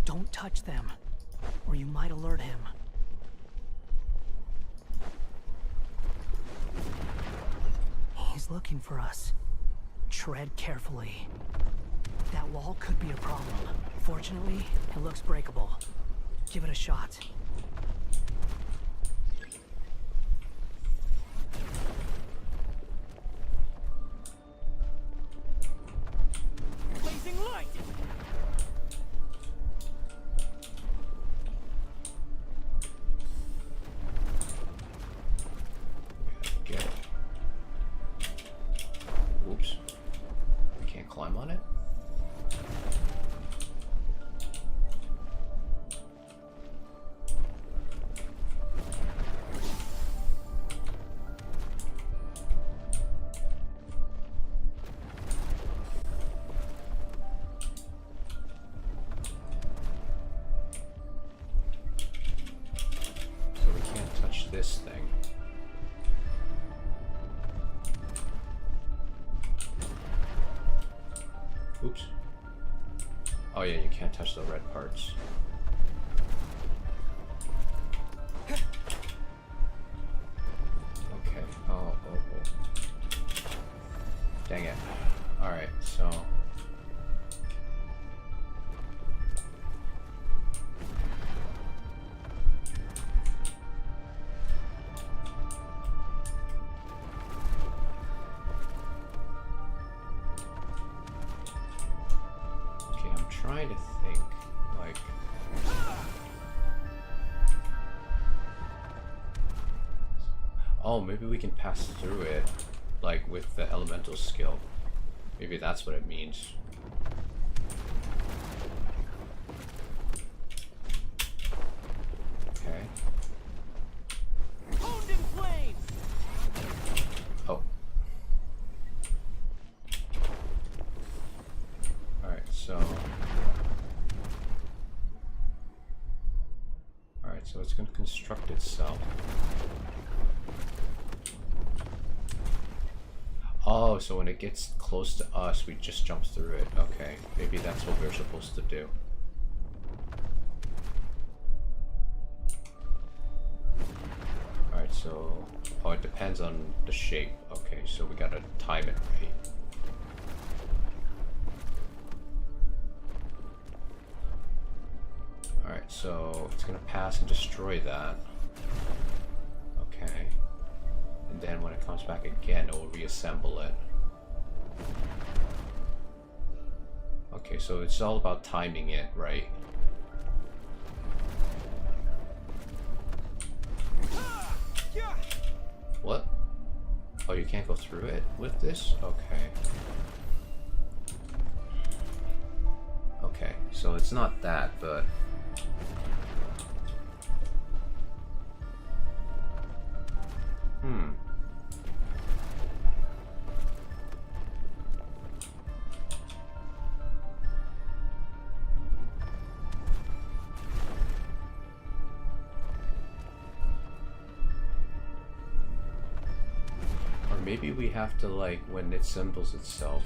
O: Don't touch them, or you might alert him. He's looking for us. Tread carefully. That wall could be a problem. Fortunately, it looks breakable. Give it a shot.
M: Blazing light!
B: Get it. Oops. I can't climb on it? So we can't touch this thing. Oops. Oh yeah, you can't touch the red parts. Okay. Oh. Dang it. Alright, so... Okay, I'm trying to think, like... Oh, maybe we can pass through it, like, with the elemental skill. Maybe that's what it means. Okay.
M: Honed in flame!
B: Oh. Alright, so... Alright, so it's going to construct itself. Oh, so when it gets close to us, we just jump through it. Okay, maybe that's what we're supposed to do. Alright, so... Oh, it depends on the shape. Okay, so we gotta time it right. Alright, so it's gonna pass and destroy that. Okay. And then when it comes back again, it will reassemble it. Okay, so it's all about timing it, right? What? Oh, you can't go through it with this? Okay. Okay, so it's not that, but... Or maybe we have to, like, when it assembles itself.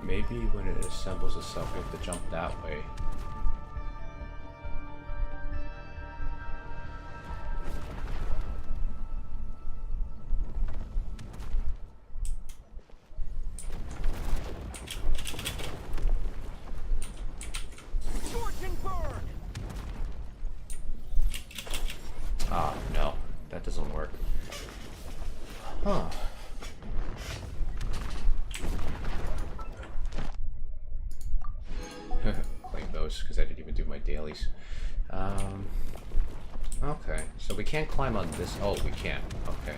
B: Maybe when it assembles itself, we have to jump that way. Ah, no, that doesn't work. Huh. Claim those because I didn't even do my dailies. Okay, so we can't climb on this. Oh, we can. Okay.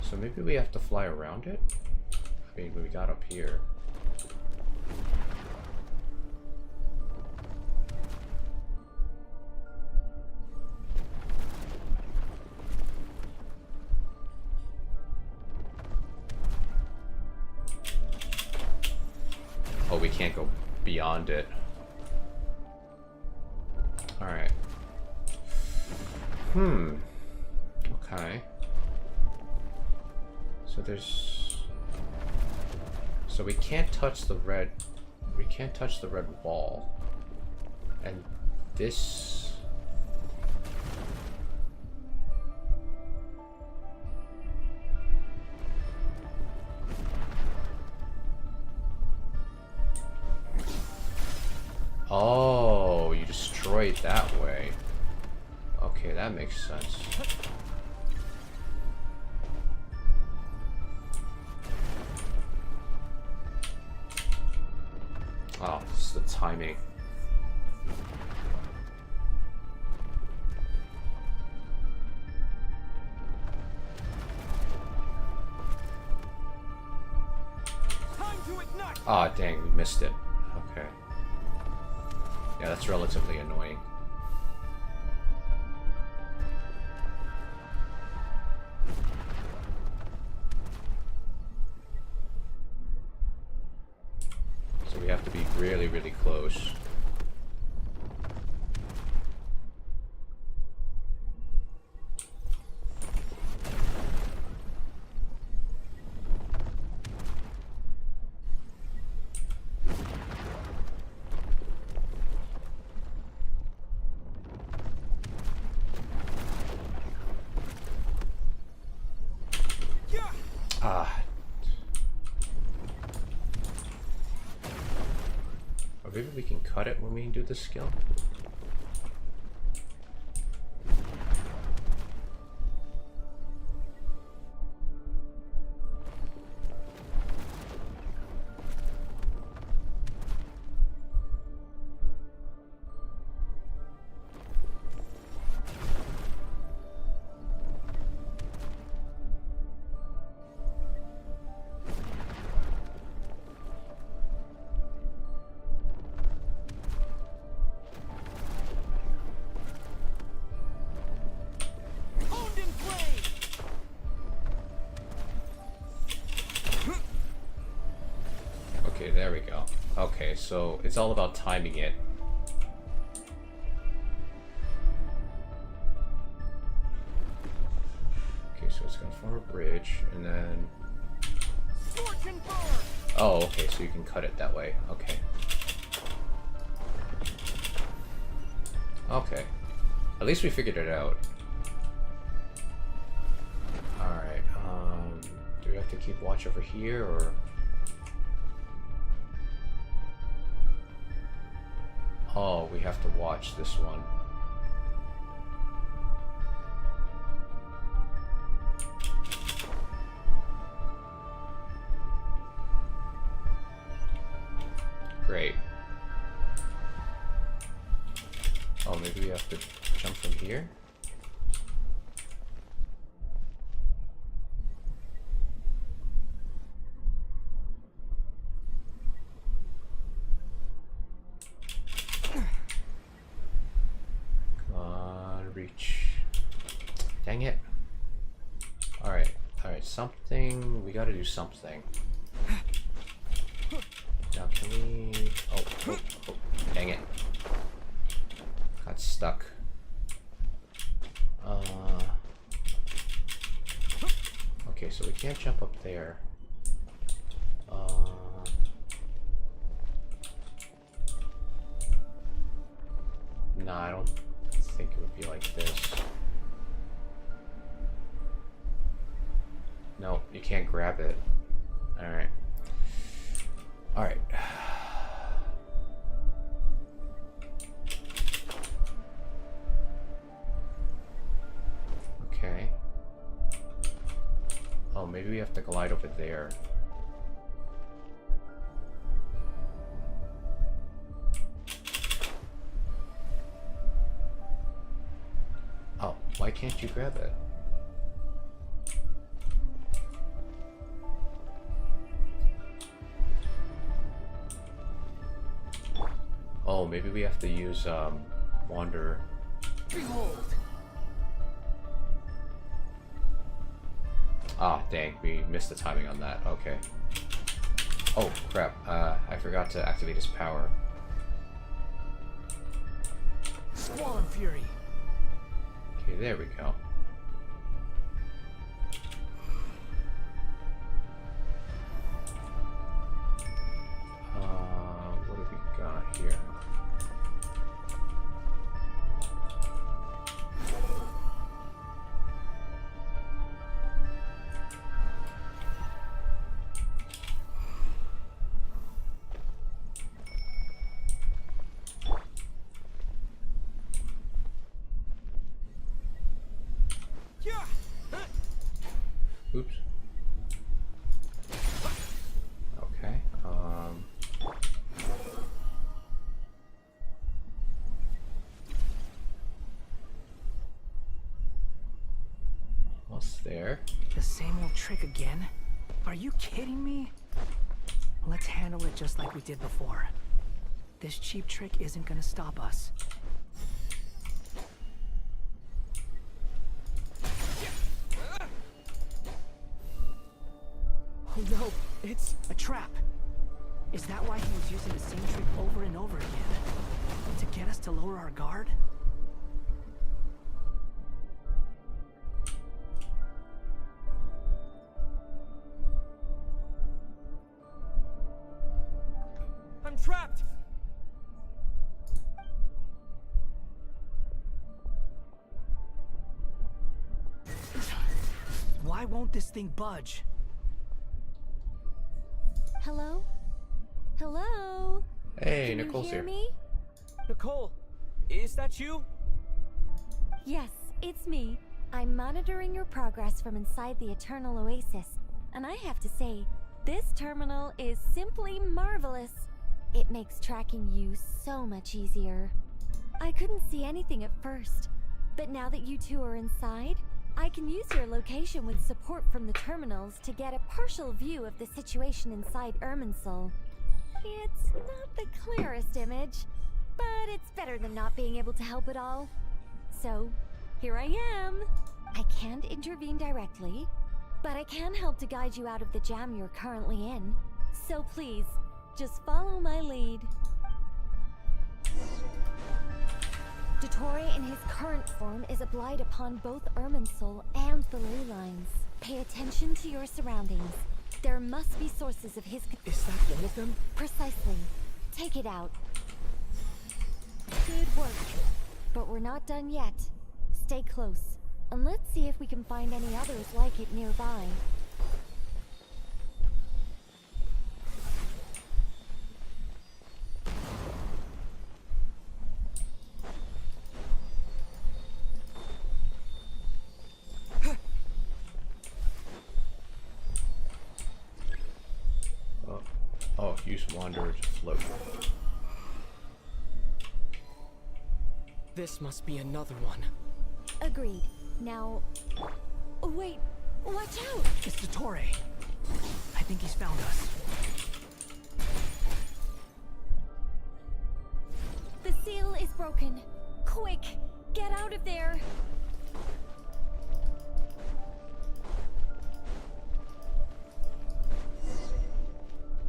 B: So maybe we have to fly around it? I mean, we got up here. Oh, we can't go beyond it. Alright. Okay. So there's So we can't touch the red. We can't touch the red wall. And this. Oh, you destroy it that way. Okay, that makes sense. Oh, it's the timing. Ah, dang, we missed it. Okay. Yeah, that's relatively annoying. So we have to be really, really close. Ah. Or maybe we can cut it when we do this skill. Okay, there we go. Okay, so it's all about timing it. Okay, so it's gonna form a bridge, and then... Oh, okay, so you can cut it that way. Okay. Okay. At least we figured it out. Alright, do we have to keep watch over here, or... Oh, we have to watch this one. Great. Oh, maybe we have to jump from here? Dang it. Alright, something. We gotta do something. Now, can we. Oh, dang it. Got stuck. Okay, so we can't jump up there. Nah, I don't think it would be like this. No, you can't grab it. Alright. Alright. Okay. Oh, maybe we have to glide over there. Oh, why can't you grab it? Oh, maybe we have to use, Wanderer.
L: Behold!
B: Ah, dang, we missed the timing on that. Okay. Oh, crap. I forgot to activate his power.
L: Squall and Fury!
B: Okay, there we go. here. Oops. Okay. Almost there.
O: The same old trick again? Are you kidding me? Let's handle it just like we did before. This cheap trick isn't gonna stop us.
M: Oh no, it's
O: a trap. Is that why he was using the same trick over and over again? To get us to lower our guard?
M: I'm trapped!
O: Why won't this thing budge?
R: Hello? Hello?
B: Hey,
R: Can
B: Nicole's
R: you hear
B: here.
R: me?
M: Nicole, is that you?
R: Yes, it's me. I'm monitoring your progress from inside the Eternal Oasis, and I have to say, this terminal is simply marvelous. It makes tracking you so much easier. I couldn't see anything at first, but now that you two are inside, I can use your location with support from the terminals to get a partial view of the situation inside Irminsul. It's not the clearest image, but it's better than not being able to help at all. So, here I am. I can't intervene directly, but I can help to guide you out of the jam you're currently in. So please, just follow my lead. Dottore in his current form is a blight upon both Irminsul and the ley lines. Pay attention to your surroundings. There must be sources of his...
M: Is that one of them?
R: Precisely. Take it out. Good work. But we're not done yet. Stay close, and let's see if we can find any others like it nearby.
B: Oh, use Wanderer to float.
M: This must be another one.
R: Agreed. Now... Oh, wait! Watch out!
O: It's Dottore. I think he's found us.
R: The seal is broken. Quick! Get out of there!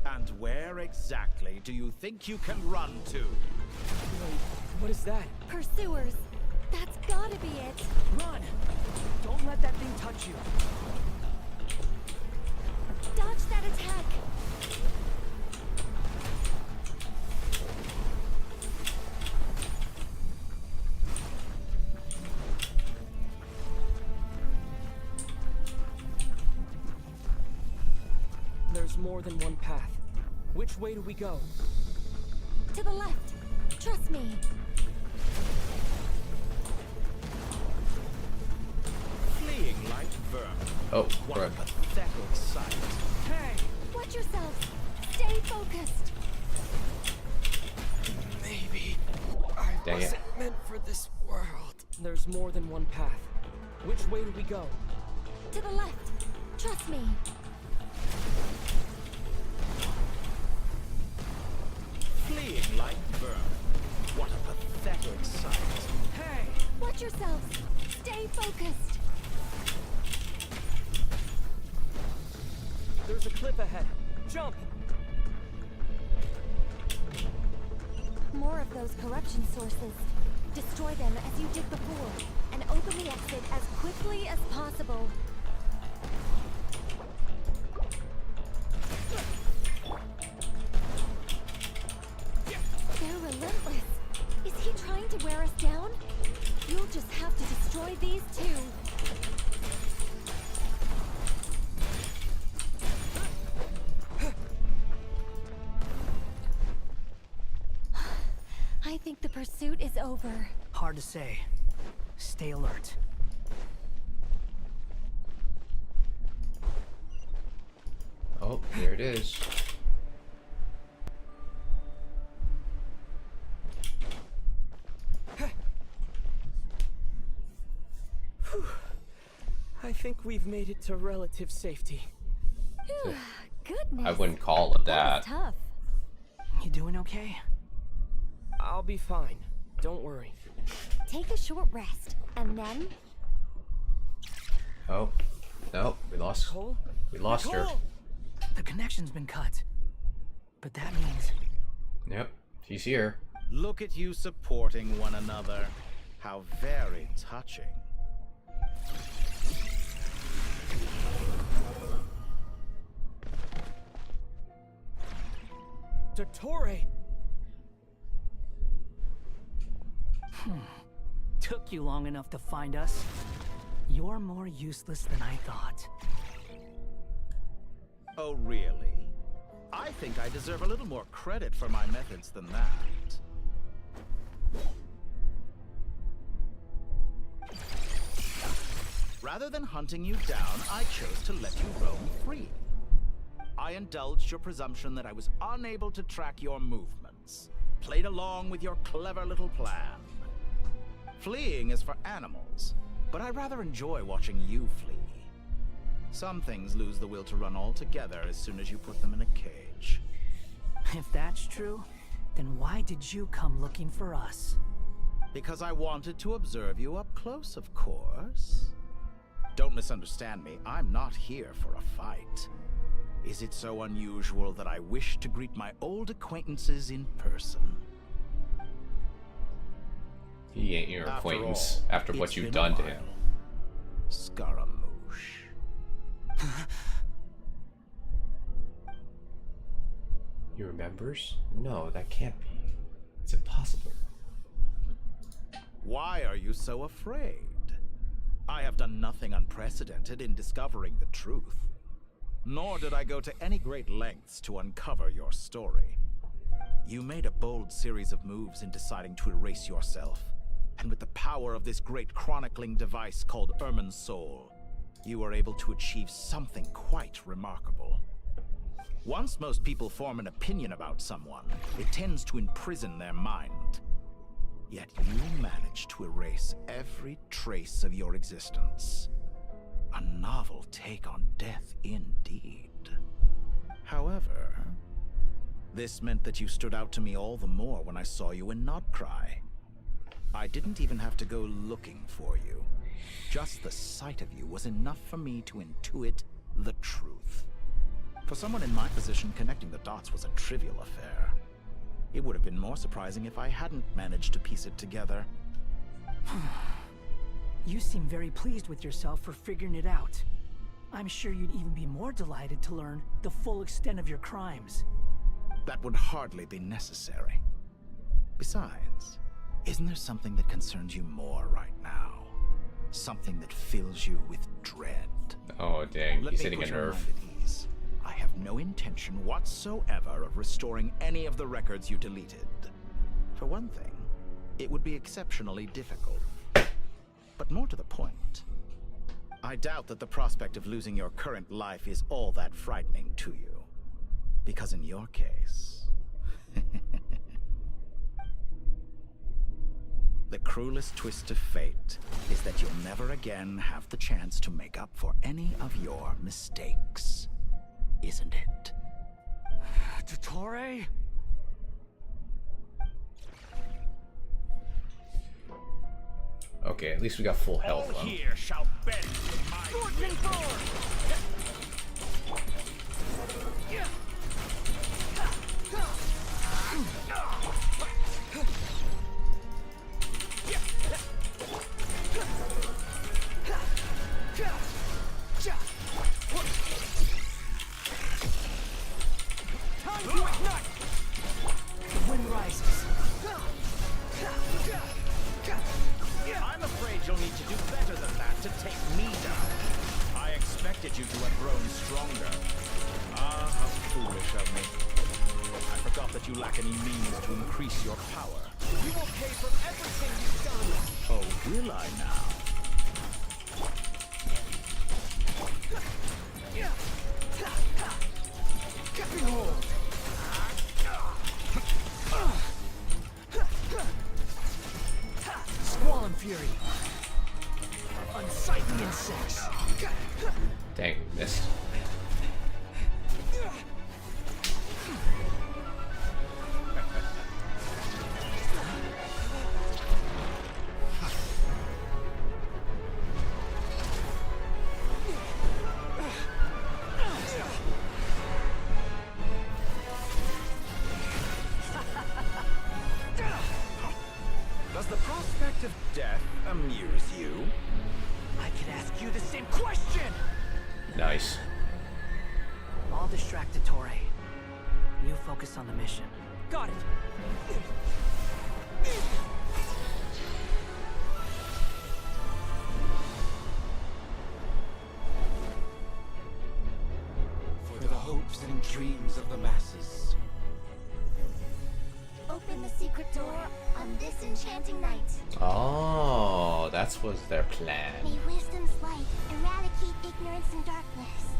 E: And where exactly do you think you can run to?
M: Wait, what is that?
R: Pursuers! That's gotta be it!
O: Run! Don't let that thing touch you!
R: Dodge that attack!
M: There's more than one path. Which way do we go?
R: To the left! Trust me!
E: Fleeing like vermin.
B: Oh,
E: what a
B: right.
E: pathetic sight.
R: Hey! Watch yourselves! Stay focused!
M: Maybe I
B: Dang it.
M: wasn't meant for this world. There's more than one path. Which way do we go?
R: To the left! Trust me!
E: Fleeing like vermin. What a pathetic sight.
R: Hey! Watch yourselves! Stay focused!
M: There's a cliff ahead. Jump!
R: More of those corruption sources. Destroy them as you did before, and open the exit as quickly as possible. There to wear us down? You'll just have to destroy these too. I think the pursuit is over.
O: Hard to say. Stay alert.
B: Oh, here it is.
M: I think we've made it to relative safety.
R: Goodness.
B: I wouldn't call it that.
R: Tough.
O: You doing okay?
M: I'll be fine. Don't worry.
R: Take a short rest, and then...
B: Oh, no, we lost her.
O: The connection's been cut. But that means...
B: Yep, she's here.
E: Look at you supporting one another. How very touching.
M: Dottore!
O: Took you long enough to find us. You're more useless than I thought.
E: Oh, really? I think I deserve a little more credit for my methods than that. Rather than hunting you down, I chose to let you roam free. I indulged your presumption that I was unable to track your movements, played along with your clever little plan. Fleeing is for animals, but I rather enjoy watching you flee. Some things lose the will to run altogether as soon as you put them in a cage.
O: If that's true, then why did you come looking for us?
E: Because I wanted to observe you up close, of course. Don't misunderstand me, I'm not here for a fight. Is it so unusual that I wish to greet my old acquaintances in person?
B: He ain't your acquaintance after what you've done to him.
E: Scaramouche.
B: He remembers? No, that can't be. It's impossible.
E: Why are you so afraid? I have done nothing unprecedented in discovering the truth. Nor did I go to any great lengths to uncover your story. You made a bold series of moves in deciding to erase yourself. And with the power of this great chronicling device called Irmin's Soul, you were able to achieve something quite remarkable. Once most people form an opinion about someone, it tends to imprison their mind. Yet you managed to erase every trace of your existence. A novel take on death indeed. However, this meant that you stood out to me all the more when I saw you in Nodcry. I didn't even have to go looking for you. Just the sight of you was enough for me to intuit the truth. For someone in my position, connecting the dots was a trivial affair. It would have been more surprising if I hadn't managed to piece it together.
O: You seem very pleased with yourself for figuring it out. I'm sure you'd even be more delighted to learn the full extent of your crimes.
E: That would hardly be necessary. Besides, isn't there something that concerns you more right now? Something that fills you with dread.
B: Oh, dang. He's hitting a nerve.
E: Let me put your mind at ease. I have no intention whatsoever of restoring any of the records you deleted. For one thing, it would be exceptionally difficult. But more to the point, I doubt that the prospect of losing your current life is all that frightening to you. Because in your case... the cruelest twist of fate is that you'll never again have the chance to make up for any of your mistakes. Isn't it?
O: Dottore?
B: Okay, at least we got full health.
L: All here shall bend to my will.
O: Time to ignite! The wind rises.
E: you lack any means to increase your power.
L: You will pay for everything you've done!
E: Oh, will I now?
L: Get me hold!
O: Squall and fury. Unsightly insects.
B: Dang, missed.
E: Does the prospect of death amuse you?
O: I could ask you the same question!
B: Nice.
O: I'll distract Torre. You focus on the mission.
M: Got it.
E: For the hopes and dreams of the masses.
I: Open the secret door on this enchanting night.
B: Oh, that was their plan.
I: May wisdom's light eradicate ignorance and darkness,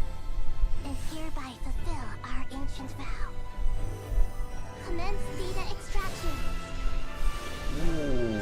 I: and hereby fulfill our ancient vow. Commence data extraction.
B: Ooh.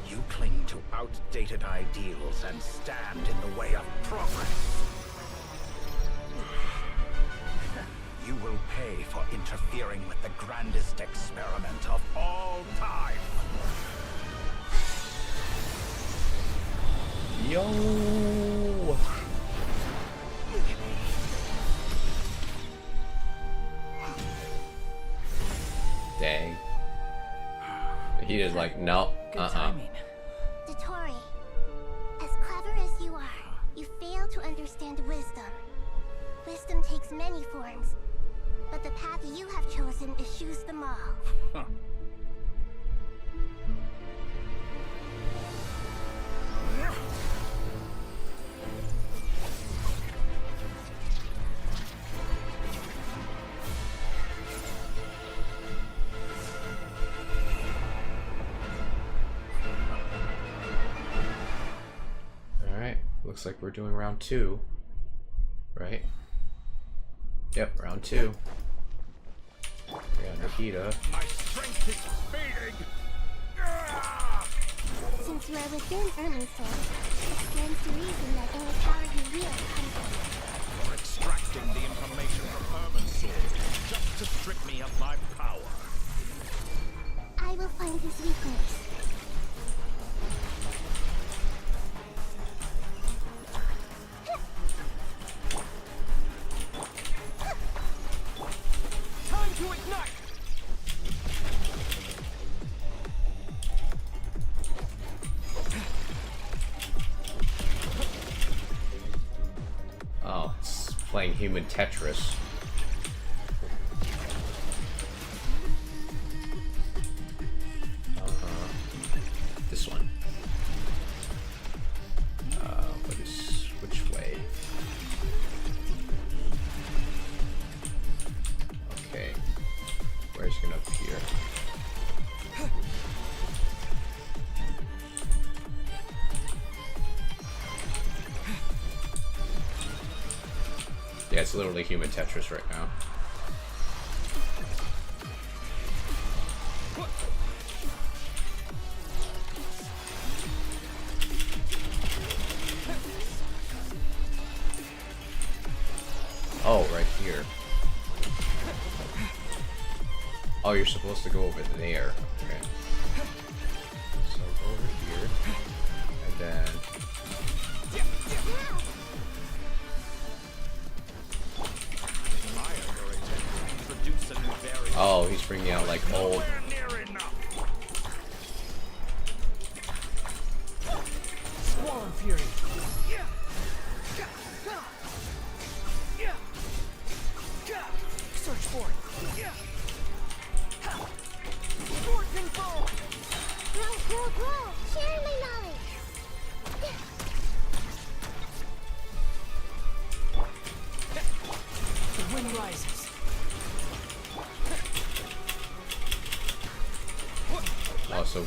E: You cling to outdated ideals and stand in the way of progress. You will pay for interfering with the grandest experiment of all time.
B: Yo. Dang. He is like, no.
I: Dottore, as clever as you are, you fail to understand wisdom. Wisdom takes many forms, but the path you have chosen eschews them all.
B: Alright, looks like we're doing round 2. Right? Yep, round 2. We got Nahida.
L: My strength is fading!
I: Since you are within Irminsul, it stands to reason that any power you wield comes from
E: You're extracting the information from Irminsul just to strip me of my power.
I: I will find his weakness.
M: Time to ignite!
B: Oh, it's playing human Tetris. This one. Which way? Okay. Where's it gonna appear? Yeah, it's literally human Tetris right now. Oh, right here. Oh, you're supposed to go over there. Okay. So go over here. And then...
E: My
B: Oh, he's bringing out like old.
O: Squall and Fury. Search for it. Scorching foe.
I: Grow. Share my knowledge.
O: The wind rises.
B: Also.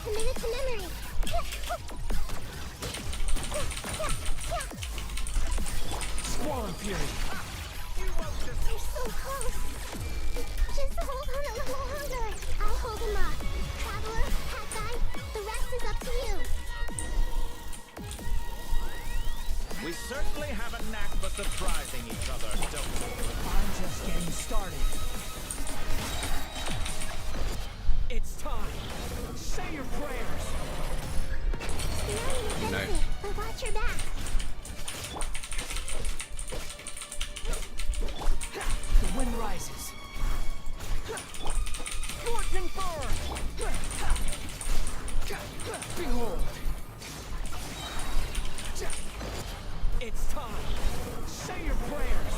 I: Commit it to memory.
O: Squall and Fury.
I: You're so close. Just hold on a little longer. I'll hold him up. Traveler, Hat Guy, the rest is up to you.
E: We certainly have a knack for surprising each other, don't we?
O: I'm just getting started. It's time. Say your prayers.
I: Nice. But watch your back.
O: The wind rises. Scorching fur. Behold. It's time. Say your prayers.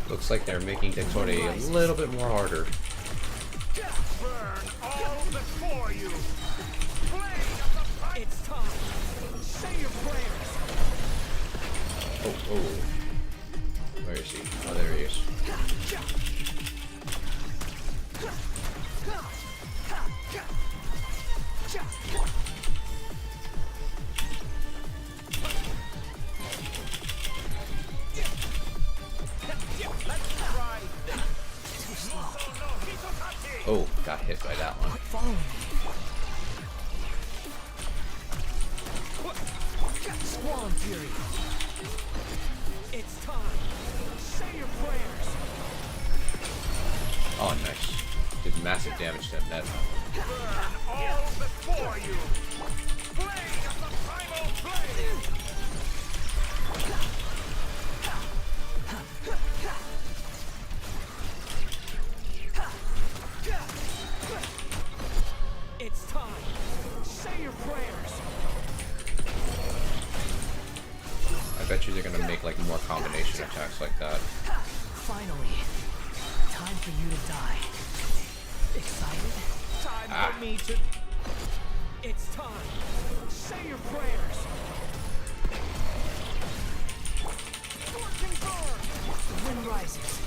B: Looks like they're making Dexorte a little bit more harder.
L: Burn all before you.
O: It's time. Say your prayers.
B: Oh. Where is he? Oh, there he is. Oh, got hit by that one.
O: Squall and Fury. It's time. Say your prayers.
B: Oh, nice. Did massive damage to that.
L: Burn all before you. Blade of the primal flame.
O: It's time. Say your prayers.
B: I bet you they're gonna make like more combination attacks like that.
O: Finally. Time for you to die. Excited? Time for me to... It's time. Say your prayers. Scorching burn. The wind rises.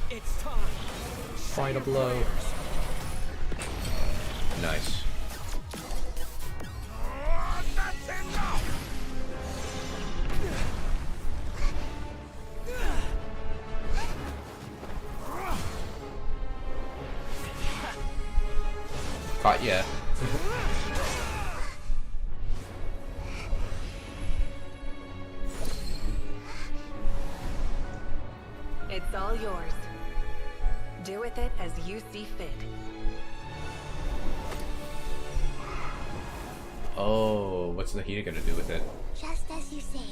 O: It's time.
B: Final blow. Nice.
L: That's enough.
B: Caught ya.
G: It's all yours. Do with it as you see fit.
B: Oh, what's Nahida gonna do with it?
I: Just as you say,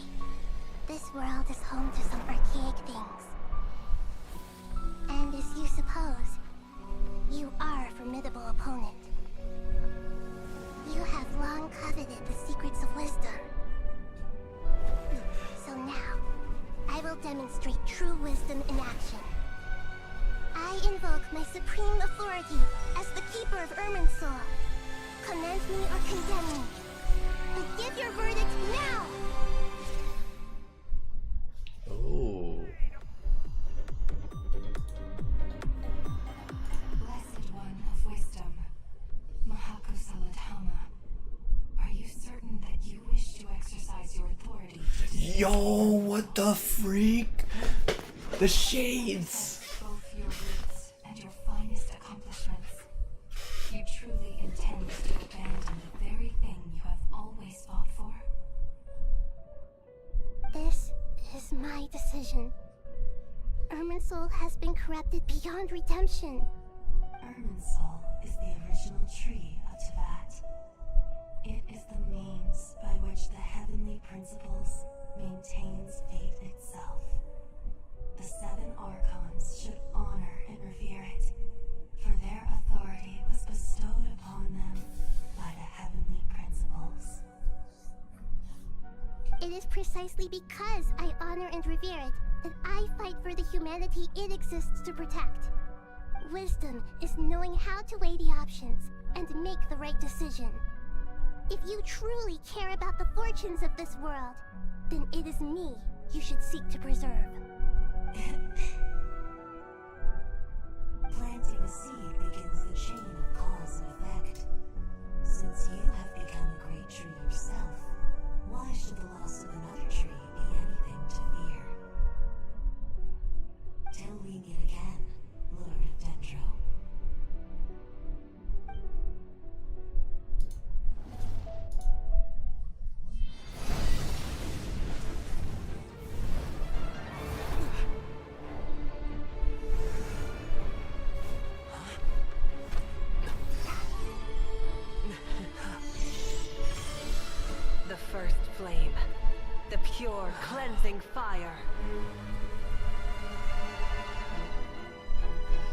I: this world is home to some archaic things. And as you suppose, you are a formidable opponent. You have long coveted the secrets of wisdom. So now, I will demonstrate true wisdom in action. I invoke my supreme authority as the keeper of Irminsul. Commend me or condemn me. But give your verdict now!
B: Oh.
F: Blessed one of wisdom, Mahako Saladhama, are you certain that you wish to exercise your authority to
B: Yo, what the freak? The shades!
F: both your roots and your finest accomplishments?
I: been corrupted beyond redemption.
F: Irminsul is the original tree of Tevat. It is the means by which the heavenly principles maintains fate itself. The 7 Archons should honor and revere it, for their authority was bestowed upon them by the heavenly principles.
I: It is precisely because I honor and revere it that I fight for the humanity it exists to protect. Wisdom is knowing how to weigh the options and make the right decision. If you truly care about the fortunes of this world, then it is me you should seek to preserve.
F: Planting a seed begins the chain of cause and effect. Since you have become a great tree yourself, why should the loss of another tree be anything to fear? Till we meet again, Lord of Dendro.
P: The first flame. The pure, cleansing fire.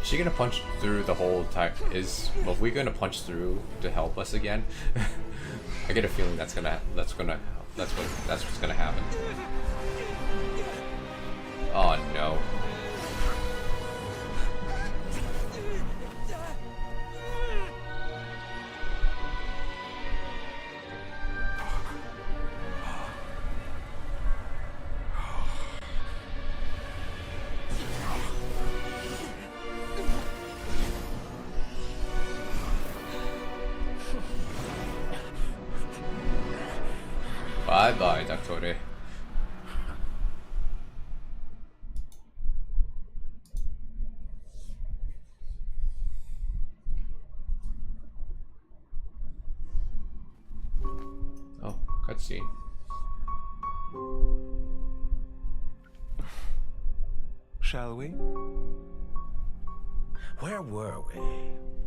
B: Is she gonna punch through the whole time? Are we gonna punch through to help us again? I get a feeling that's what's gonna happen. Oh no. Bye bye, Doctor. Oh, cutscene.
H: Shall we?
E: Where were we?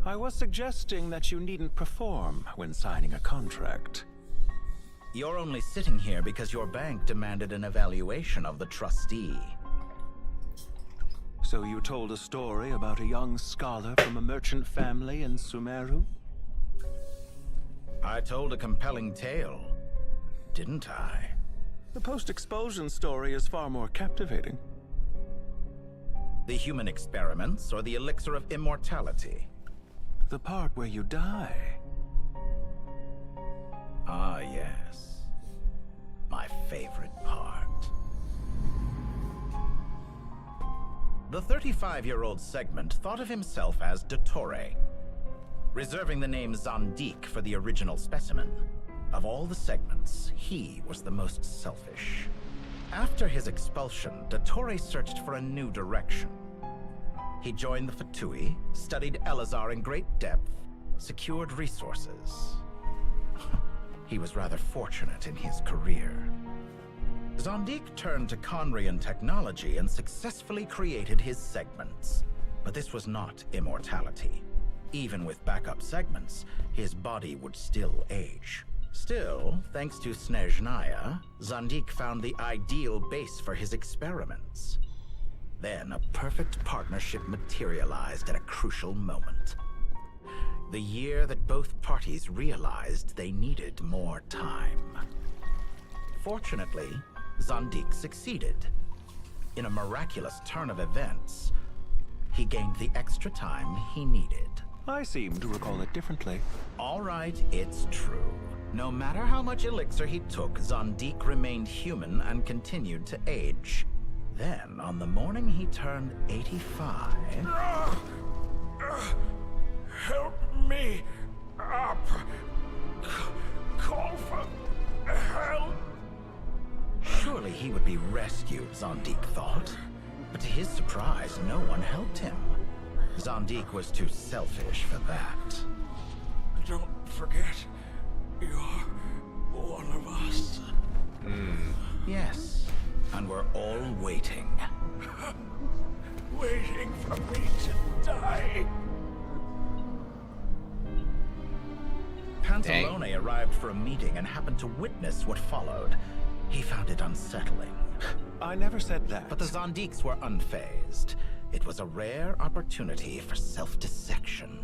H: I was suggesting that you needn't perform when signing a contract.
E: You're only sitting here because your bank demanded an evaluation of the trustee.
H: So you told a story about a young scholar from a merchant family in Sumeru?
E: I told a compelling tale, didn't I?
H: The post-expulsion story is far more captivating.
E: The human experiments or the elixir of immortality?
H: The part where you die.
E: Ah, yes. My favorite part. The 35-year-old Segment thought of himself as Dottore, reserving the name Zandik for the original specimen. Of all the Segments, he was the most selfish. After his expulsion, Dottore searched for a new direction. He joined the Fatui, studied Elazar in great depth, secured resources. He was rather fortunate in his career. Zandik turned to Conrian technology and successfully created his segments. But this was not immortality. Even with backup segments, his body would still age. Still, thanks to Snezhnaya, Zandik found the ideal base for his experiments. Then a perfect partnership materialized at a crucial moment. The year that both parties realized they needed more time. Fortunately, Zandik succeeded. In a miraculous turn of events, he gained the extra time he needed.
H: I seem to recall it differently.
E: All right, it's true. No matter how much elixir he took, Zandik remained human and continued to age. Then, on the morning he turned 85...
K: Help me up! Call for help!
E: Surely he would be rescued, Zandik thought. But to his surprise, no one helped him. Zandik was too selfish for that.
K: Don't forget, you're one of us.
E: Yes, and we're all waiting.
K: waiting for me to die.
E: Pantalone arrived for a meeting and happened to witness what followed. He found it unsettling.
H: I never said that.
E: But the Zondiques were unfazed. It was a rare opportunity for self-dissection.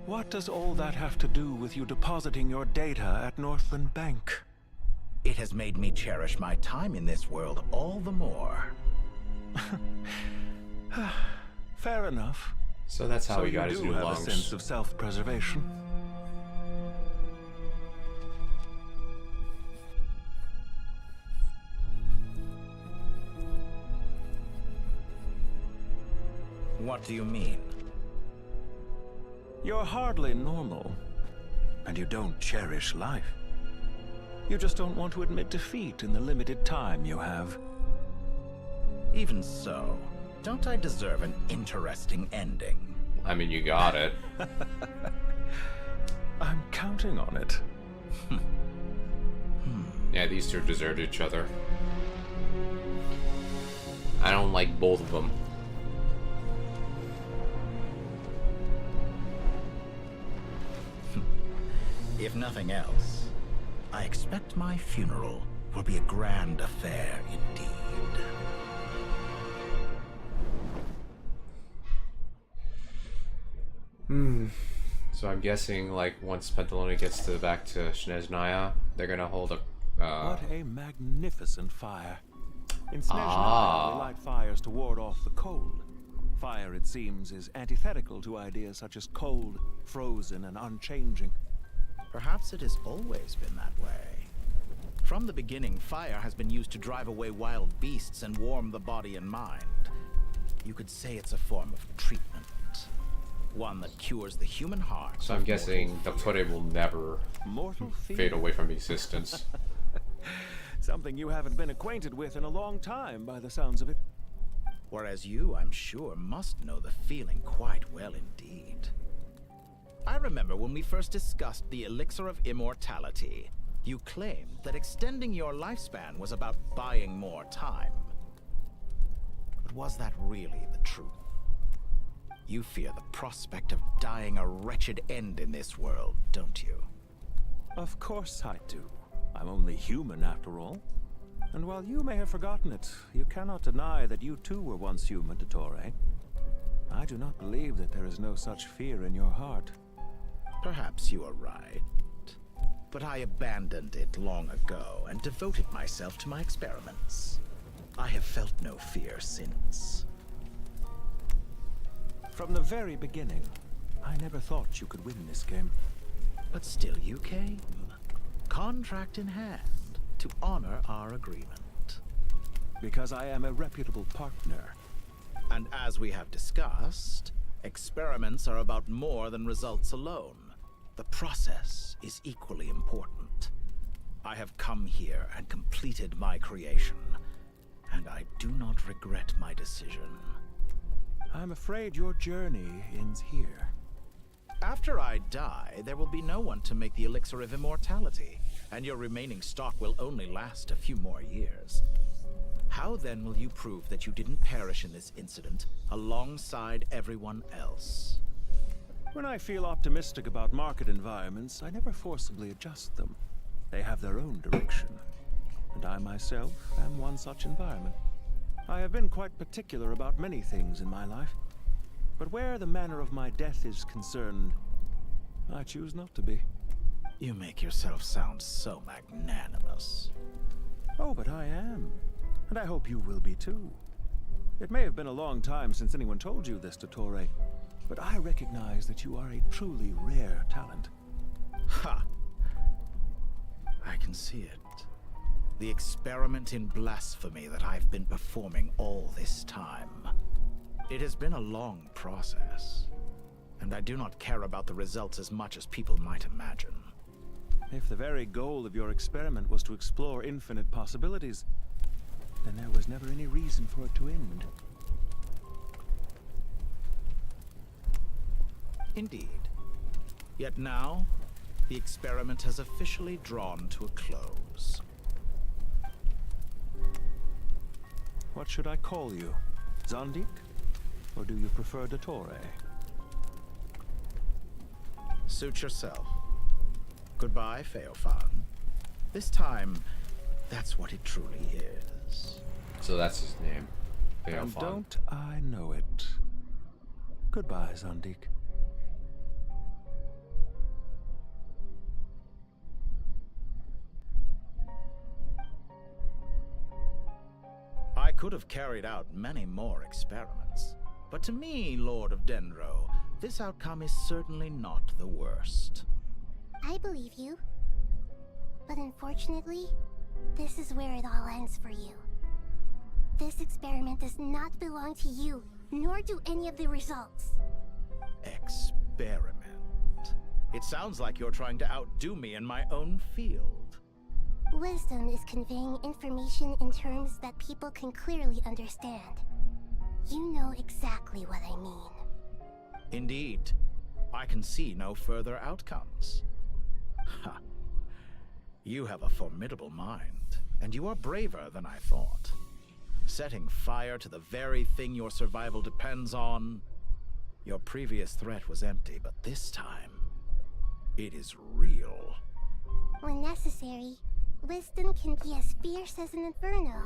H: What does all that have to do with you depositing your data at Northland Bank?
E: It has made me cherish my time in this world all the more.
H: Fair enough.
B: So that's how he got his new lungs.
H: So you do have a sense of self-preservation.
E: What do you mean?
H: You're hardly normal, and you don't cherish life. You just don't want to admit defeat in the limited time you have.
E: Even so, don't I deserve an interesting ending?
B: I mean, you got it.
H: I'm counting on it.
B: Yeah, these two deserve each other. I don't like both of them.
E: If nothing else, I expect my funeral will be a grand affair indeed.
B: So I'm guessing, like, once Pantalone gets back to Snezhnaya, they're gonna hold a.
H: What a magnificent fire! In Snezhnaya, we light fires to ward off the cold. Fire, it seems, is antithetical to ideas such as cold, frozen, and unchanging.
E: Perhaps it has always been that way. From the beginning, fire has been used to drive away wild beasts and warm the body and mind. You could say it's a form of treatment. One that cures the human heart.
B: So I'm guessing Dottore will never fade away from existence.
H: Something you haven't been acquainted with in a long time, by the sounds of it.
E: Whereas you, I'm sure, must know the feeling quite well indeed. I remember when we first discussed the elixir of immortality, you claimed that extending your lifespan was about buying more time. But was that really the truth? You fear the prospect of dying a wretched end in this world, don't you?
H: Of course I do. I'm only human after all. And while you may have forgotten it, you cannot deny that you too were once human, Dottore. I do not believe that there is no such fear in your heart.
E: Perhaps you are right. But I abandoned it long ago and devoted myself to my experiments. I have felt no fear since.
H: From the very beginning, I never thought you could win this game.
E: But still you came. Contract in hand, to honor our agreement.
H: Because I am a reputable partner.
E: And as we have discussed, experiments are about more than results alone. The process is equally important. I have come here and completed my creation, and I do not regret my decision.
H: I'm afraid your journey ends here.
E: After I die, there will be no one to make the elixir of immortality, and your remaining stock will only last a few more years. How then will you prove that you didn't perish in this incident alongside everyone else?
H: When I feel optimistic about market environments, I never forcibly adjust them. They have their own direction. And I myself am one such environment. I have been quite particular about many things in my life. But where the manner of my death is concerned, I choose not to be.
E: You make yourself sound so magnanimous.
H: Oh, but I am. And I hope you will be too. It may have been a long time since anyone told you this, Dottore, but I recognize that you are a truly rare talent.
E: Ha! I can see it. The experiment in blasphemy that I've been performing all this time. It has been a long process, and I do not care about the results as much as people might imagine.
H: If the very goal of your experiment was to explore infinite possibilities, then there was never any reason for it to end.
E: Indeed. Yet now, the experiment has officially drawn to a close.
H: What should I call you? Zandik? Or do you prefer Dottore?
E: Suit yourself. Goodbye, Feofan. This time, that's what it truly is.
B: So that's his name.
H: And don't I know it? Goodbye, Zandik.
E: I could have carried out many more experiments, but to me, Lord of Dendro, this outcome is certainly not the worst.
I: I believe you. But unfortunately, this is where it all ends for you. This experiment does not belong to you, nor do any of the results.
E: Experiment? It sounds like you're trying to outdo me in my own field.
I: Wisdom is conveying information in terms that people can clearly understand. You know exactly what I mean.
E: Indeed. I can see no further outcomes. Ha. You have a formidable mind, and you are braver than I thought. Setting fire to the very thing your survival depends on. Your previous threat was empty, but this time, it is real.
I: When necessary, wisdom can be as fierce as an inferno.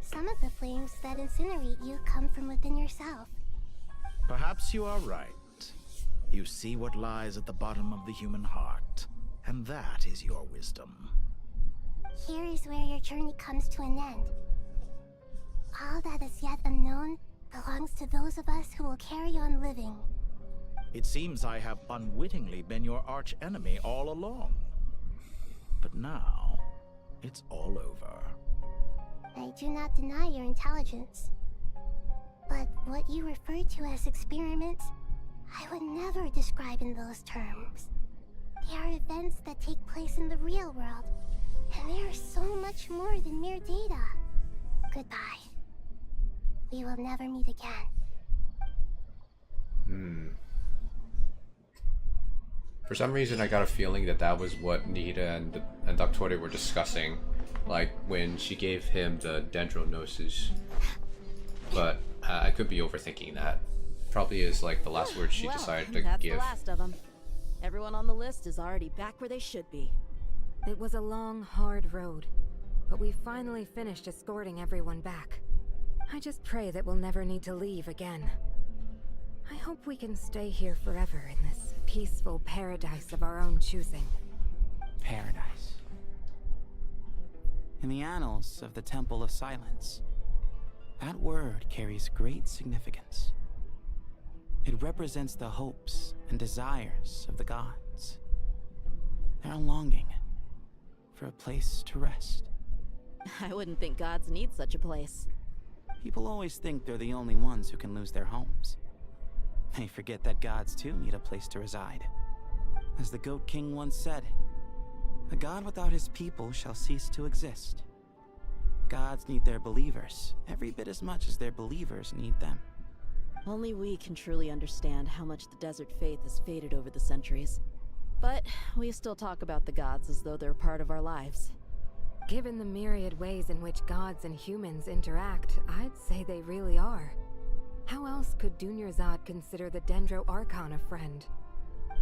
I: Some of the flames that incinerate you come from within yourself.
E: Perhaps you are right. You see what lies at the bottom of the human heart, and that is your wisdom.
I: Here is where your journey comes to an end. All that is yet unknown belongs to those of us who will carry on living.
E: It seems I have unwittingly been your arch-enemy all along. But now, it's all over.
I: I do not deny your intelligence. But what you refer to as experiments, I would never describe in those terms. They are events that take place in the real world, and they are so much more than mere data. Goodbye. We will never meet again.
B: For some reason, I got a feeling that that was what Nahida and Dottore were discussing, like when she gave him the dendronosis. But I could be overthinking that. Probably is like the last word she decided to
S: that's
B: give.
S: The last of them. Everyone on the list is already back where they should be.
G: It was a long, hard road, but we finally finished escorting everyone back. I just pray that we'll never need to leave again. I hope we can stay here forever in this peaceful paradise of our own choosing.
D: Paradise. In the annals of the Temple of Silence, that word carries great significance. It represents the hopes and desires of the gods. Their longing for a place to rest.
S: I wouldn't think gods need such a place.
D: People always think they're the only ones who can lose their homes. They forget that gods too need a place to reside. As the Goat King once said, "A god without his people shall cease to exist." Gods need their believers every bit as much as their believers need them.
S: Only we can truly understand how much the desert faith has faded over the centuries. But we still talk about the gods as though they're part of our lives.
G: Given the myriad ways in which gods and humans interact, I'd say they really are. How else could Dunyarzad consider the Dendro Archon a friend?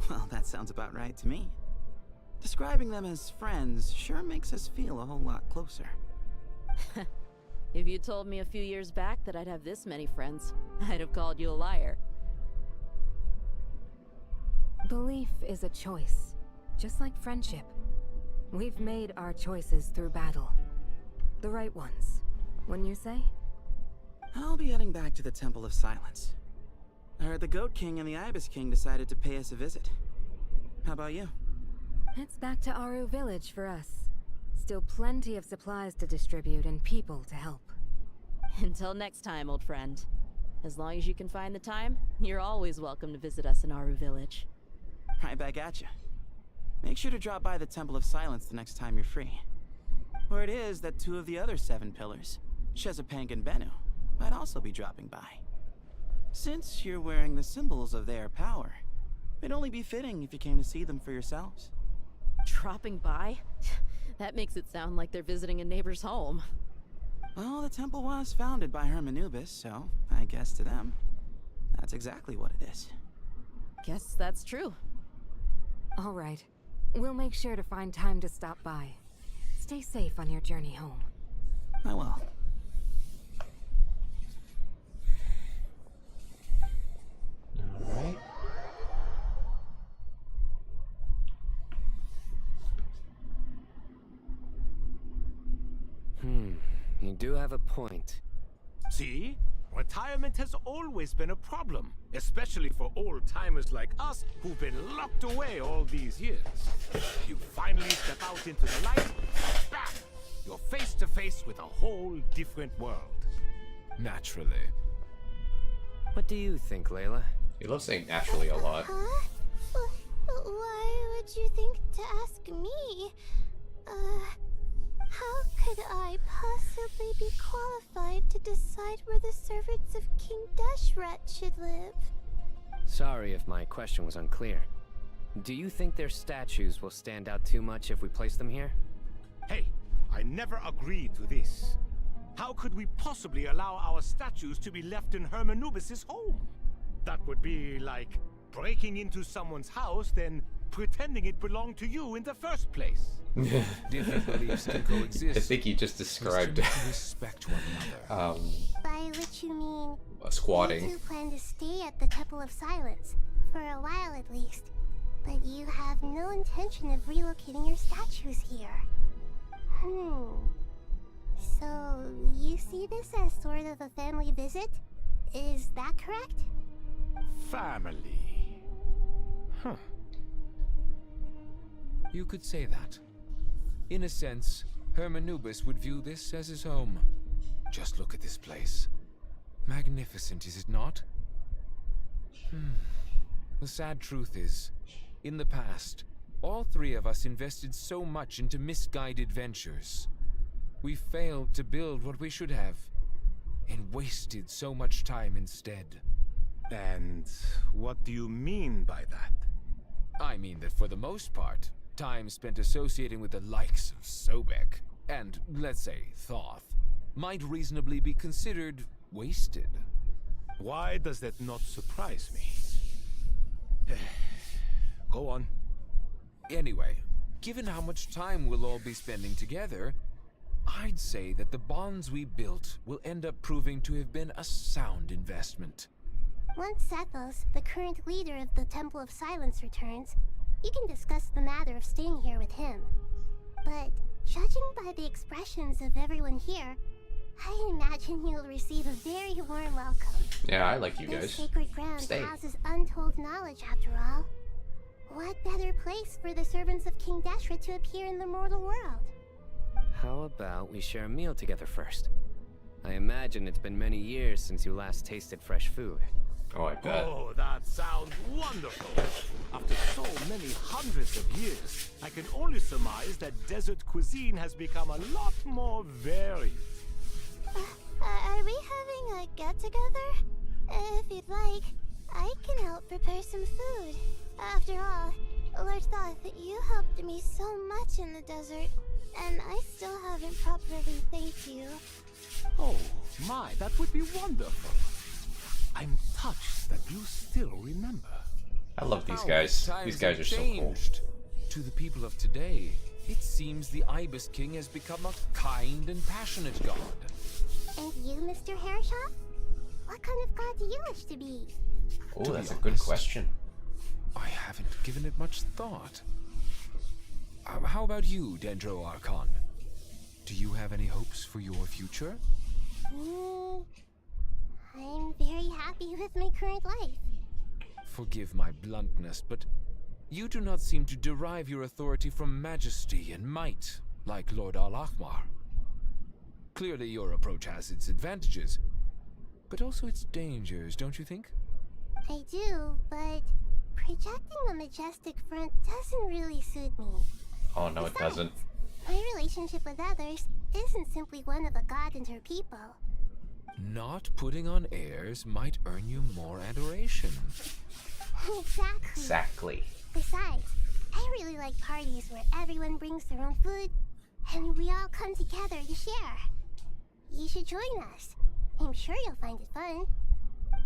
D: Well, that sounds about right to me. Describing them as friends sure makes us feel a whole lot closer.
S: If you told me a few years back that I'd have this many friends, I'd have called you a liar.
G: Belief is a choice, just like friendship. We've made our choices through battle. The right ones, wouldn't you say?
D: I'll be heading back to the Temple of Silence. I heard the Goat King and the Ibis King decided to pay us a visit. How about you?
G: It's back to Aru Village for us. Still plenty of supplies to distribute and people to help.
S: Until next time, old friend. As long as you can find the time, you're always welcome to visit us in Aru Village.
D: Right back at you. Make sure to drop by the Temple of Silence the next time you're free. Or it is that two of the other 7 pillars, Shezapang and Bennu, might also be dropping by. Since you're wearing the symbols of their power, it'd only be fitting if you came to see them for yourselves.
S: Dropping by? That makes it sound like they're visiting a neighbor's home.
D: Well, the temple was founded by Hermanubis, so I guess to them, that's exactly what it is.
S: Guess that's true.
G: All right. We'll make sure to find time to stop by. Stay safe on your journey home.
D: I will.
B: Alright.
C: You do have a point.
L: See? Retirement has always been a problem, especially for old-timers like us who've been locked away all these years. You finally step out into the light, bam! You're face to face with a whole different world.
C: Naturally. What do you think, Layla?
B: You love saying naturally a lot.
I: Huh? Why would you think to ask me? How could I possibly be qualified to decide where the servants of King Deshret should live?
C: Sorry if my question was unclear. Do you think their statues will stand out too much if we place them here?
L: Hey, I never agreed to this. How could we possibly allow our statues to be left in Hermanubis' home? That would be like breaking into someone's house, then pretending it belonged to you in the first place.
J: Different beliefs can coexist.
B: I think you just described
J: respect one another.
I: By which you mean
B: squatting.
I: You two plan to stay at the Temple of Silence for a while at least, but you have no intention of relocating your statues here. So you see this as sort of a family visit? Is that correct?
L: Family. Huh.
J: You could say that. In a sense, Hermanubis would view this as his home. Just look at this place. Magnificent, is it not? The sad truth is, in the past, all three of us invested so much into misguided ventures. We failed to build what we should have, and wasted so much time instead.
L: And what do you mean by that?
J: I mean that for the most part, time spent associating with the likes of Sobek, and, let's say, Thoth, might reasonably be considered wasted.
L: Why does that not surprise me? Go on.
J: Anyway, given how much time we'll all be spending together, I'd say that the bonds we built will end up proving to have been a sound investment.
I: Once Sethos, the current leader of the Temple of Silence, returns, you can discuss the matter of staying here with him. But judging by the expressions of everyone here, I imagine you'll receive a very warm welcome.
B: Yeah, I like you
I: This
B: guys.
I: sacred ground houses untold knowledge, after all. What better place for the servants of King Deshret to appear in the mortal world?
C: How about we share a meal together first? I imagine it's been many years since you last tasted fresh food.
B: Oh, I bet.
L: Oh, that sounds wonderful. After so many hundreds of years, I can only surmise that desert cuisine has become a lot more varied.
I: Are we having a get-together? If you'd like, I can help prepare some food. After all, Lord Thoth, you helped me so much in the desert, and I still haven't properly thanked you.
L: Oh, my, that would be wonderful. I'm touched that you still remember.
B: I love these guys. These guys are so cool.
J: To the people of today, it seems the Ibis King has become a kind and passionate god.
I: And you, Mr. Hairshot? What kind of god do you wish to be?
B: Oh, that's a good question.
J: I haven't given it much thought. How about you, Dendro Archon? Do you have any hopes for your future?
I: I'm very happy with my current life.
J: Forgive my bluntness, but you do not seem to derive your authority from majesty and might, like Lord Al-Ahmar. Clearly your approach has its advantages, but also its dangers, don't you think?
I: I do, but projecting a majestic front doesn't really suit me.
B: Oh, no, it doesn't.
I: My relationship with others isn't simply one of a god and her people.
J: Not putting on airs might earn you more adoration.
I: Exactly. Besides, I really like parties where everyone brings their own food and we all come together to share. You should join us. I'm sure you'll find it fun.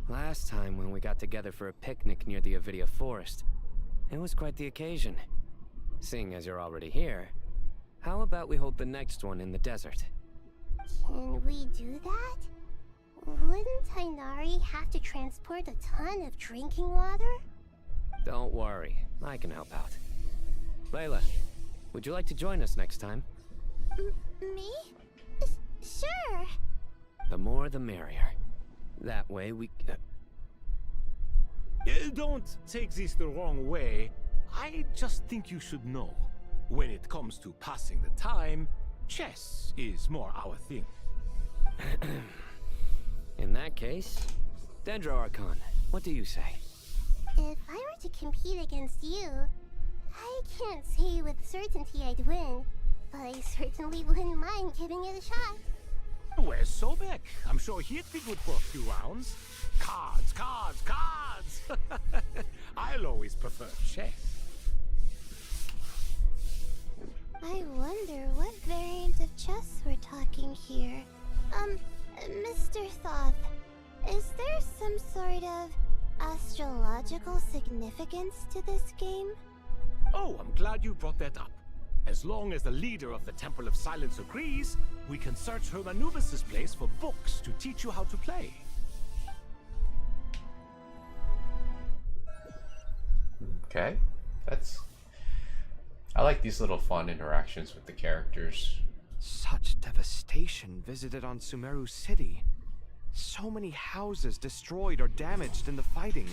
C: Last time when we got together for a picnic near the Avidia Forest, it was quite the occasion. Seeing as you're already here, how about we hold the next one in the desert?
I: Can we do that? Wouldn't Tainari have to transport a ton of drinking water?
C: Don't worry, I can help out. Layla, would you like to join us next time?
I: Me? Sure.
C: The more the merrier. That way we...
L: Don't take this the wrong way. I just think you should know. When it comes to passing the time, chess is more our thing.
C: In that case, Dendro Archon, what do you say?
I: If I were to compete against you, I can't say with certainty I'd win, but I certainly wouldn't mind giving it a shot.
L: Where's Sobek? I'm sure he'd be good for a few rounds. Cards, cards, cards! I'll always prefer chess.
I: I wonder what variant of chess we're talking here. Mr. Thoth, is there some sort of astrological significance to this game?
L: Oh, I'm glad you brought that up. As long as the leader of the Temple of Silence agrees, we can search Hermanubis' place for books to teach you how to play.
B: Okay, I like these little fun interactions with the characters.
M: Such devastation visited on Sumeru City. So many houses destroyed or damaged in the fighting.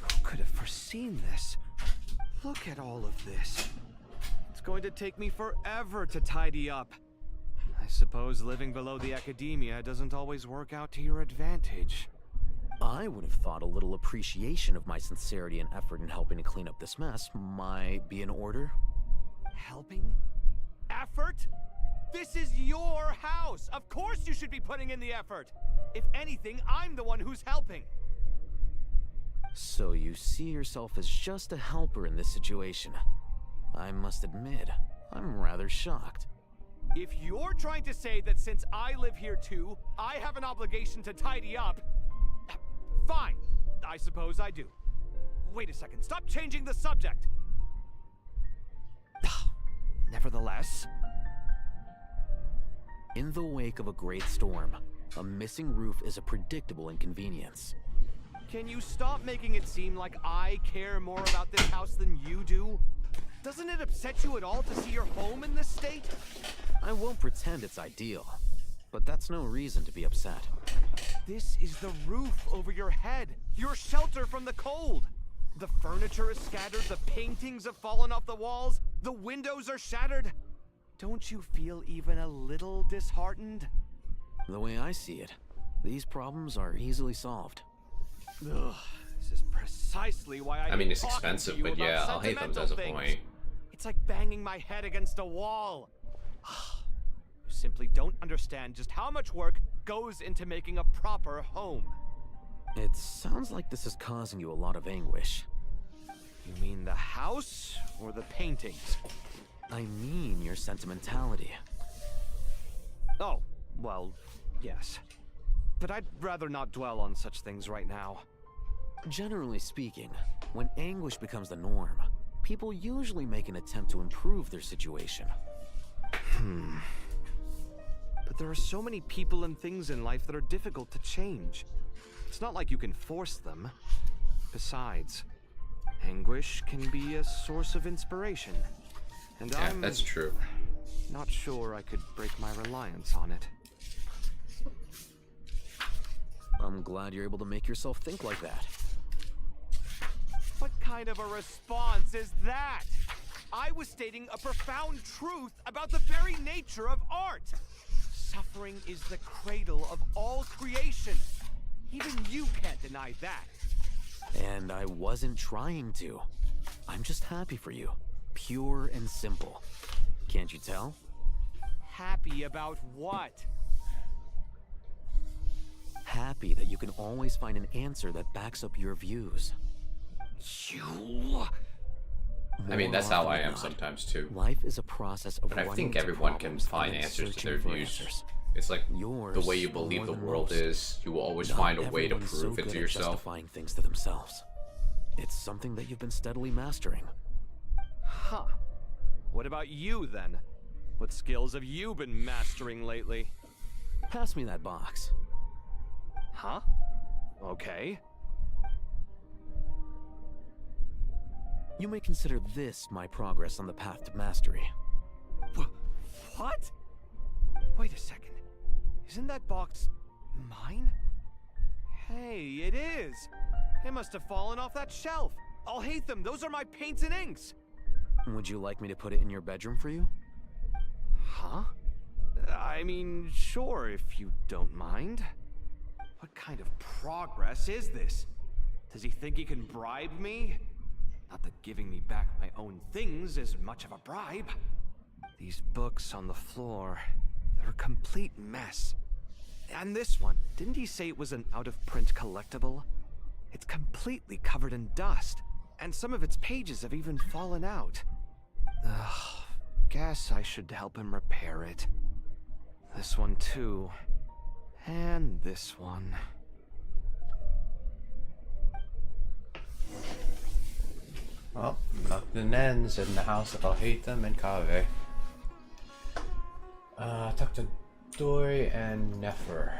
M: Who could have foreseen this? Look at all of this. It's going to take me forever to tidy up. I suppose living below the academia doesn't always work out to your advantage.
Q: I would have thought a little appreciation of my sincerity and effort in helping to clean up this mess might be in order.
M: Helping? Effort? This is your house! Of course you should be putting in the effort! If anything, I'm the one who's helping!
Q: So you see yourself as just a helper in this situation. I must admit, I'm rather shocked.
M: If you're trying to say that since I live here too, I have an obligation to tidy up, fine, I suppose I do. Wait a second, stop changing the subject! Nevertheless...
Q: In the wake of a great storm, a missing roof is a predictable inconvenience.
M: Can you stop making it seem like I care more about this house than you do? Doesn't it upset you at all to see your home in this state?
Q: I won't pretend it's ideal, but that's no reason to be upset.
M: This is the roof over your head, your shelter from the cold. The furniture is scattered, the paintings have fallen off the walls, the windows are shattered. Don't you feel even a little disheartened?
Q: The way I see it, these problems are easily solved.
M: Ugh, this is precisely why
B: I mean, it's expensive, but yeah, I'll hate them as a point.
M: It's like banging my head against a wall. You simply don't understand just how much work goes into making a proper home.
Q: It sounds like this is causing you a lot of anguish.
M: You mean the house or the paintings?
Q: I mean your sentimentality.
M: Oh, well, yes. But I'd rather not dwell on such things right now.
Q: Generally speaking, when anguish becomes the norm, people usually make an attempt to improve their situation.
M: But there are so many people and things in life that are difficult to change. It's not like you can force them. Besides, anguish can be a source of inspiration. And
B: yeah, that's true.
M: Not sure I could break my reliance on it.
Q: I'm glad you're able to make yourself think like that.
M: What kind of a response is that? I was stating a profound truth about the very nature of art. Suffering is the cradle of all creation. Even you can't deny that.
Q: And I wasn't trying to. I'm just happy for you. Pure and simple. Can't you tell?
M: Happy about what?
Q: Happy that you can always find an answer that backs up your views.
M: You...
B: I mean, that's how I am sometimes too.
Q: Life is a process of
B: but I think everyone can find answers to their views It's like
Q: Yours,
B: the way you believe the world is. You will always find a way to
Q: everyone's
B: prove
Q: so
B: it
Q: good
B: to
Q: at
B: yourself.
Q: justifying things to themselves. It's something that you've been steadily mastering.
N: Huh. What about you, then? What skills have you been mastering lately?
Q: Pass me that box.
N: Huh? Okay.
Q: You may consider this my progress on the path to mastery.
N: What? Wait a second. Isn't that box mine? Hey, it is. It must have fallen off that shelf. I'll hate them. Those are my paints and inks.
Q: Would you like me to put it in your bedroom for you?
N: Huh? I mean, sure, if you don't mind. What kind of progress is this? Does he think he can bribe me? Not that giving me back my own things is much of a bribe. These books on the floor, they're a complete mess. And this one, didn't he say it was an out-of-print collectible? It's completely covered in dust, and some of its pages have even fallen out. Ugh, guess I should help him repair it. This one too. And this one.
B: Well, nothing ends in the house of Alhaitham and Kaveh. Talk to Dory and Nefer.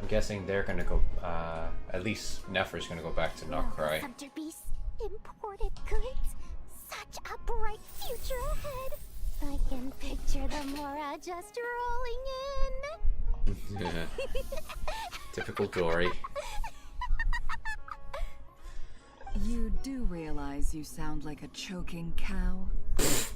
B: I'm guessing they're gonna go, at least Nefer's gonna go back to Nokrai.
I: Hunter beasts, imported goods, such a bright future ahead. I can picture the Mora just rolling in.
B: Typical Dory.
T: You do realize you sound like a choking cow?
I: It's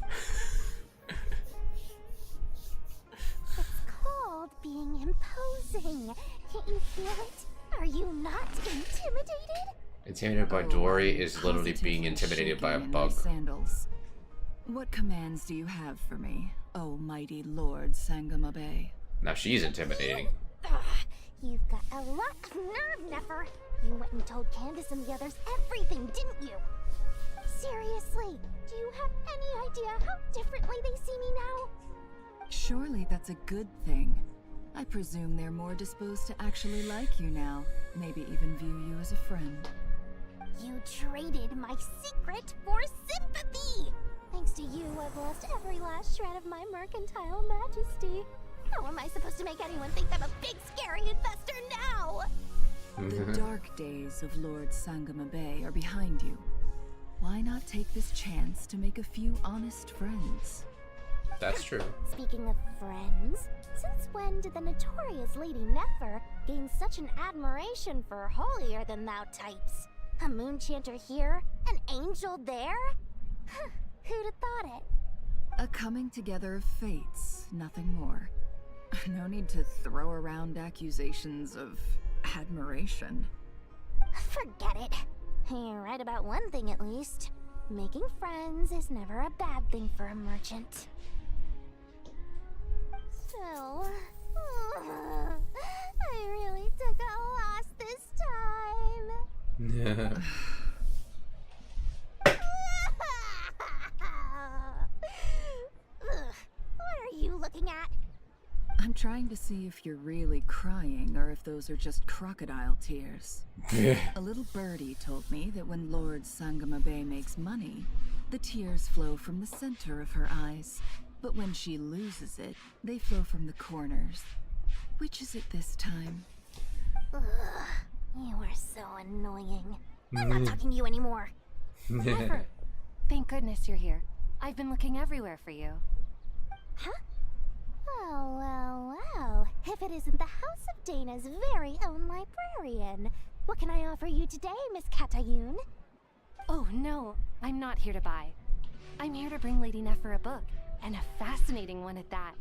I: called being imposing. Can't you feel it? Are you not intimidated?
B: Intimidated by Dory is literally being intimidated by a bug.
T: Sandals. What commands do you have for me, oh mighty Lord Sangamabe?
B: Now she's intimidating.
I: You've got a lot of nerve, Nefer. You went and told Candace and the others everything, didn't you? Seriously, do you have any idea how differently they see me now?
T: Surely that's a good thing. I presume they're more disposed to actually like you now, maybe even view you as a friend.
I: You traded my secret for sympathy! Thanks to you, I've lost every last shred of my mercantile majesty. How am I supposed to make anyone think I'm a big, scary investor now?
T: The dark days of Lord Sangamabe are behind you. Why not take this chance to make a few honest friends?
B: That's true.
I: Speaking of friends, since when did the notorious Lady Nefer gain such an admiration for holier-than-thou types? A moon chanter here, an angel there? Who'd have thought it?
T: A coming together of fates, nothing more. No need to throw around accusations of admiration.
I: Forget it. You're right about one thing at least. Making friends is never a bad thing for a merchant. Still, I really took a loss this time. What are you looking at?
T: I'm trying to see if you're really crying or if those are just crocodile tears. A little birdie told me that when Lord Sangamabe makes money, the tears flow from the center of her eyes. But when she loses it, they flow from the corners. Which is it this time?
I: Ugh, you are so annoying. I'm not talking to you anymore.
U: Never. Thank goodness you're here. I've been looking everywhere for you.
I: Huh? Oh, well. If it isn't the House of Dana's very own librarian. What can I offer you today, Miss Katayun?
U: Oh, no. I'm not here to buy. I'm here to bring Lady Nefer a book, and a fascinating one at that.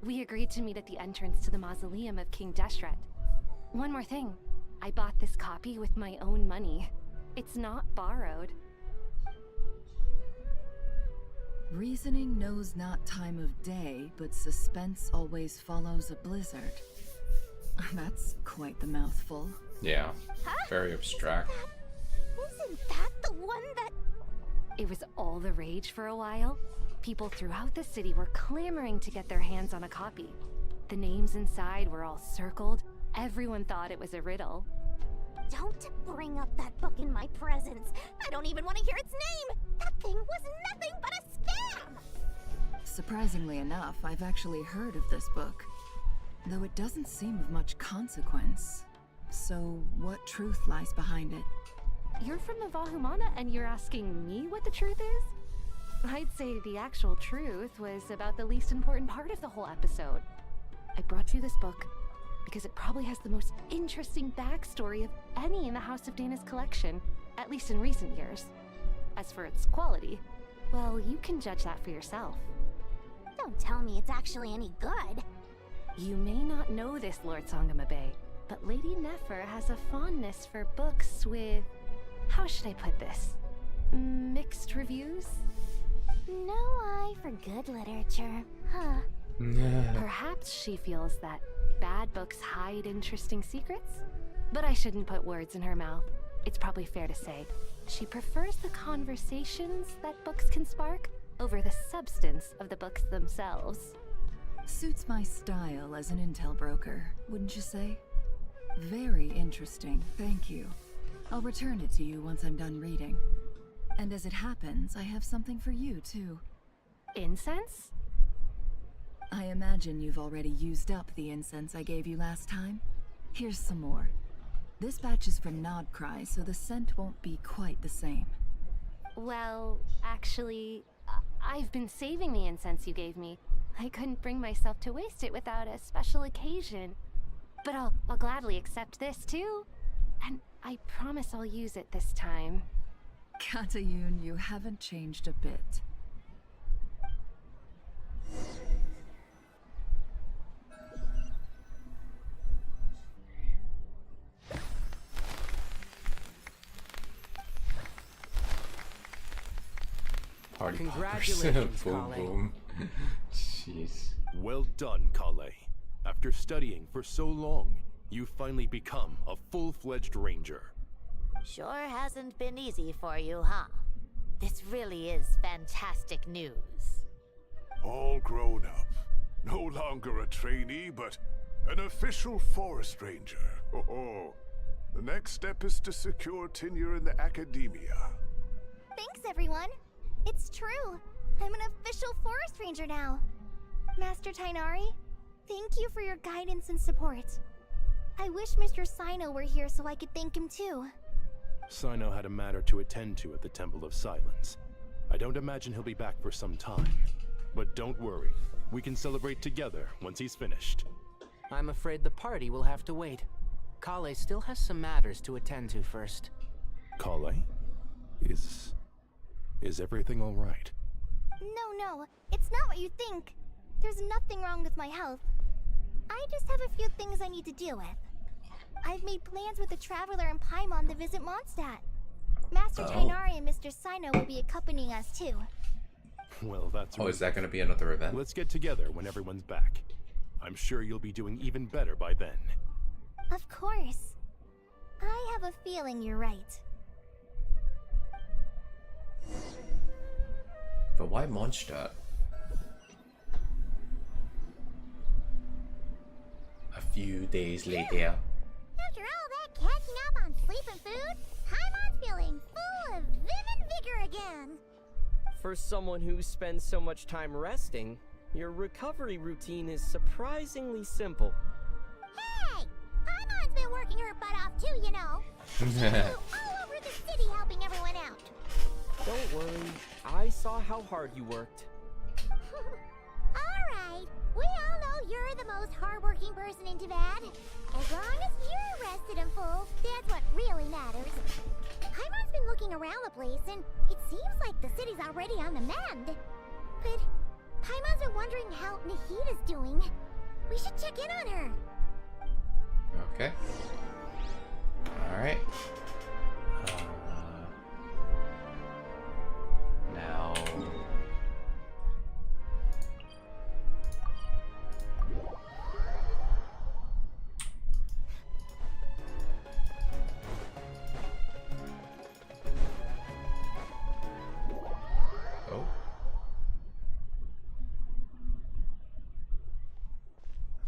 U: We agreed to meet at the entrance to the mausoleum of King Deshret. One more thing. I bought this copy with my own money. It's not borrowed.
T: Reasoning knows not time of day, but suspense always follows a blizzard. That's quite the mouthful.
B: Yeah, very abstract.
I: Isn't that the one that...
U: It was all the rage for a while. People throughout the city were clamoring to get their hands on a copy. The names inside were all circled. Everyone thought it was a riddle.
I: Don't bring up that book in my presence. I don't even want to hear its name. That thing was nothing but a scam.
T: Surprisingly enough, I've actually heard of this book, though it doesn't seem of much consequence. So, what truth lies behind it?
U: You're from the Vahumana and you're asking me what the truth is? I'd say the actual truth was about the least important part of the whole episode. I brought you this book because it probably has the most interesting backstory of any in the House of Dana's collection, at least in recent years. As for its quality, well, you can judge that for yourself.
I: Don't tell me it's actually any good.
U: You may not know this, Lord Sangamabe, but Lady Nefer has a fondness for books with... how should I put this? Mixed reviews?
I: No eye for good literature, huh?
U: Perhaps she feels that bad books hide interesting secrets? But I shouldn't put words in her mouth. It's probably fair to say she prefers the conversations that books can spark over the substance of the books themselves.
T: Suits my style as an intel broker, wouldn't you say? Very interesting, thank you. I'll return it to you once I'm done reading. And as it happens, I have something for you, too.
U: Incense?
T: I imagine you've already used up the incense I gave you last time. Here's some more. This batch is from Nodcry, so the scent won't be quite the same.
U: Well, actually, I've been saving the incense you gave me. I couldn't bring myself to waste it without a special occasion. But I'll gladly accept this, too. And I promise I'll use it this time.
T: Katayun, you haven't changed a bit.
B: Party
N: Congratulations,
B: boom,
N: Kale.
B: boom. Jeez.
L: Well done, Kale. After studying for so long, you've finally become a full-fledged ranger.
A: Sure hasn't been easy for you, huh? This really is fantastic news.
K: All grown up. No longer a trainee, but an official forest ranger. Oh, the next step is to secure tenure in the academia.
I: Thanks, everyone. It's true. I'm an official forest ranger now. Master Tainari, thank you for your guidance and support. I wish Mr. Sino were here so I could thank him too.
L: Sino had a matter to attend to at the Temple of Silence. I don't imagine he'll be back for some time. But don't worry, we can celebrate together once he's finished.
M: I'm afraid the party will have to wait. Kale still has some matters to attend to first.
L: Kale? Is everything all right?
I: No, it's not what you think. There's nothing wrong with my health. I just have a few things I need to deal with. I've made plans with the Traveler and Paimon to visit Mondstadt. Master Tainari and Mr. Sino will be accompanying us too.
L: Well, that's
B: is that going to be another event?
L: Let's get together when everyone's back. I'm sure you'll be doing even better by then.
I: Of course. I have a feeling you're right.
B: But why Mondstadt? A few days later.
I: After all that catching up on sleep and food, Paimon's feeling full of vim and vigor again.
M: For someone who spends so much time resting, your recovery routine is surprisingly simple.
I: Hey! Paimon's been working her butt off too, you know. She flew all over the city helping everyone out.
M: Don't worry, I saw how hard you worked.
I: Alright, we all know you're the most hardworking person in Tavad. As long as you're rested and full, that's what really matters. Paimon's been looking around the place, and it seems like the city's already on the mend. But Paimon's been wondering how Nahida's doing. We should check in on her.
B: Okay. Alright. Now...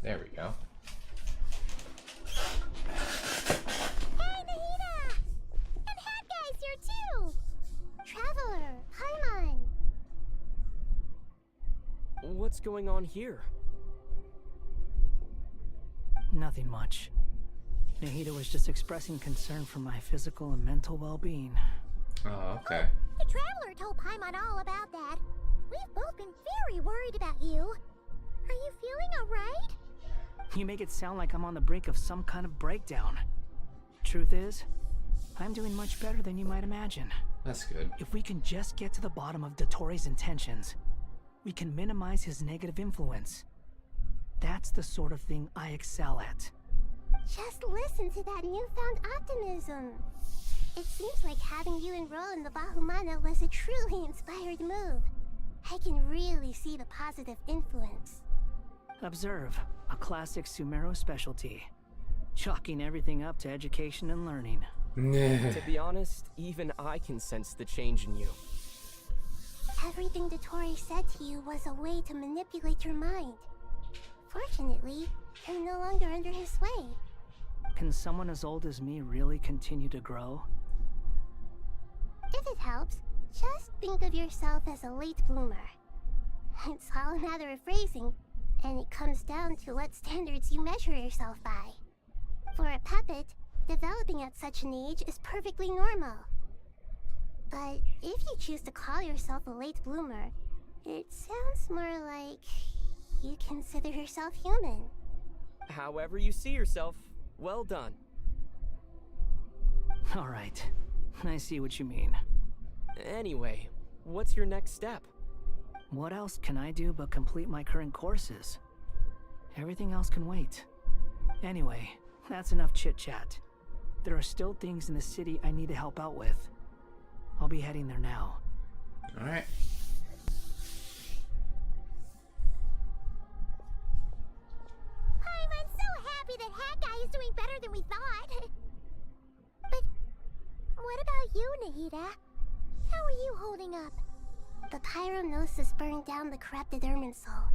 B: There we go.
I: Hey, Nahida! And Hat Guy's here too! Traveler, Paimon!
M: What's going on here?
O: Nothing much. Nahida was just expressing concern for my physical and mental well-being.
B: Oh, okay.
I: The Traveler told Paimon all about that. We've both been very worried about you. Are you feeling alright?
O: You make it sound like I'm on the brink of some kind of breakdown. Truth is, I'm doing much better than you might imagine.
B: That's good.
O: If we can just get to the bottom of Dottoro's intentions, we can minimize his negative influence. That's the sort of thing I excel at.
I: Just listen to that newfound optimism. It seems like having you enroll in the Bahumana was a truly inspired move. I can really see the positive influence.
O: Observe, a classic Sumero specialty. Chalking everything up to education and learning.
M: To be honest, even I can sense the change in you.
I: Everything Dottori said to you was a way to manipulate your mind. Fortunately, you're no longer under his sway.
O: Can someone as old as me really continue to grow?
I: If it helps, just think of yourself as a late bloomer. It's all a matter of phrasing, and it comes down to what standards you measure yourself by. For a puppet, developing at such an age is perfectly normal. But if you choose to call yourself a late bloomer, it sounds more like you consider yourself human.
M: However you see yourself, well done.
O: Alright, I see what you mean.
M: Anyway, what's your next step?
O: What else can I do but complete my current courses? Everything else can wait. Anyway, that's enough chit-chat. There are still things in the city I need to help out with. I'll be heading there now.
B: Alright.
I: I'm so happy that Hat Guy is doing better than we thought. But what about you, Nahida? How are you holding up? The pyronosis burned down the corrupted Irminsul.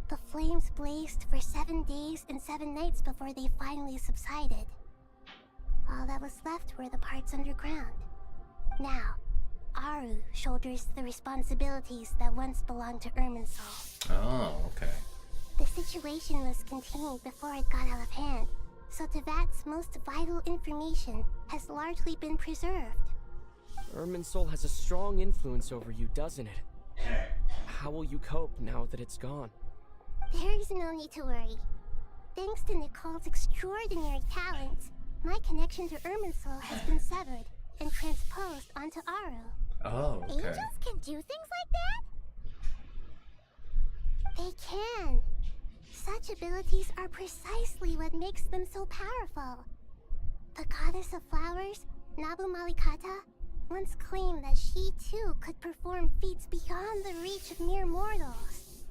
I: The flames blazed for 7 days and 7 nights before they finally subsided. All that was left were the parts underground. Now, Aru shoulders the responsibilities that once belonged to Irminsul.
B: Oh, okay.
I: The situation was contained before it got out of hand, so Tevat's most vital information has largely been preserved.
M: Irminsul has a strong influence over you, doesn't it? How will you cope now that it's gone?
I: There is no need to worry. Thanks to Nicole's extraordinary talents, my connection to Irminsul has been severed and transposed onto Aru.
B: Oh, okay.
I: Angels can do things like that? They can. Such abilities are precisely what makes them so powerful. The goddess of flowers, Nabu Malikata, once claimed that she too could perform feats beyond the reach of mere mortals.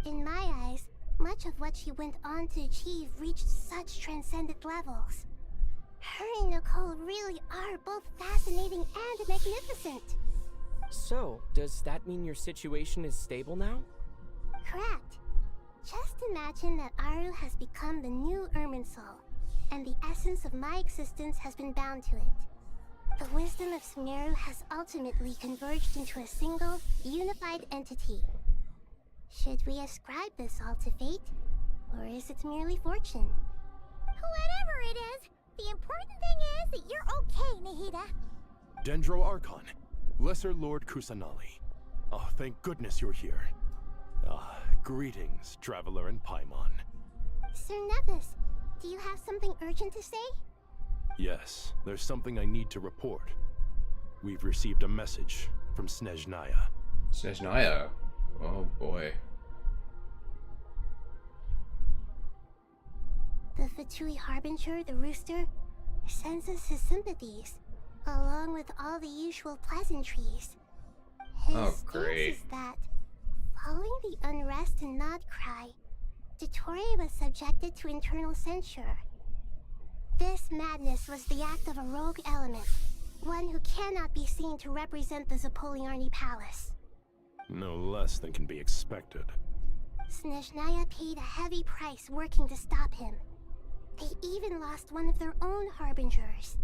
I: In my eyes, much of what she went on to achieve reached such transcendent levels. Her and Nicole really are both fascinating and magnificent.
M: So, does that mean your situation is stable now?
I: Correct. Just imagine that Aru has become the new Irminsul, and the essence of my existence has been bound to it. The wisdom of Sumeru has ultimately converged into a single, unified entity. Should we ascribe this all to fate, or is it merely fortune? Whatever it is, the important thing is that you're okay, Nahida.
R: Dendro Archon, Lesser Lord Kusanali. Oh, thank goodness you're here. Greetings, Traveler and Paimon.
I: Sir Nevis, do you have something urgent to say?
R: Yes, there's something I need to report. We've received a message from Snezhnaya.
B: Snezhnaya? Oh boy.
I: The Fatui Harbinger, the Rooster, sends us his sympathies, along with all the usual pleasantries. His stance is that, following the unrest and Nod Cry, Dottori was subjected to internal censure. This madness was the act of a rogue element, one who cannot be seen to represent the Zapoliarni Palace.
R: No less than can be expected.
I: Snezhnaya paid a heavy price working to stop him. They even lost one of their own harbingers.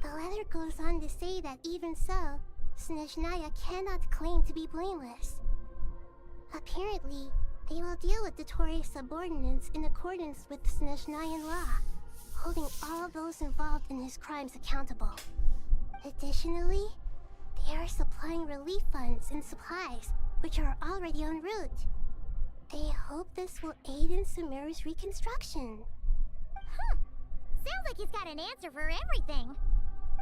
I: The letter goes on to say that even so, Snezhnaya cannot claim to be blameless. Apparently, they will deal with Dottore subordinates in accordance with Snezhnayan law, holding all those involved in his crimes accountable. Additionally, they are supplying relief funds and supplies, which are already en route. They hope this will aid in Sumeru's reconstruction.
F: Huh. Sounds like he's got an answer for everything.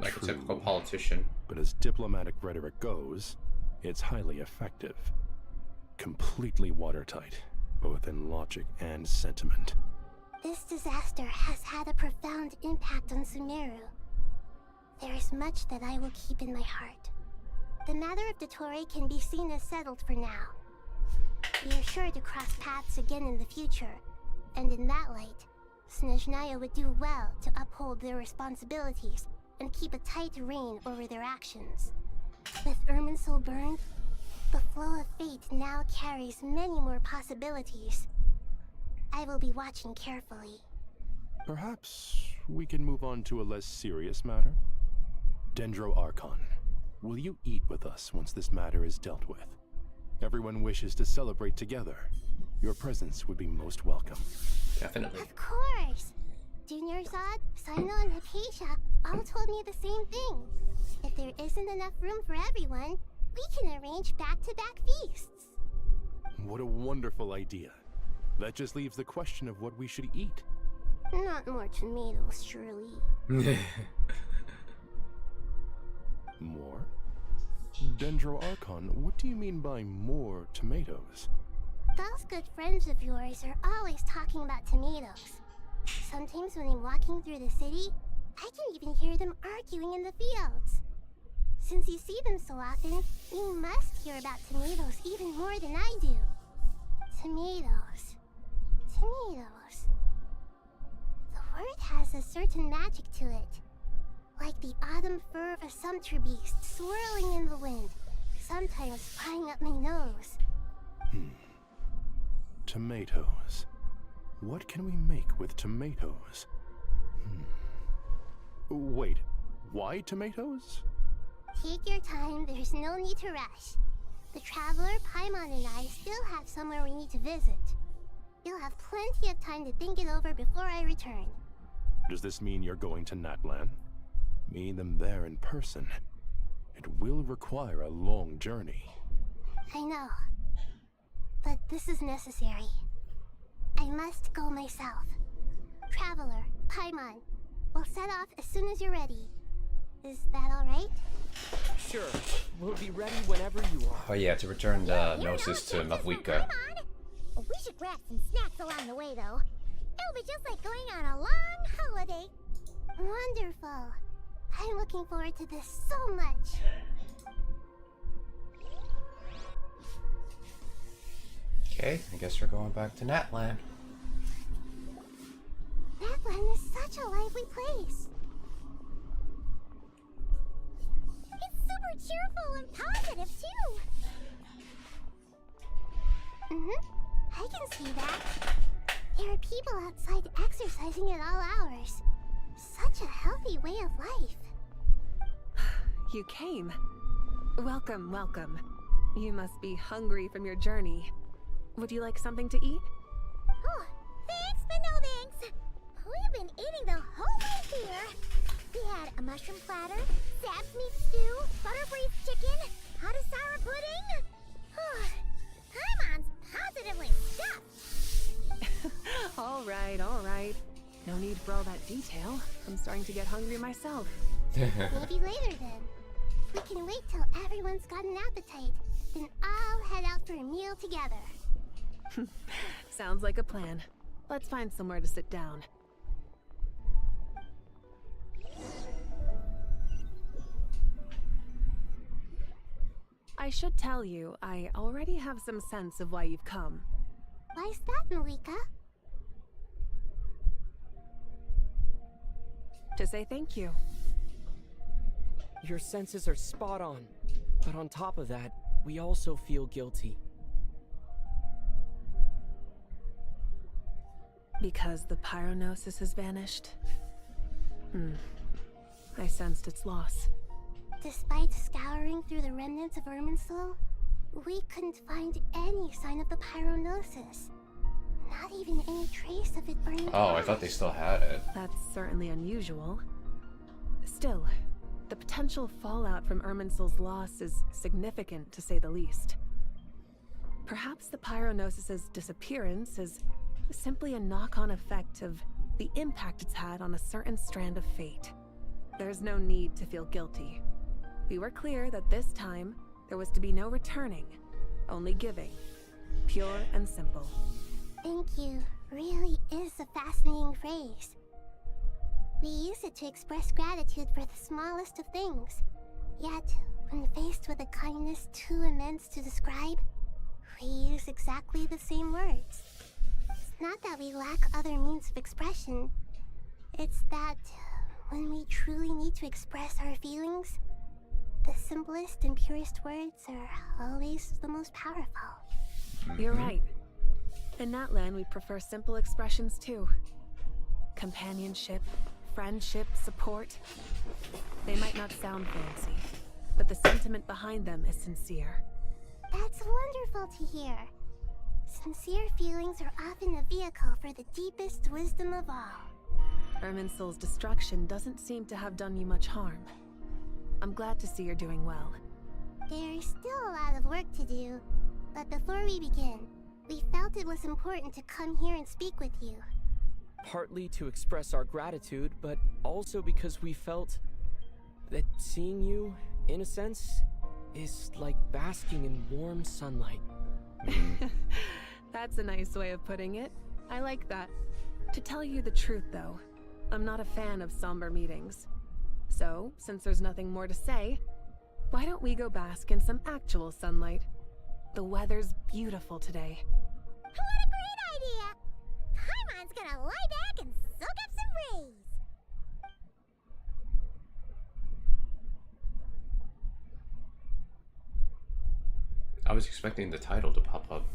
B: Like a typical politician.
R: But as diplomatic rhetoric goes, it's highly effective. Completely watertight, both in logic and sentiment.
I: This disaster has had a profound impact on Sumeru. There is much that I will keep in my heart. The matter of Dottore can be seen as settled for now. We are sure to cross paths again in the future, and in that light, Snezhnaya would do well to uphold their responsibilities and keep a tight rein over their actions. With Irminsul burned, the flow of fate now carries many more possibilities. I will be watching carefully.
R: Perhaps we can move on to a less serious matter? Dendro Archon, will you eat with us once this matter is dealt with? Everyone wishes to celebrate together. Your presence would be most welcome.
B: Definitely.
I: Of course! Junior Zod, Sino, and Hypatia all told me the same thing. If there isn't enough room for everyone, we can arrange back-to-back feasts.
R: What a wonderful idea. That just leaves the question of what we should eat.
I: Not more tomatoes, surely.
R: More? Dendro Archon, what do you mean by more tomatoes?
I: Those good friends of yours are always talking about tomatoes. Sometimes when I'm walking through the city, I can even hear them arguing in the fields. Since you see them so often, you must hear about tomatoes even more than I do. Tomatoes. Tomatoes. The word has a certain magic to it. Like the autumn fur of a sumpter beast swirling in the wind, sometimes flying up my nose.
R: Tomatoes. What can we make with tomatoes? Wait, why tomatoes?
I: Take your time, there's no need to rush. The Traveler, Paimon, and I still have somewhere we need to visit. You'll have plenty of time to think it over before I return.
R: Does this mean you're going to Natlan? Meet them there in person. It will require a long journey.
I: I know. But this is necessary. I must go myself. Traveler, Paimon, we'll set off as soon as you're ready. Is that alright?
M: Sure. We'll be ready whenever you are.
B: Oh yeah, to return the Gnosis to Mavwika.
F: We should grab some snacks along the way, though. It'll be just like going on a long holiday.
I: Wonderful. I'm looking forward to this so much.
B: Okay, I guess we're going back to Natlan.
I: Natlan is such a lively place.
F: It's super cheerful and positive, too.
I: I can see that. There are people outside exercising at all hours. Such a healthy way of life.
V: You came. Welcome, welcome. You must be hungry from your journey. Would you like something to eat?
F: Oh, thanks, but no thanks. We've been eating the whole way here. We had a mushroom platter, Sab's meat stew, butter braised chicken, hot sour pudding. Paimon's positively stuffed.
V: All right. No need for all that detail. I'm starting to get hungry myself.
I: Maybe later then. We can wait till everyone's got an appetite, then I'll head out for a meal together.
V: Sounds like a plan. Let's find somewhere to sit down. I should tell you, I already have some sense of why you've come.
I: Why's that, Malika?
V: To say thank you.
M: Your senses are spot on. But on top of that, we also feel guilty.
V: Because the pyronosis has vanished? I sensed its loss.
I: Despite scouring through the remnants of Irminsul, we couldn't find any sign of the pyronosis. Not even any trace of it burning.
B: Oh, I thought they still had it.
V: That's certainly unusual. Still, the potential fallout from Irminsul's loss is significant, to say the least. Perhaps the pyronosis's disappearance is simply a knock-on effect of the impact it's had on a certain strand of fate. There's no need to feel guilty. We were clear that this time, there was to be no returning, only giving. Pure and simple.
I: Thank you really is a fascinating phrase. We use it to express gratitude for the smallest of things. Yet, when faced with a kindness too immense to describe, we use exactly the same words. It's not that we lack other means of expression. It's that when we truly need to express our feelings, the simplest and purest words are always the most powerful.
V: You're right. In that land, we prefer simple expressions too. Companionship, friendship, support. They might not sound fancy, but the sentiment behind them is sincere.
I: That's wonderful to hear. Sincere feelings are often a vehicle for the deepest wisdom of all.
V: Irminsul's destruction doesn't seem to have done you much harm. I'm glad to see you're doing well.
I: There's still a lot of work to do, but before we begin, we felt it was important to come here and speak with you.
M: Partly to express our gratitude, but also because we felt that seeing you, in a sense, is like basking in warm sunlight.
V: That's a nice way of putting it. I like that. To tell you the truth, though, I'm not a fan of somber meetings. So, since there's nothing more to say, why don't we go bask in some actual sunlight? The weather's beautiful today.
F: What a great idea! Paimon's gonna lie back and soak up some rays.
B: I was expecting the title to pop up.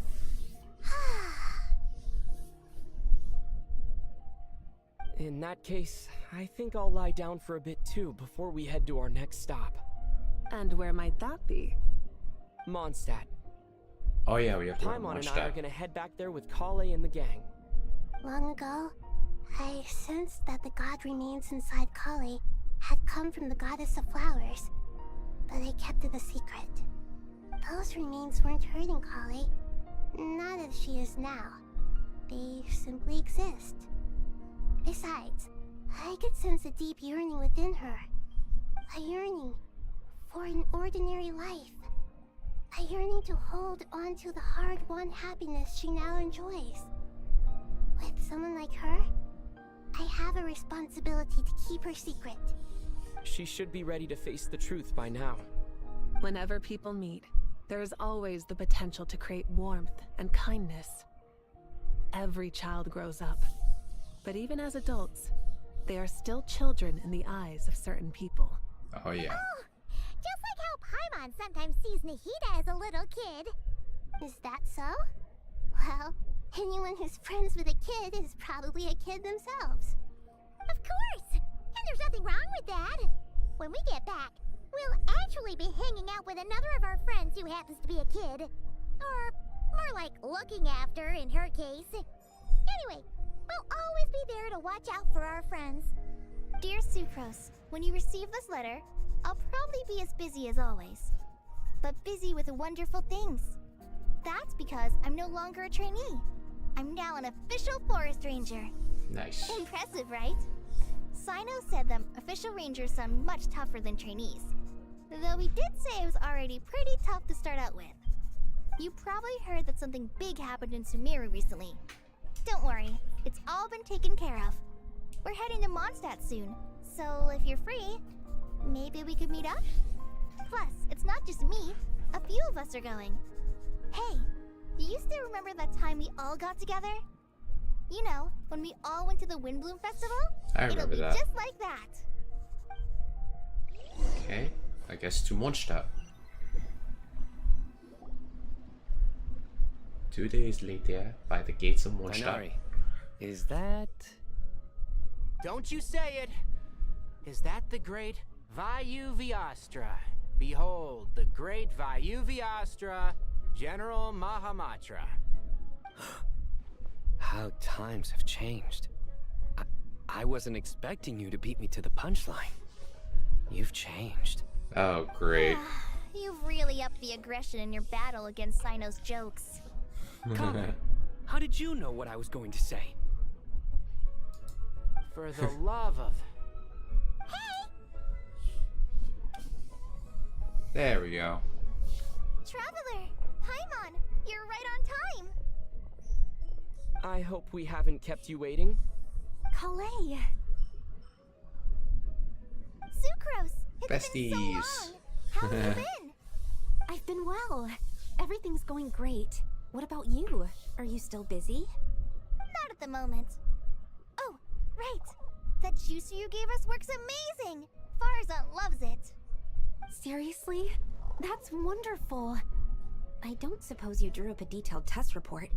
M: In that case, I think I'll lie down for a bit too before we head to our next stop.
V: And where might that be?
M: Mondstadt.
B: Oh yeah, we have to go to
M: Paimon and I are
B: Mondstadt.
M: gonna head back there with Kale and the gang.
I: Long ago, I sensed that the god remains inside Kali had come from the goddess of flowers, but I kept it a secret. Those remains weren't hurting Kali, not as she is now. They simply exist. Besides, I could sense a deep yearning within her. A yearning for an ordinary life. A yearning to hold on to the hard-won happiness she now enjoys. With someone like her, I have a responsibility to keep her secret.
M: She should be ready to face the truth by now.
V: Whenever people meet, there is always the potential to create warmth and kindness. Every child grows up, but even as adults, they are still children in the eyes of certain people.
B: Oh yeah.
F: Oh, just like how Paimon sometimes sees Nahida as a little kid.
I: Is that so? Well, anyone who's friends with a kid is probably a kid themselves.
F: Of course! And there's nothing wrong with that. When we get back, we'll actually be hanging out with another of our friends who happens to be a kid. Or more like looking after, in her case. Anyway, we'll always be there to watch out for our friends.
I: Dear Sucrose, when you receive this letter, I'll probably be as busy as always. But busy with wonderful things. That's because I'm no longer a trainee. I'm now an official forest ranger.
B: Nice.
I: Impressive, right? Sino said that official rangers sound much tougher than trainees. Though he did say it was already pretty tough to start out with. You probably heard that something big happened in Sumeru recently. Don't worry, it's all been taken care of. We're heading to Mondstadt soon, so if you're free, maybe we could meet up? Plus, it's not just me, a few of us are going. Hey, do you still remember that time we all got together? You know, when we all went to the Windbloom Festival?
B: I remember
I: It'll be
B: that.
I: just like that.
B: Okay, I guess to Mondstadt. 2 days later, by the gates of Mondstadt.
C: Minari, is that...
H: Don't you say it! Is that the great Vayu Vyastra? Behold, the great Vayu Vyastra, General Mahamatra.
C: How times have changed. I wasn't expecting you to beat me to the punchline. You've changed.
B: Oh, great.
F: You've really upped the aggression in your battle against Sino's jokes.
C: Come, how did you know what I was going to say?
H: For the love of...
B: There we go.
F: Traveler! Paimon! You're right on time!
M: I hope we haven't kept you waiting.
F: Kalei! Sucrose! It's been so long! How have you been?
P: I've been well. Everything's going great. What about you? Are you still busy?
F: Not at the moment. Oh, right. That juicer you gave us works amazing! Farzan loves it.
P: Seriously? That's wonderful. I don't suppose you drew up a detailed test report.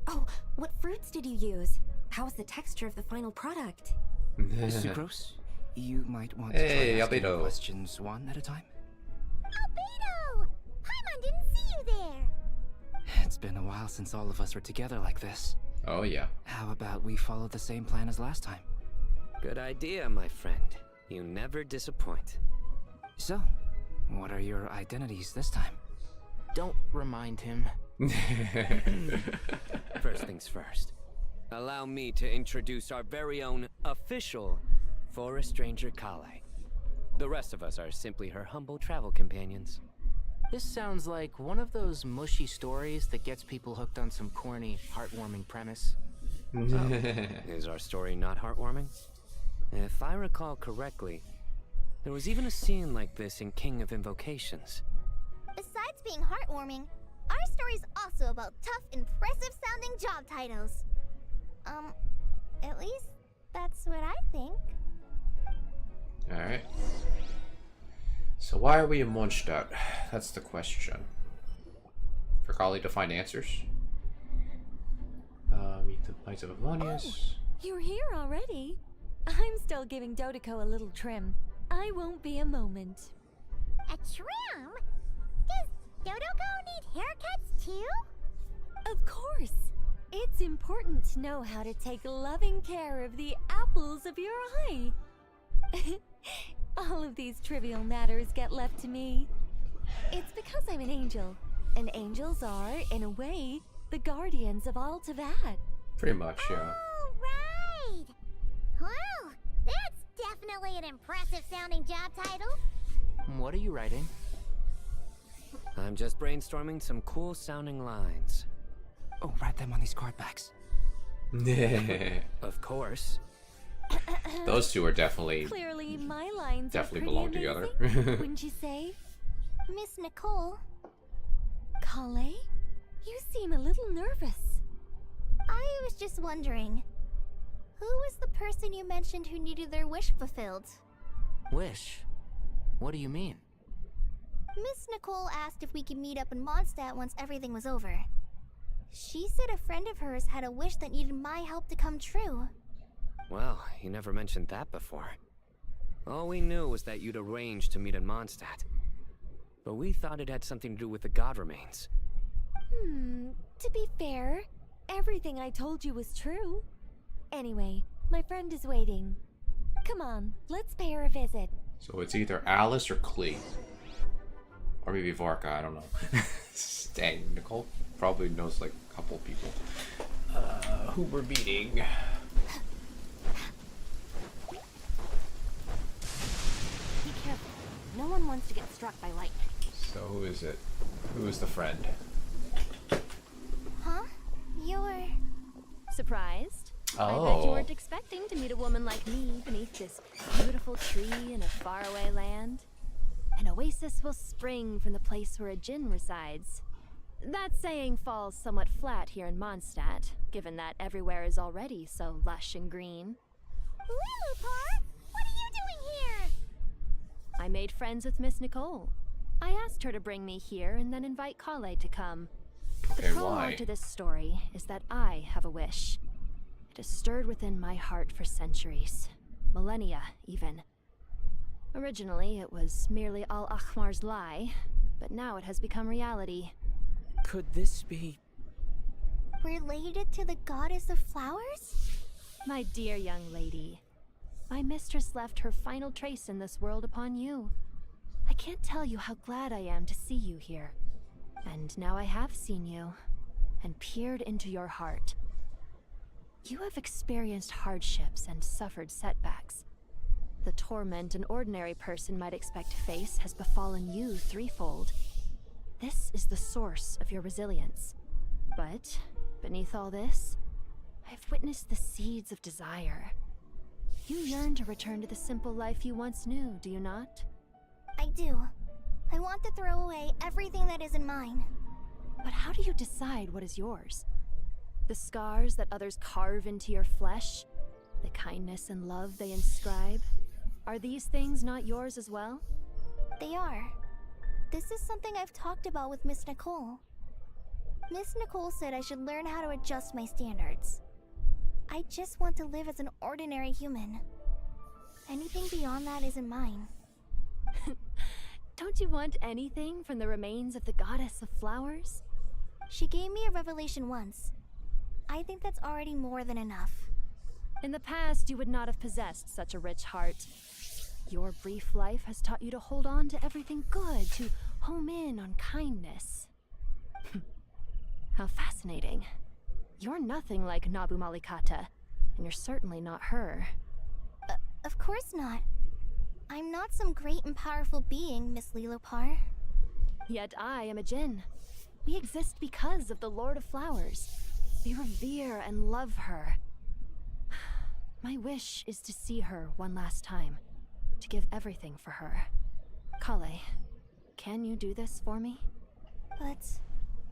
P: Oh, what fruits did you use? How's the texture of the final product?
W: Sucrose, you might want to try asking your questions one at a time.
F: Albedo! Paimon didn't see you there!
W: It's been a while since all of us were together like this.
B: Oh, yeah.
W: How about we follow the same plan as last time?
C: Good idea, my friend. You never disappoint.
W: So, what are your identities this time?
H: Don't remind him.
C: First things first. Allow me to introduce our very own official Forest Ranger Kalei. The rest of us are simply her humble travel companions.
H: This sounds like one of those mushy stories that gets people hooked on some corny, heartwarming premise.
C: Oh, is our story not heartwarming? If I recall correctly, there was even a scene like this in King of Invocations.
F: Besides being heartwarming, our story's also about tough, impressive-sounding job titles. At least that's what I think.
B: Alright. So why are we in Mondstadt? That's the question. For Kali to find answers. Meet the Knights of Avanius.
X: You're here already. I'm still giving Dodiko a little trim. I won't be a moment.
F: A trim? Does Dodoko need haircuts too?
X: Of course. It's important to know how to take loving care of the apples of your eye. All of these trivial matters get left to me. It's because I'm an angel, and angels are, in a way, the guardians of all Tavad.
B: Pretty much, yeah.
F: Oh, right! Wow, that's definitely an impressive-sounding job title.
H: What are you writing?
C: I'm just brainstorming some cool-sounding lines.
W: Oh, write them on these card backs.
C: Of course.
B: Those two are definitely...
X: Clearly, my lines
B: definitely
X: are
B: belong
X: pretty
B: together.
X: amazing, wouldn't you say?
F: Miss Nicole?
X: Kalei? You seem a little nervous.
F: I was just wondering, who was the person you mentioned who needed their wish fulfilled?
H: Wish? What do you mean?
F: Miss Nicole asked if we could meet up in Mondstadt once everything was over. She said a friend of hers had a wish that needed my help to come true.
C: Well, you never mentioned that before. All we knew was that you'd arranged to meet in Mondstadt. But we thought it had something to do with the god remains.
X: To be fair, everything I told you was true. Anyway, my friend is waiting. Come on, let's pay her a visit.
B: So it's either Alice or Klee. Or maybe Varka, I don't know. Dang, Nicole probably knows like a couple people. Who we're meeting.
X: Be careful.
P: No one wants to get struck by lightning.
B: So who is it? Who is the friend?
F: Huh? You're...
P: Surprised? I bet
B: Oh.
P: you weren't expecting to meet a woman like me beneath this beautiful tree in a faraway land. An oasis will spring from the place where a djinn resides. That saying falls somewhat flat here in Mondstadt, given that everywhere is already so lush and green.
F: Lilupar, what are you doing here?
P: I made friends with Miss Nicole. I asked her to bring me here and then invite Kalei to come.
B: Okay,
P: the prologue
B: why?
P: to this story is that I have a wish. It has stirred within my heart for centuries, millennia even. Originally, it was merely Al-Ahmar's lie, but now it has become reality.
M: Could this be...
F: Related to the goddess of flowers?
P: My dear young lady, my mistress left her final trace in this world upon you. I can't tell you how glad I am to see you here. And now I have seen you, and peered into your heart. You have experienced hardships and suffered setbacks. The torment an ordinary person might expect to face has befallen you threefold. This is the source of your resilience. But beneath all this, I've witnessed the seeds of desire. You yearn to return to the simple life you once knew, do you not?
F: I do. I want to throw away everything that isn't mine.
P: But how do you decide what is yours? The scars that others carve into your flesh? The kindness and love they inscribe? Are these things not yours as well?
F: They are. This is something I've talked about with Miss Nicole. Miss Nicole said I should learn how to adjust my standards. I just want to live as an ordinary human. Anything beyond that isn't mine.
P: Don't you want anything from the remains of the goddess of flowers?
F: She gave me a revelation once. I think that's already more than enough.
P: In the past, you would not have possessed such a rich heart. Your brief life has taught you to hold on to everything good, to home in on kindness. How fascinating. You're nothing like Nabu Malikata, and you're certainly not her.
F: Of course not. I'm not some great and powerful being, Miss Lilopar.
P: Yet I am a Jinn. We exist because of the Lord of Flowers. We revere and love her. My wish is to see her one last time, to give everything for her. Kale, can you do this for me?
F: But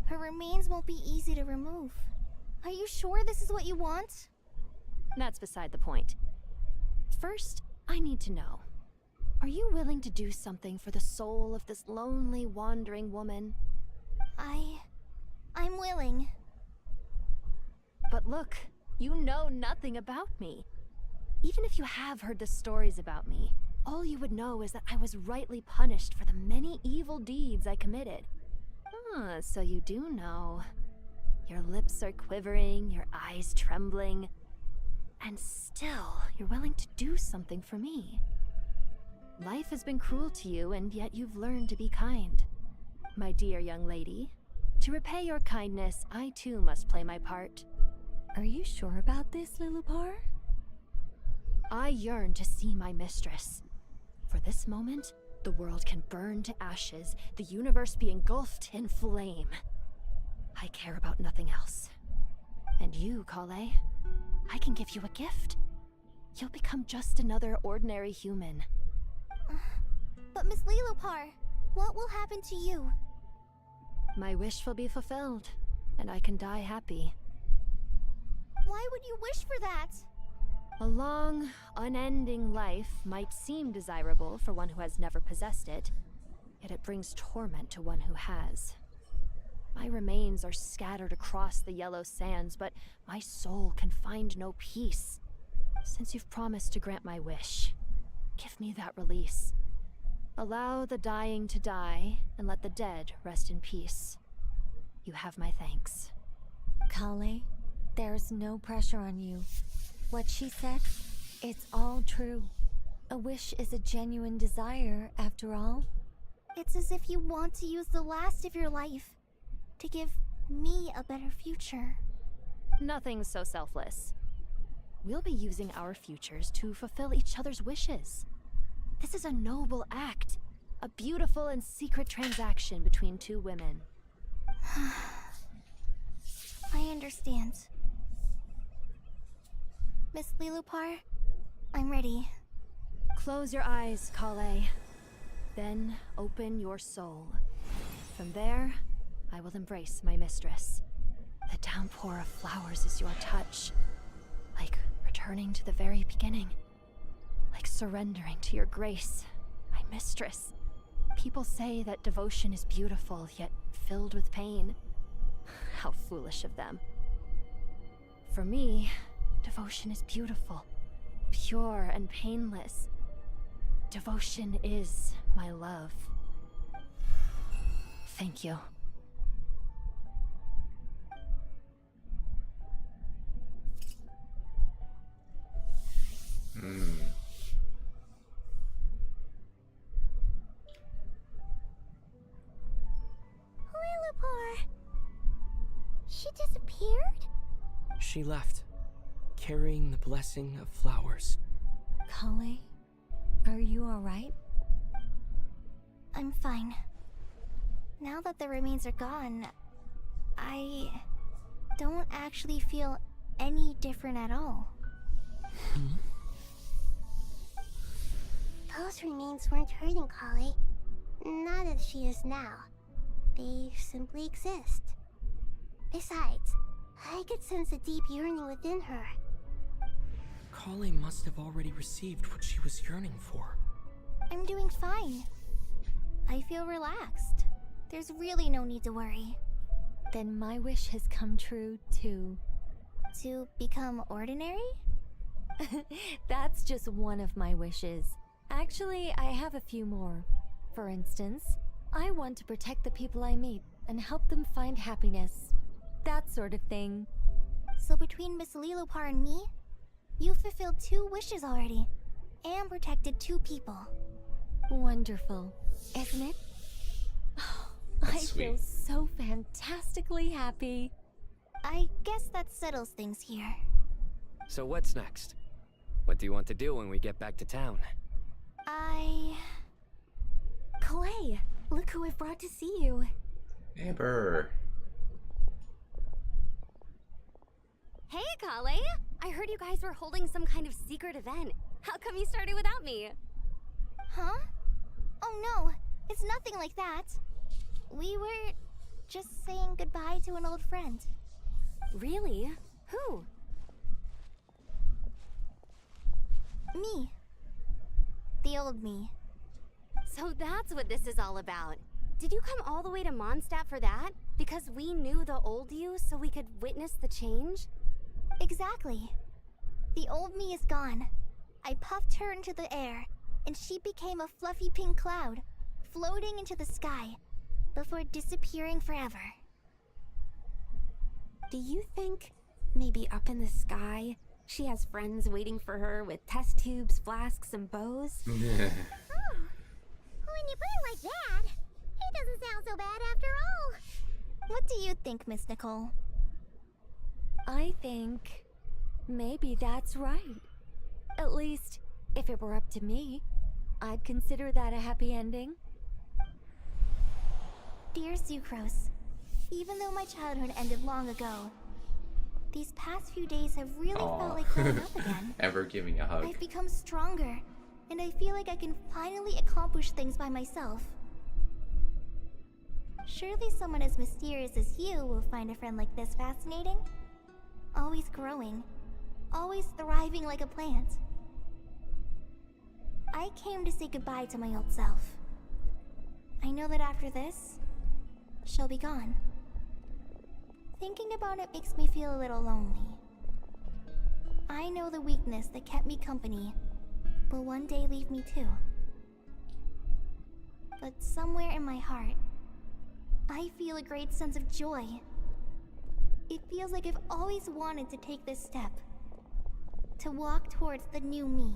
F: her remains won't be easy to remove. Are you sure this is what you want?
P: That's beside the point. First, I need to know. Are you willing to do something for the soul of this lonely, wandering woman?
F: I'm willing.
P: But look, you know nothing about me. Even if you have heard the stories about me, all you would know is that I was rightly punished for the many evil deeds I committed. Ah, so you do know. Your lips are quivering, your eyes trembling, and still you're willing to do something for me. Life has been cruel to you, and yet you've learned to be kind. My dear young lady, to repay your kindness, I too must play my part.
X: Are you sure about this, Lilopar?
P: I yearn to see my mistress. For this moment, the world can burn to ashes, the universe be engulfed in flame. I care about nothing else. And you, Kale, I can give you a gift. You'll become just another ordinary human.
F: But Miss Lilopar, what will happen to you?
P: My wish will be fulfilled, and I can die happy.
F: Why would you wish for that?
P: A long, unending life might seem desirable for one who has never possessed it, yet it brings torment to one who has. My remains are scattered across the yellow sands, but my soul can find no peace. Since you've promised to grant my wish, give me that release. Allow the dying to die, and let the dead rest in peace. You have my thanks.
X: Kale, there's no pressure on you. What she said, it's all true. A wish is a genuine desire, after all.
F: It's as if you want to use the last of your life to give me a better future.
P: Nothing so selfless. We'll be using our futures to fulfill each other's wishes. This is a noble act, a beautiful and secret transaction between two women.
F: I understand. Miss Lilopar, I'm ready.
P: Close your eyes, Kale. Then open your soul. From there, I will embrace my mistress. The downpour of flowers is your touch. Like returning to the very beginning. Like surrendering to your grace, my mistress. People say that devotion is beautiful, yet filled with pain. How foolish of them. For me, devotion is beautiful, pure and painless. Devotion is my love. Thank you.
F: Lillipore! She disappeared?
M: She left, carrying the blessing of flowers.
X: Kale, are you alright?
F: I'm fine. Now that the remains are gone, I don't actually feel any different at all. Those remains weren't hurting Kale. Not as she is now. They simply exist. Besides, I could sense a deep yearning within her.
M: Kale must have already received what she was yearning for.
F: I'm doing fine. I feel relaxed. There's really no need to worry.
X: Then my wish has come true too.
F: To become ordinary?
X: That's just one of my wishes. Actually, I have a few more. For instance, I want to protect the people I meet and help them find happiness. That sort of thing.
F: So between Miss Lillipore and me, you fulfilled 2 wishes already, and protected 2 people.
X: Wonderful, isn't it? I
B: That's
X: feel
B: sweet.
X: so fantastically happy.
F: I guess that settles things here.
C: So what's next? What do you want to do when we get back to town?
X: Clay, look who I've brought to see you.
B: Amber.
U: Hey, Kale! I heard you guys were holding some kind of secret event. How come you started without me?
F: Huh? Oh no, it's nothing like that. We were just saying goodbye to an old friend.
U: Really? Who?
F: Me. The old me.
U: So that's what this is all about. Did you come all the way to Mondstadt for that? Because we knew the old you so we could witness the change?
F: Exactly. The old me is gone. I puffed her into the air, and she became a fluffy pink cloud, floating into the sky, before disappearing forever.
U: Do you think, maybe up in the sky, she has friends waiting for her with test tubes, flasks, and bows?
F: When you put it like that, it doesn't sound so bad after all. What do you think, Miss Nicole?
X: I think maybe that's right. At least, if it were up to me, I'd consider that a happy ending.
F: Dear Sucrose, even though my childhood ended long ago, these past few days have really felt like growing up again.
B: Amber giving a hug.
F: I've become stronger, and I feel like I can finally accomplish things by myself. Surely someone as mysterious as you will find a friend like this fascinating. Always growing, always thriving like a plant. I came to say goodbye to my old self. I know that after this, she'll be gone. Thinking about it makes me feel a little lonely. I know the weakness that kept me company will one day leave me too. But somewhere in my heart, I feel a great sense of joy. It feels like I've always wanted to take this step. To walk towards the new me.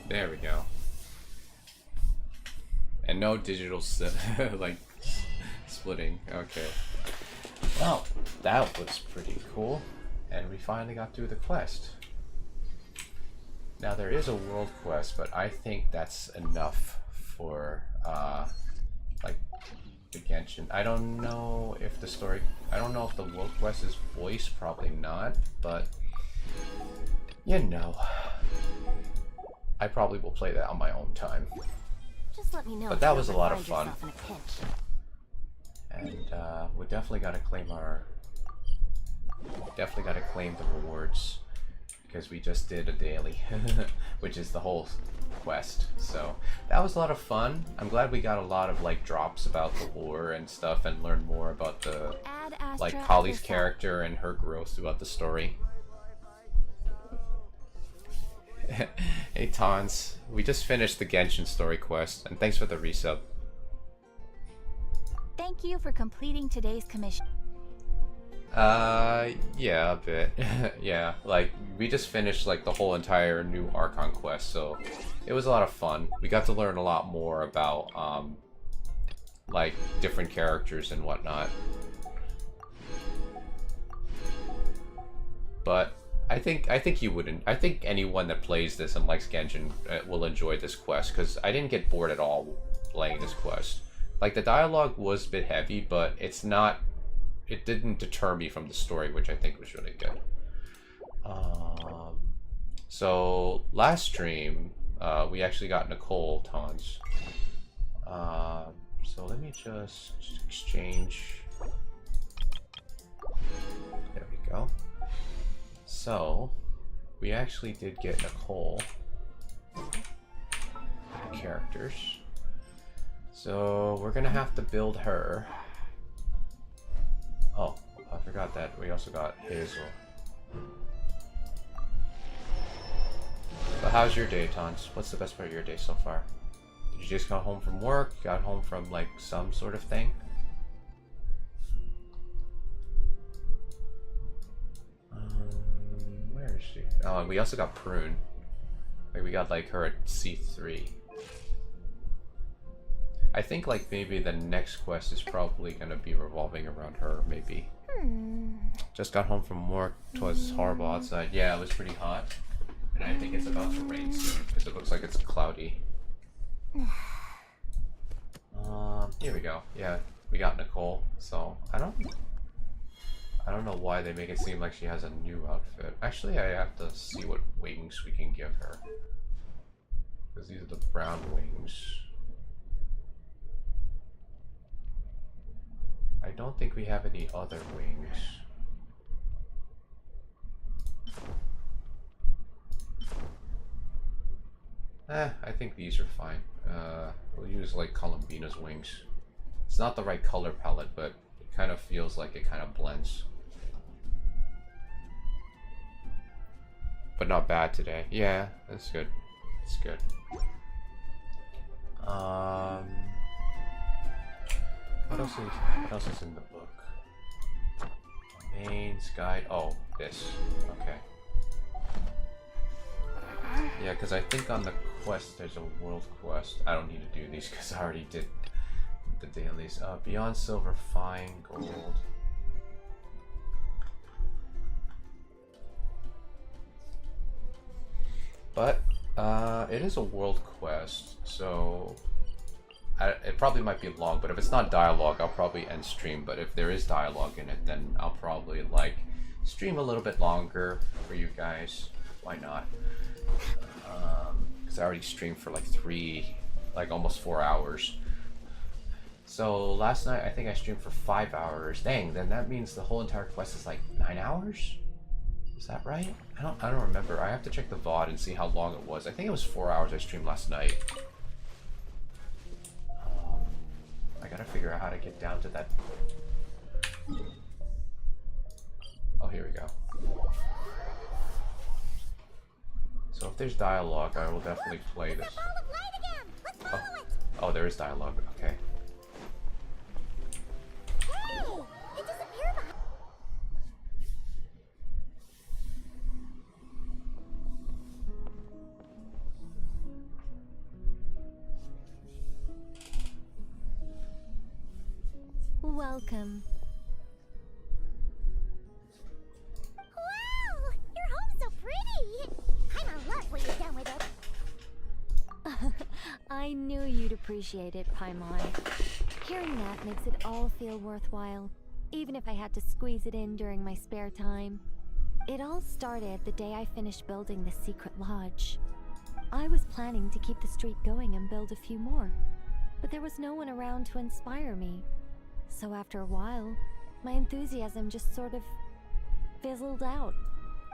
B: There we go. And no digital like splitting. Okay. Well, that was pretty cool. And we finally got through the quest. Now there is a world quest, but I think that's enough for like the Genshin. I don't know if the story, I don't know if the world quest is voiced, probably not, but you know, I probably will play that on my own time.
U: Just let me know.
B: But
U: if
B: that
U: you
B: was a
U: ever
B: lot of
U: find
B: fun.
U: yourself in a pinch.
B: And we definitely gotta claim our, the rewards, because we just did a daily, which is the whole quest. So that was a lot of fun. I'm glad we got a lot of like drops about the lore and stuff, and learned more about the like Holly's character and her growth throughout the story. Hey Tons, we just finished the Genshin story quest, and thanks for the resub.
D: Thank you for completing today's commission.
B: Yeah, a bit. Yeah, like, we just finished, like, the whole entire new Archon quest, so it was a lot of fun. We got to learn a lot more about, like, different characters and whatnot. But I think you wouldn't. I think anyone that plays this and likes Genshin will enjoy this quest, because I didn't get bored at all playing this quest. Like, the dialogue was a bit heavy, but it's not... It didn't deter me from the story, which I think was really good. So, last stream, we actually got Nicole Tons. So let me just exchange... There we go. So, we actually did get Nicole. The characters. So, we're gonna have to build her. Oh, I forgot that we also got Hazel. But how's your day, Tons? What's the best part of your day so far? Did you just got home from work? Got home from, like, some sort of thing? Where is she? Oh, and we also got Prune. Like, we got, like, her at C3. I think, like, maybe the next quest is probably gonna be revolving around her, maybe. Just got home from work. 'Twas horrible outside. Yeah, it was pretty hot. And I think it's about to rain soon, because it looks like it's cloudy. Here we go. Yeah, we got Nicole. So, I don't know why they make it seem like she has a new outfit. Actually, I have to see what wings we can give her. Because these are the brown wings. I don't think we have any other wings. I think these are fine. We'll use like Columbina's wings. It's not the right color palette, but it kind of feels like it kind of blends. But not bad today. Yeah, that's good. It's good. What else is in the book? Mains guide. Oh, this. Okay. Yeah, because I think on the quest there's a world quest. I don't need to do these because I already did the dailies. Beyond silver, fine gold. But it is a world quest, so it probably might be long, but if it's not dialogue, I'll probably end stream. But if there is dialogue in it, then I'll probably like stream a little bit longer for you guys. Why not? Because I already streamed for like almost 4 hours. So last night I think I streamed for 5 hours. Dang, then that means the whole entire quest is like 9 hours? Is that right? I don't remember. I have to check the VOD and see how long it was. I think it was 4 hours I streamed last night. I gotta figure out how to get down to that. Oh, here we go. So if there's dialogue, I will definitely play this. Oh, there is dialogue. Okay.
X: Welcome.
F: Wow! Your home's so pretty! Paimon loves when you're done with it.
X: I knew you'd appreciate it, Paimon. Hearing that makes it all feel worthwhile, even if I had to squeeze it in during my spare time. It all started the day I finished building the secret lodge. I was planning to keep the streak going and build a few more, but there was no one around to inspire me. So after a while, my enthusiasm just sort of fizzled out.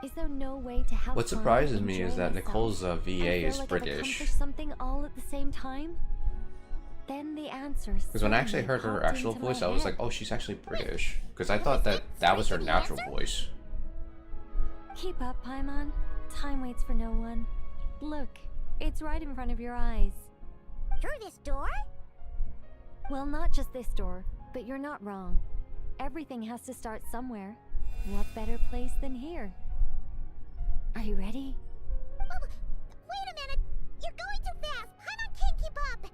X: Is there no way to have
B: What
X: fun
B: surprises
X: and
B: me
X: enjoy
B: is that
X: myself?
B: Nicole's
X: I
B: VA
X: feel
B: is
X: like I've
B: British.
X: accomplished something all at the same time? Then the answer.
B: Because when I actually heard her actual voice, I was like, oh, she's actually British. Because I thought that that was her natural voice.
X: Keep up, Paimon. Time waits for no one. Look, it's right in front of your eyes.
F: Through this door?
X: Well, not just this door, but you're not wrong. Everything has to start somewhere. What better place than here? Are you ready?
F: Wait a minute! You're going too fast! Paimon can't keep up!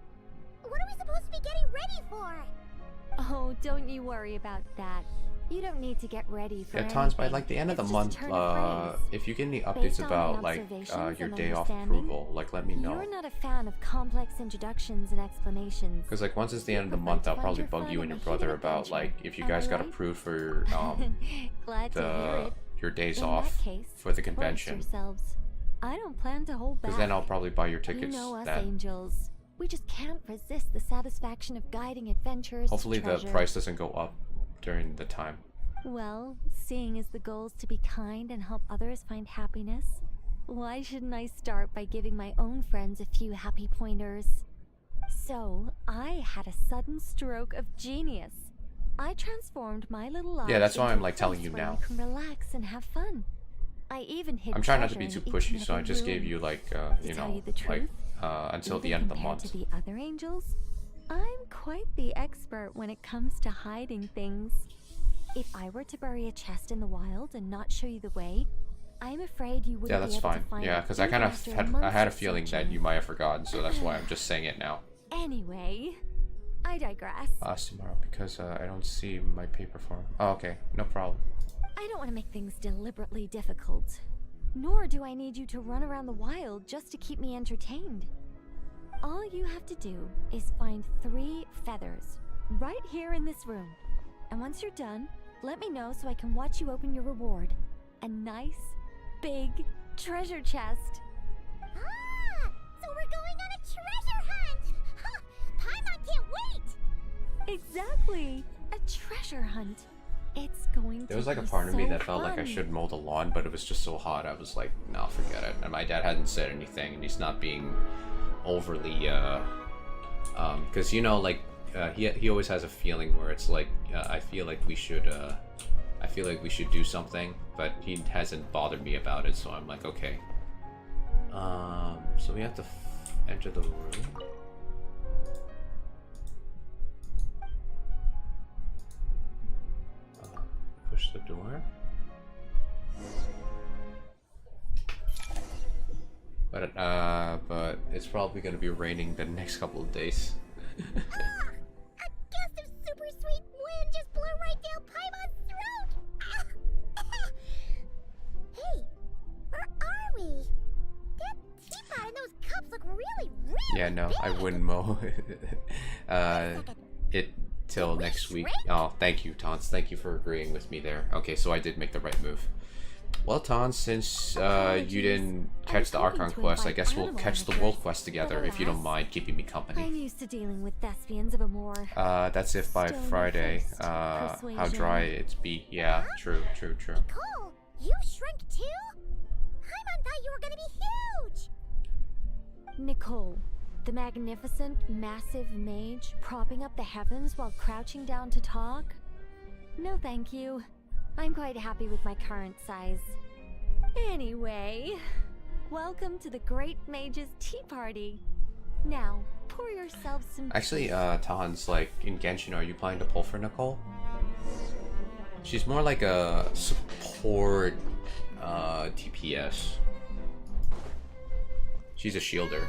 F: What are we supposed to be getting ready for?
X: Oh, don't you worry about that. You don't need to get ready for
B: Yeah, Tons, by
X: anything.
B: like the end of the
X: It's
B: month,
X: just a turn of phrase.
B: if you get any updates
X: Based on
B: about
X: my
B: like
X: observations
B: your
X: and
B: day off
X: understanding,
B: approval, like let me know.
X: You're not a fan of complex introductions and explanations.
B: Because like once it's the end of the month, I'll probably bug you and your brother about like if you guys got approved for
X: Glad to hear it.
B: your days
X: In
B: off
X: that case,
B: for the
X: brace
B: convention.
X: yourselves. I don't plan to hold back.
B: Because then I'll probably buy your tickets
X: You know us
B: then.
X: angels. We just can't resist the satisfaction of guiding adventurers.
B: Hopefully
X: to
B: the
X: treasure.
B: price doesn't go up during the time.
X: Well, seeing as the goal is to be kind and help others find happiness, why shouldn't I start by giving my own friends a few happy pointers? So, I had a sudden stroke of genius. I transformed my little life.
B: Yeah, that's why
X: into
B: I'm
X: a
B: like telling
X: place
B: you
X: where
B: now.
X: You can relax and have fun. I even hid
B: I'm trying not to be
X: treasure
B: too
X: in each
B: pushy,
X: and
B: so I
X: every
B: just
X: room.
B: gave you like
X: To
B: you
X: tell
B: know
X: you the
B: like
X: truth,
B: until the
X: even
B: end of the
X: compared
B: month.
X: to the other angels, I'm quite the expert when it comes to hiding things. If I were to bury a chest in the wild and not show you the way, I'm afraid you wouldn't
B: Yeah, that's
X: be able
B: fine.
X: to find
B: Yeah,
X: it
B: because I
X: even
B: kind of
X: after
B: had I
X: months
B: had a
X: of
B: feeling that
X: searching.
B: you might have forgotten, so that's why I'm just saying it now.
X: Anyway, I digress.
B: Tomorrow because I don't see my paper form. Oh, okay, no problem.
X: I don't want to make things deliberately difficult. Nor do I need you to run around the wild just to keep me entertained. All you have to do is find 3 feathers right here in this room. And once you're done, let me know so I can watch you open your reward. A nice, big treasure chest.
F: Ah! So we're going on a treasure hunt! Ha! Paimon can't wait!
X: Exactly! A treasure hunt. It's going to
B: There was like a
X: be
B: part of me
X: so
B: that felt like I
X: fun.
B: should mow the lawn, but it was just so hot. I was like, no, forget it. And my dad hadn't said anything, and he's not being overly, because you know, like, he always has a feeling where it's like, I feel like we should do something, but he hasn't bothered me about it. So I'm like, okay. So we have to enter the room. Push the door. But it's probably gonna be raining the next couple of days.
F: A gust of super sweet wind just blew right down Paimon's throat! Hey, where are we? That teapot and those cups look really
B: Yeah, no, I wouldn't mow it till next week. Oh, thank you, Tons. Thank you for agreeing with me there. Okay, so I did make the right move. Well, Tons, since you didn't catch the Archon quest, I guess we'll catch the World quest together if you don't mind keeping me company.
X: I'm used to dealing with thespians of a more...
B: That's if by
X: Stony
B: Friday,
X: faced
B: how
X: persuasion.
B: dry it's be. Yeah, true.
F: Nicole, you shrunk too? Paimon thought you were gonna be huge!
X: Nicole, the magnificent, massive mage propping up the heavens while crouching down to talk? No thank you. I'm quite happy with my current size. Anyway, welcome to the Great Mage's Tea Party. Now, pour yourself some
B: Actually, Tons, like, in Genshin, are you planning to pull for Nicole? She's more like a support, DPS. She's a shielder.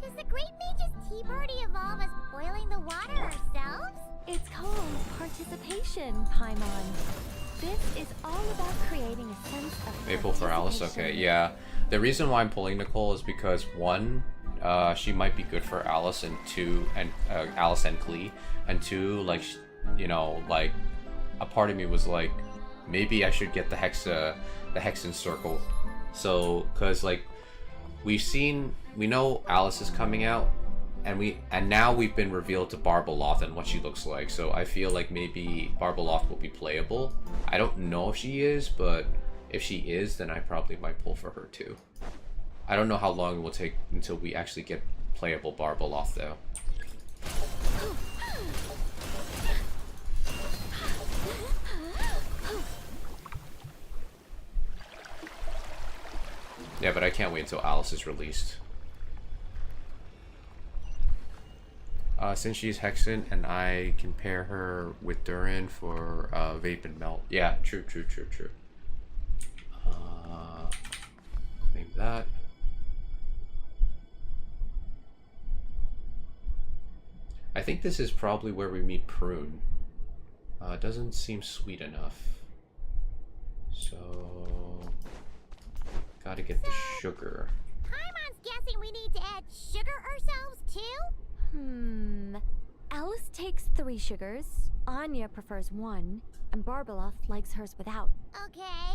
F: Does the Great Mage's Tea Party evolve as boiling the water ourselves?
X: It's called participation, Paimon. This is all about creating a sense of
B: Maple for Alice, okay, yeah. The reason why I'm pulling Nicole is because 1, she might be good for Alice, and 2, and Alice and Klee, and 2, like, you know, like, a part of me was like, maybe I should get the Hexen Circle. So, cause like, we know Alice is coming out, and now we've been revealed to Barbaloth and what she looks like. So I feel like maybe Barbaloth will be playable. I don't know if she is, but If she is, then I probably might pull for her too. I don't know how long it will take until we actually get playable Barbeloth though. Yeah, but I can't wait until Alice is released. Since she's Hexen and I can pair her with Durin for Vape and Melt. Yeah, true. Claim that. I think this is probably where we meet Prune. It doesn't seem sweet enough. So... gotta get the sugar.
F: Paimon's guessing we need to add sugar ourselves too?
X: Alice takes 3 sugars, Anya prefers 1, and Barbeloth likes hers without.
F: Okay.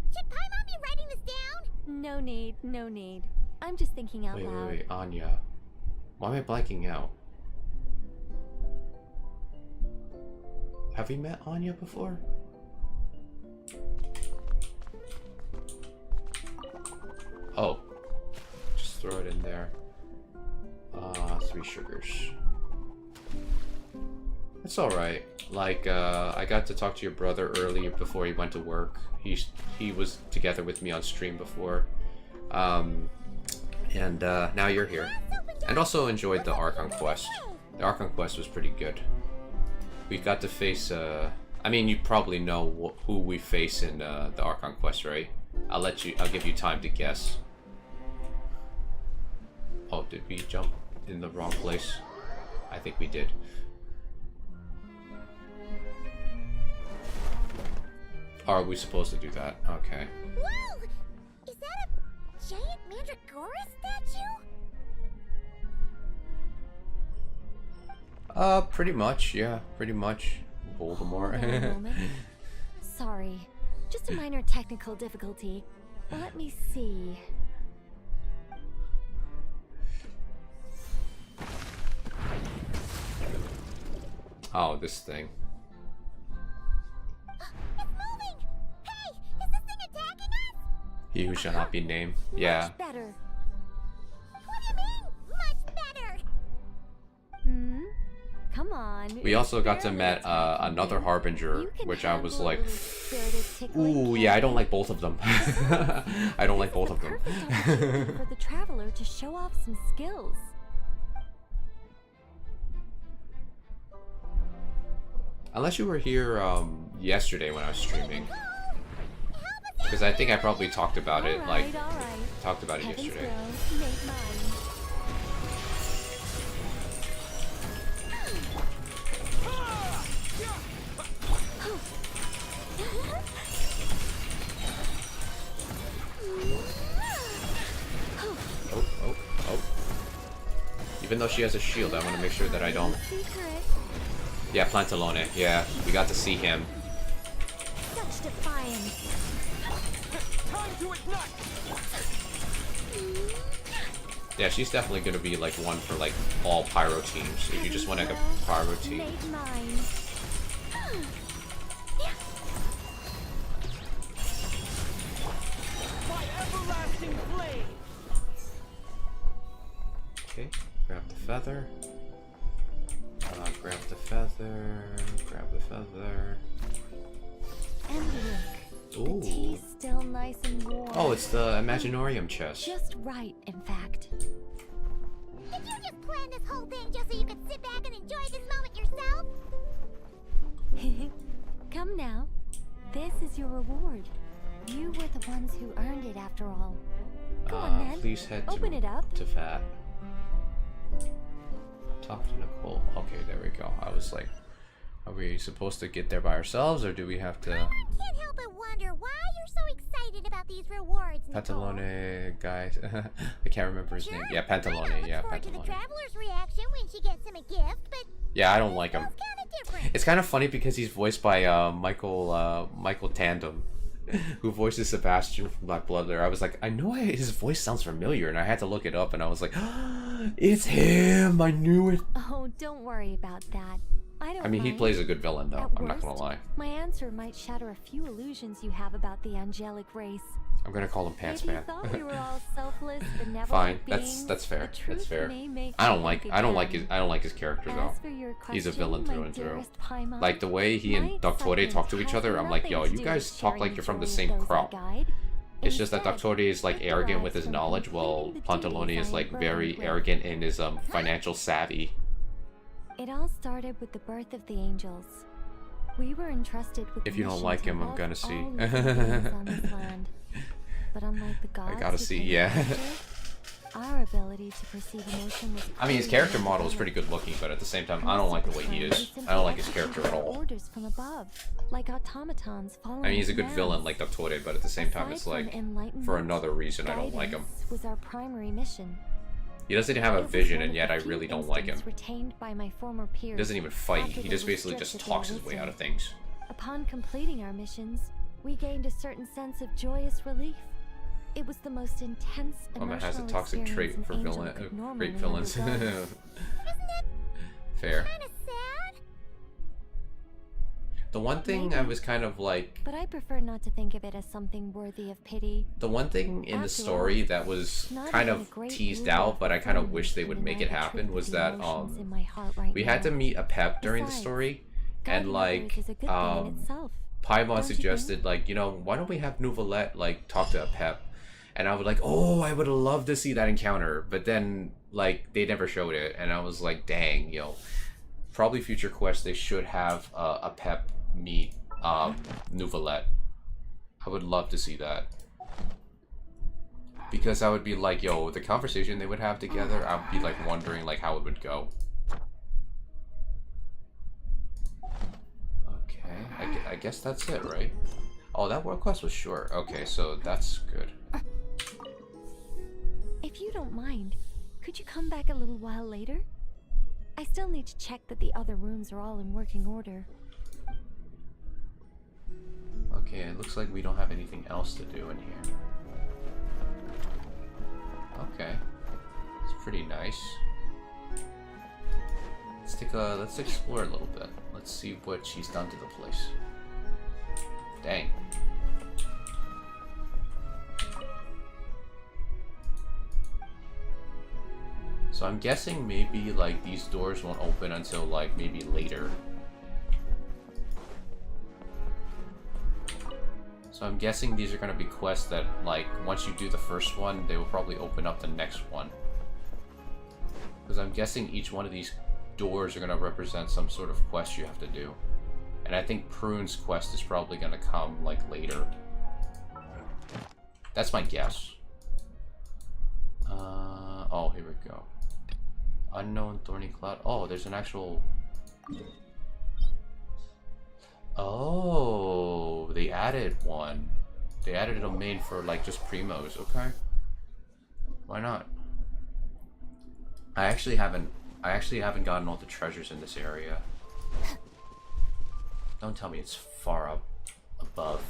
F: Should Paimon be writing this down?
X: No need. I'm just thinking out loud.
B: Wait, Anya. Why am I blanking out? Have we met Anya before? Oh. Just throw it in there. 3 sugars. It's alright. Like, I got to talk to your brother earlier before he went to work. He was together with me on stream before. And now you're here. And also enjoyed the Archon quest. The Archon quest was pretty good. We got to face, I mean, you probably know who we face in the Archon quest, right? I'll give you time to guess. Oh, did we jump in the wrong place? I think we did. Are we supposed to do that? Okay.
F: Whoa! Is that a giant Mandragora statue?
B: Pretty much, yeah. Pretty much. Voldemort.
X: Hold on a moment. Sorry. Just a minor technical difficulty. Let me see.
B: Oh, this thing.
F: It's moving! Hey! Is this thing attacking us?
B: He who shall not be named. Yeah.
X: Much better.
F: What do you mean, much better?
X: Come on.
B: We also got to meet another Harbinger, which I was like, ooh, yeah, I don't like both of them. I don't like both of them.
X: For the traveler to show off some skills.
B: Unless you were here yesterday when I was streaming. Because I think I probably talked about it, talked about it yesterday. Oh. Even though she has a shield, I want to make sure that I don't... Yeah, Plantalone. Yeah, we got to see him.
X: Such defiance.
H: Time to ignite.
B: Yeah, she's definitely gonna be like one for like all pyro teams. If you just want like a pyro team.
H: My everlasting blade.
B: Okay, grab the feather. Grab the feather. Grab the feather.
X: And look,
B: Ooh.
X: the tea's still nice and warm.
B: Oh, it's the Imaginarium chest.
X: Just right, in fact.
F: Did you just plan this whole thing just so you could sit back and enjoy this moment yourself?
X: Come now. This is your reward. You were the ones who earned it after all. Go on then.
B: Please head
X: Open it up.
B: to Fat. Talk to Nicole. Okay, there we go. I was like, are we supposed to get there by ourselves, or do we have to...
F: I can't help but wonder why you're so excited about these rewards, Nicole.
B: Pantalone guy. I can't remember his name. Yeah, Pantalone. Yeah,
F: Forward to the
B: Pantalone.
F: traveler's reaction when she gets him a gift, but
B: Yeah, I don't like him.
F: different.
B: It's kind of funny because he's voiced by Michael Tandem, who voices Sebastian from Black Blood. I was like, I know his voice sounds familiar, and I had to look it up, and I was like, it's him! I knew it!
X: Oh, don't worry about that.
B: I mean, he
X: mind.
B: plays a good villain, though.
X: At
B: I'm not gonna
X: worst,
B: lie.
X: My answer might shatter a few illusions you have about the angelic race.
B: I'm gonna call him Pants
X: If you
B: Man.
X: thought we were all selfless, benevolent
B: Fine,
X: beings,
B: that's fair.
X: the truth
B: That's fair.
X: may make
B: I don't
X: you
B: like
X: think
B: I don't like
X: again.
B: his I don't like his character though.
X: As for your
B: He's a
X: question,
B: villain
X: my
B: through and through.
X: dearest Paimon,
B: Like the way he and
X: my
B: Doctore talk to
X: excitement
B: each
X: has
B: other, I'm like,
X: nothing
B: yo,
X: to
B: you
X: do
B: guys
X: with
B: talk
X: sharing
B: like
X: the
B: you're from the
X: joy of
B: same
X: those I
B: crop.
X: guide.
B: It's just that
X: Instead,
B: Doctor is like
X: it
B: arrogant with
X: derives
B: his
X: from
B: knowledge, while
X: completing the
B: Pantalone
X: duties
B: is
X: I
B: like
X: am
B: very
X: burdened with.
B: arrogant in his financial savvy.
X: It all started with the birth of the angels. We were entrusted with
B: If
X: the
B: you don't
X: mission
B: like
X: to
B: him, I'm
X: love
B: gonna see.
X: all living beings on this land. But unlike the gods,
B: I gotta
X: who
B: see,
X: can
B: yeah.
X: measure, our ability to perceive emotion was
B: I mean, his character model is pretty good looking, but at the same time, I don't like the way he is. I don't like his character at all.
X: Orders from above, like automatons following
B: I mean, he's a good
X: commands.
B: villain like Doctor, but at the same time,
X: Aside
B: it's
X: from
B: like,
X: enlightenment,
B: for another reason, I don't like him.
X: guidance was our primary mission.
B: He doesn't have a vision, and yet I really don't like him.
X: Retained by my former peers.
B: He doesn't even fight.
X: after
B: He
X: they
B: just
X: were
B: basically
X: stripped
B: just
X: of their
B: talks his way
X: wisdom.
B: out of things.
X: Upon completing our missions, we gained a certain sense of joyous relief. It was the most intense emotional
B: Woman has a toxic trait
X: experience
B: for
X: an angel
B: villain,
X: could normally
B: great villains.
X: undergo.
B: Fair.
F: Kinda sad.
B: The one thing I was kind of like,
X: But I prefer not to think of it as something worthy of pity.
B: the one thing in the
X: After
B: story
X: all,
B: that was
X: not
B: kind
X: even
B: of
X: a great
B: teased
X: ruler
B: out, but I kind of
X: from
B: wish they would
X: can
B: make it
X: deny the
B: happen,
X: truth
B: was
X: of the
B: that
X: emotions in my heart right
B: we had to
X: now.
B: meet a pep during the
X: Besides,
B: story,
X: guiding
B: and
X: others
B: like
X: is a good thing in itself.
B: Paimon
X: Don't you
B: suggested like, you know, why don't we have Nouvellette like talk to a pep? And I was like, oh, I would love to see that encounter, but then like they never showed it, and I was like, dang, yo, probably future quests they should have a pep meet Nouvellette. I would love to see that, because I would be like, yo, the conversation they would have together, I would be like wondering like how it would go. Okay, I guess that's it, right? Oh, that world quest was short. Okay, so that's good.
X: If you don't mind, could you come back a little while later? I still need to check that the other rooms are all in working order.
B: Okay, it looks like we don't have anything else to do in here. Okay, it's pretty nice. Let's explore a little bit. Let's see what she's done to the place. Dang. So I'm guessing maybe like these doors won't open until like maybe later. So I'm guessing these are going to be quests that like once you do the first one, they will probably open up the next one. Because I'm guessing each one of these doors are going to represent some sort of quest you have to do. And I think Prune's quest is probably going to come like later. That's my guess. Oh, here we go. Unknown Thorny Cloud. Oh, there's an actual... Oh, they added one. They added a domain for like just primos. Okay. Why not? I actually haven't gotten all the treasures in this area. Don't tell me it's far up above.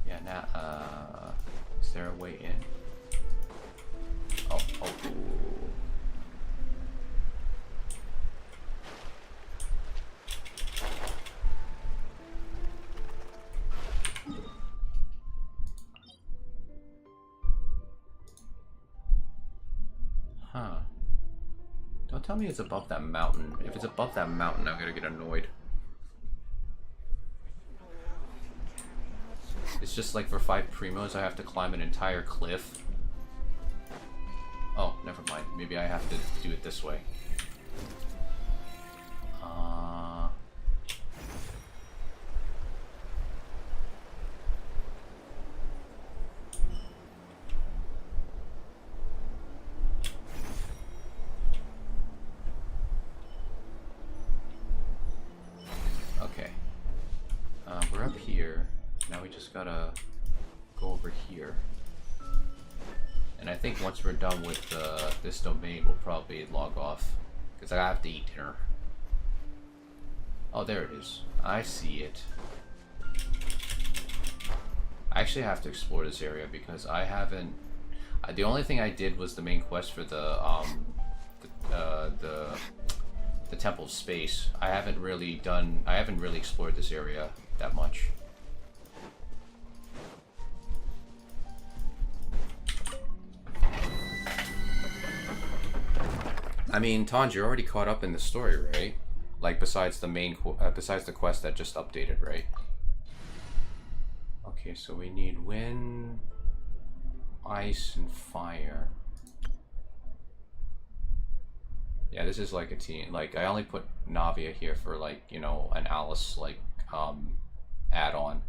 B: Yeah, now, is there a way in? Oh. Huh. Don't tell me it's above that mountain. If it's above that mountain, I'm gonna get annoyed. It's just like for 5 primos, I have to climb an entire cliff. Oh, never mind. Maybe I have to do it this way. Okay. We're up here. Now we just gotta go over here. And I think once we're done with this domain, we'll probably log off. Because I have to eat dinner. Oh, there it is. I see it. I actually have to explore this area because I haven't... The only thing I did was the main quest for the Temple of Space. I haven't really explored this area that much. I mean, Tanj, you're already caught up in the story, right? Like, besides the main, besides the quest that just updated, right? Okay, so we need wind, ice, and fire. Yeah, this is like a team. Like, I only put Navia here for, like, you know, an Alice, like, add-on.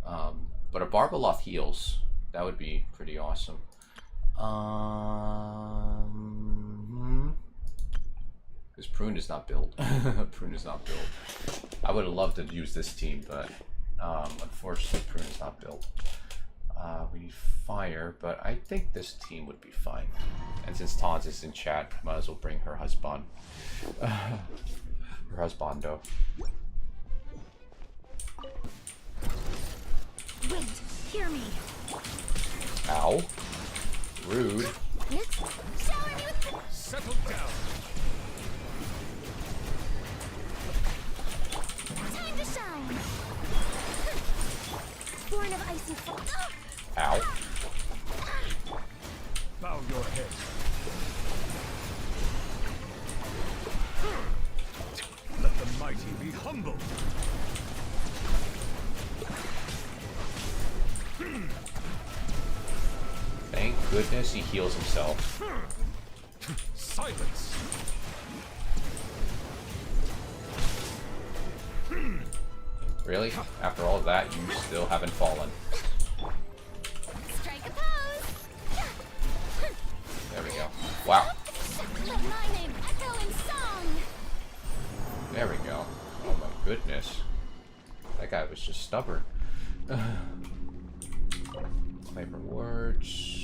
B: But a Barbaloth heals. That would be pretty awesome. Because Prune is not built. Prune is not built. I would have loved to use this team, but unfortunately Prune is not built. We need fire, but I think this team would be fine. And since Tons is in chat, might as well bring her husband. Her husbando.
F: Wait, hear me.
B: Ow. Rude.
F: Shower me with...
L: Settle down.
F: Time to shine. Born of ice and fire.
B: Ow.
L: Bow your head. Let the mighty be humble.
B: Thank goodness he heals himself.
L: Silence.
B: Really? After all that, you still haven't fallen.
F: Strike a pose.
B: There we go. Wow.
F: Let my name echo in song.
B: There we go. Oh my goodness. That guy was just stubborn. Flavor words.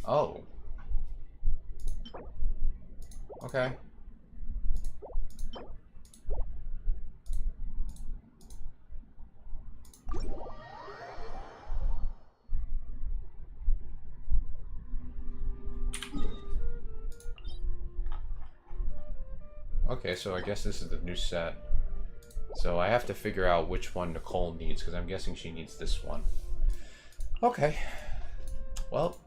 B: Oh. Okay. Okay, so I guess this is the new set. So I have to figure out which one Nicole needs, because I'm guessing she needs this one. Okay. Well,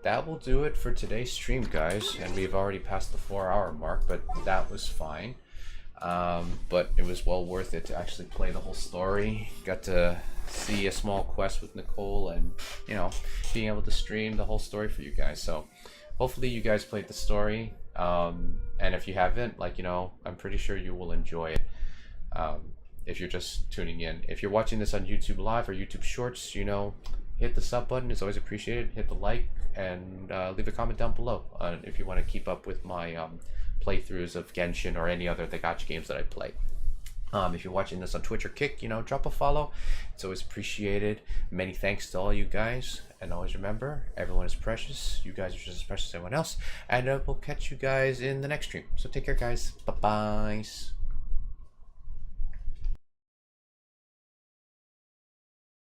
B: that will do it for today's stream, guys. And we've already passed the 4-hour mark, but that was fine. But it was well worth it to actually play the whole story. Got to see a small quest with Nicole and, you know, being able to stream the whole story for you guys. So hopefully you guys played the story. And if you haven't, like, you know, I'm pretty sure you will enjoy it. If you're just tuning in. If you're watching this on YouTube Live or YouTube Shorts, you know, hit the sub button. It's always appreciated. Hit the like and leave a comment down below if you want to keep up with my playthroughs of Genshin or any other of the gacha games that I play. If you're watching this on Twitch or Kick, you know, drop a follow. It's always appreciated. Many thanks to all you guys. And always remember, everyone is precious. You guys are just as precious as everyone else. And we'll catch you guys in the next stream. So take care, guys. Bye-bye.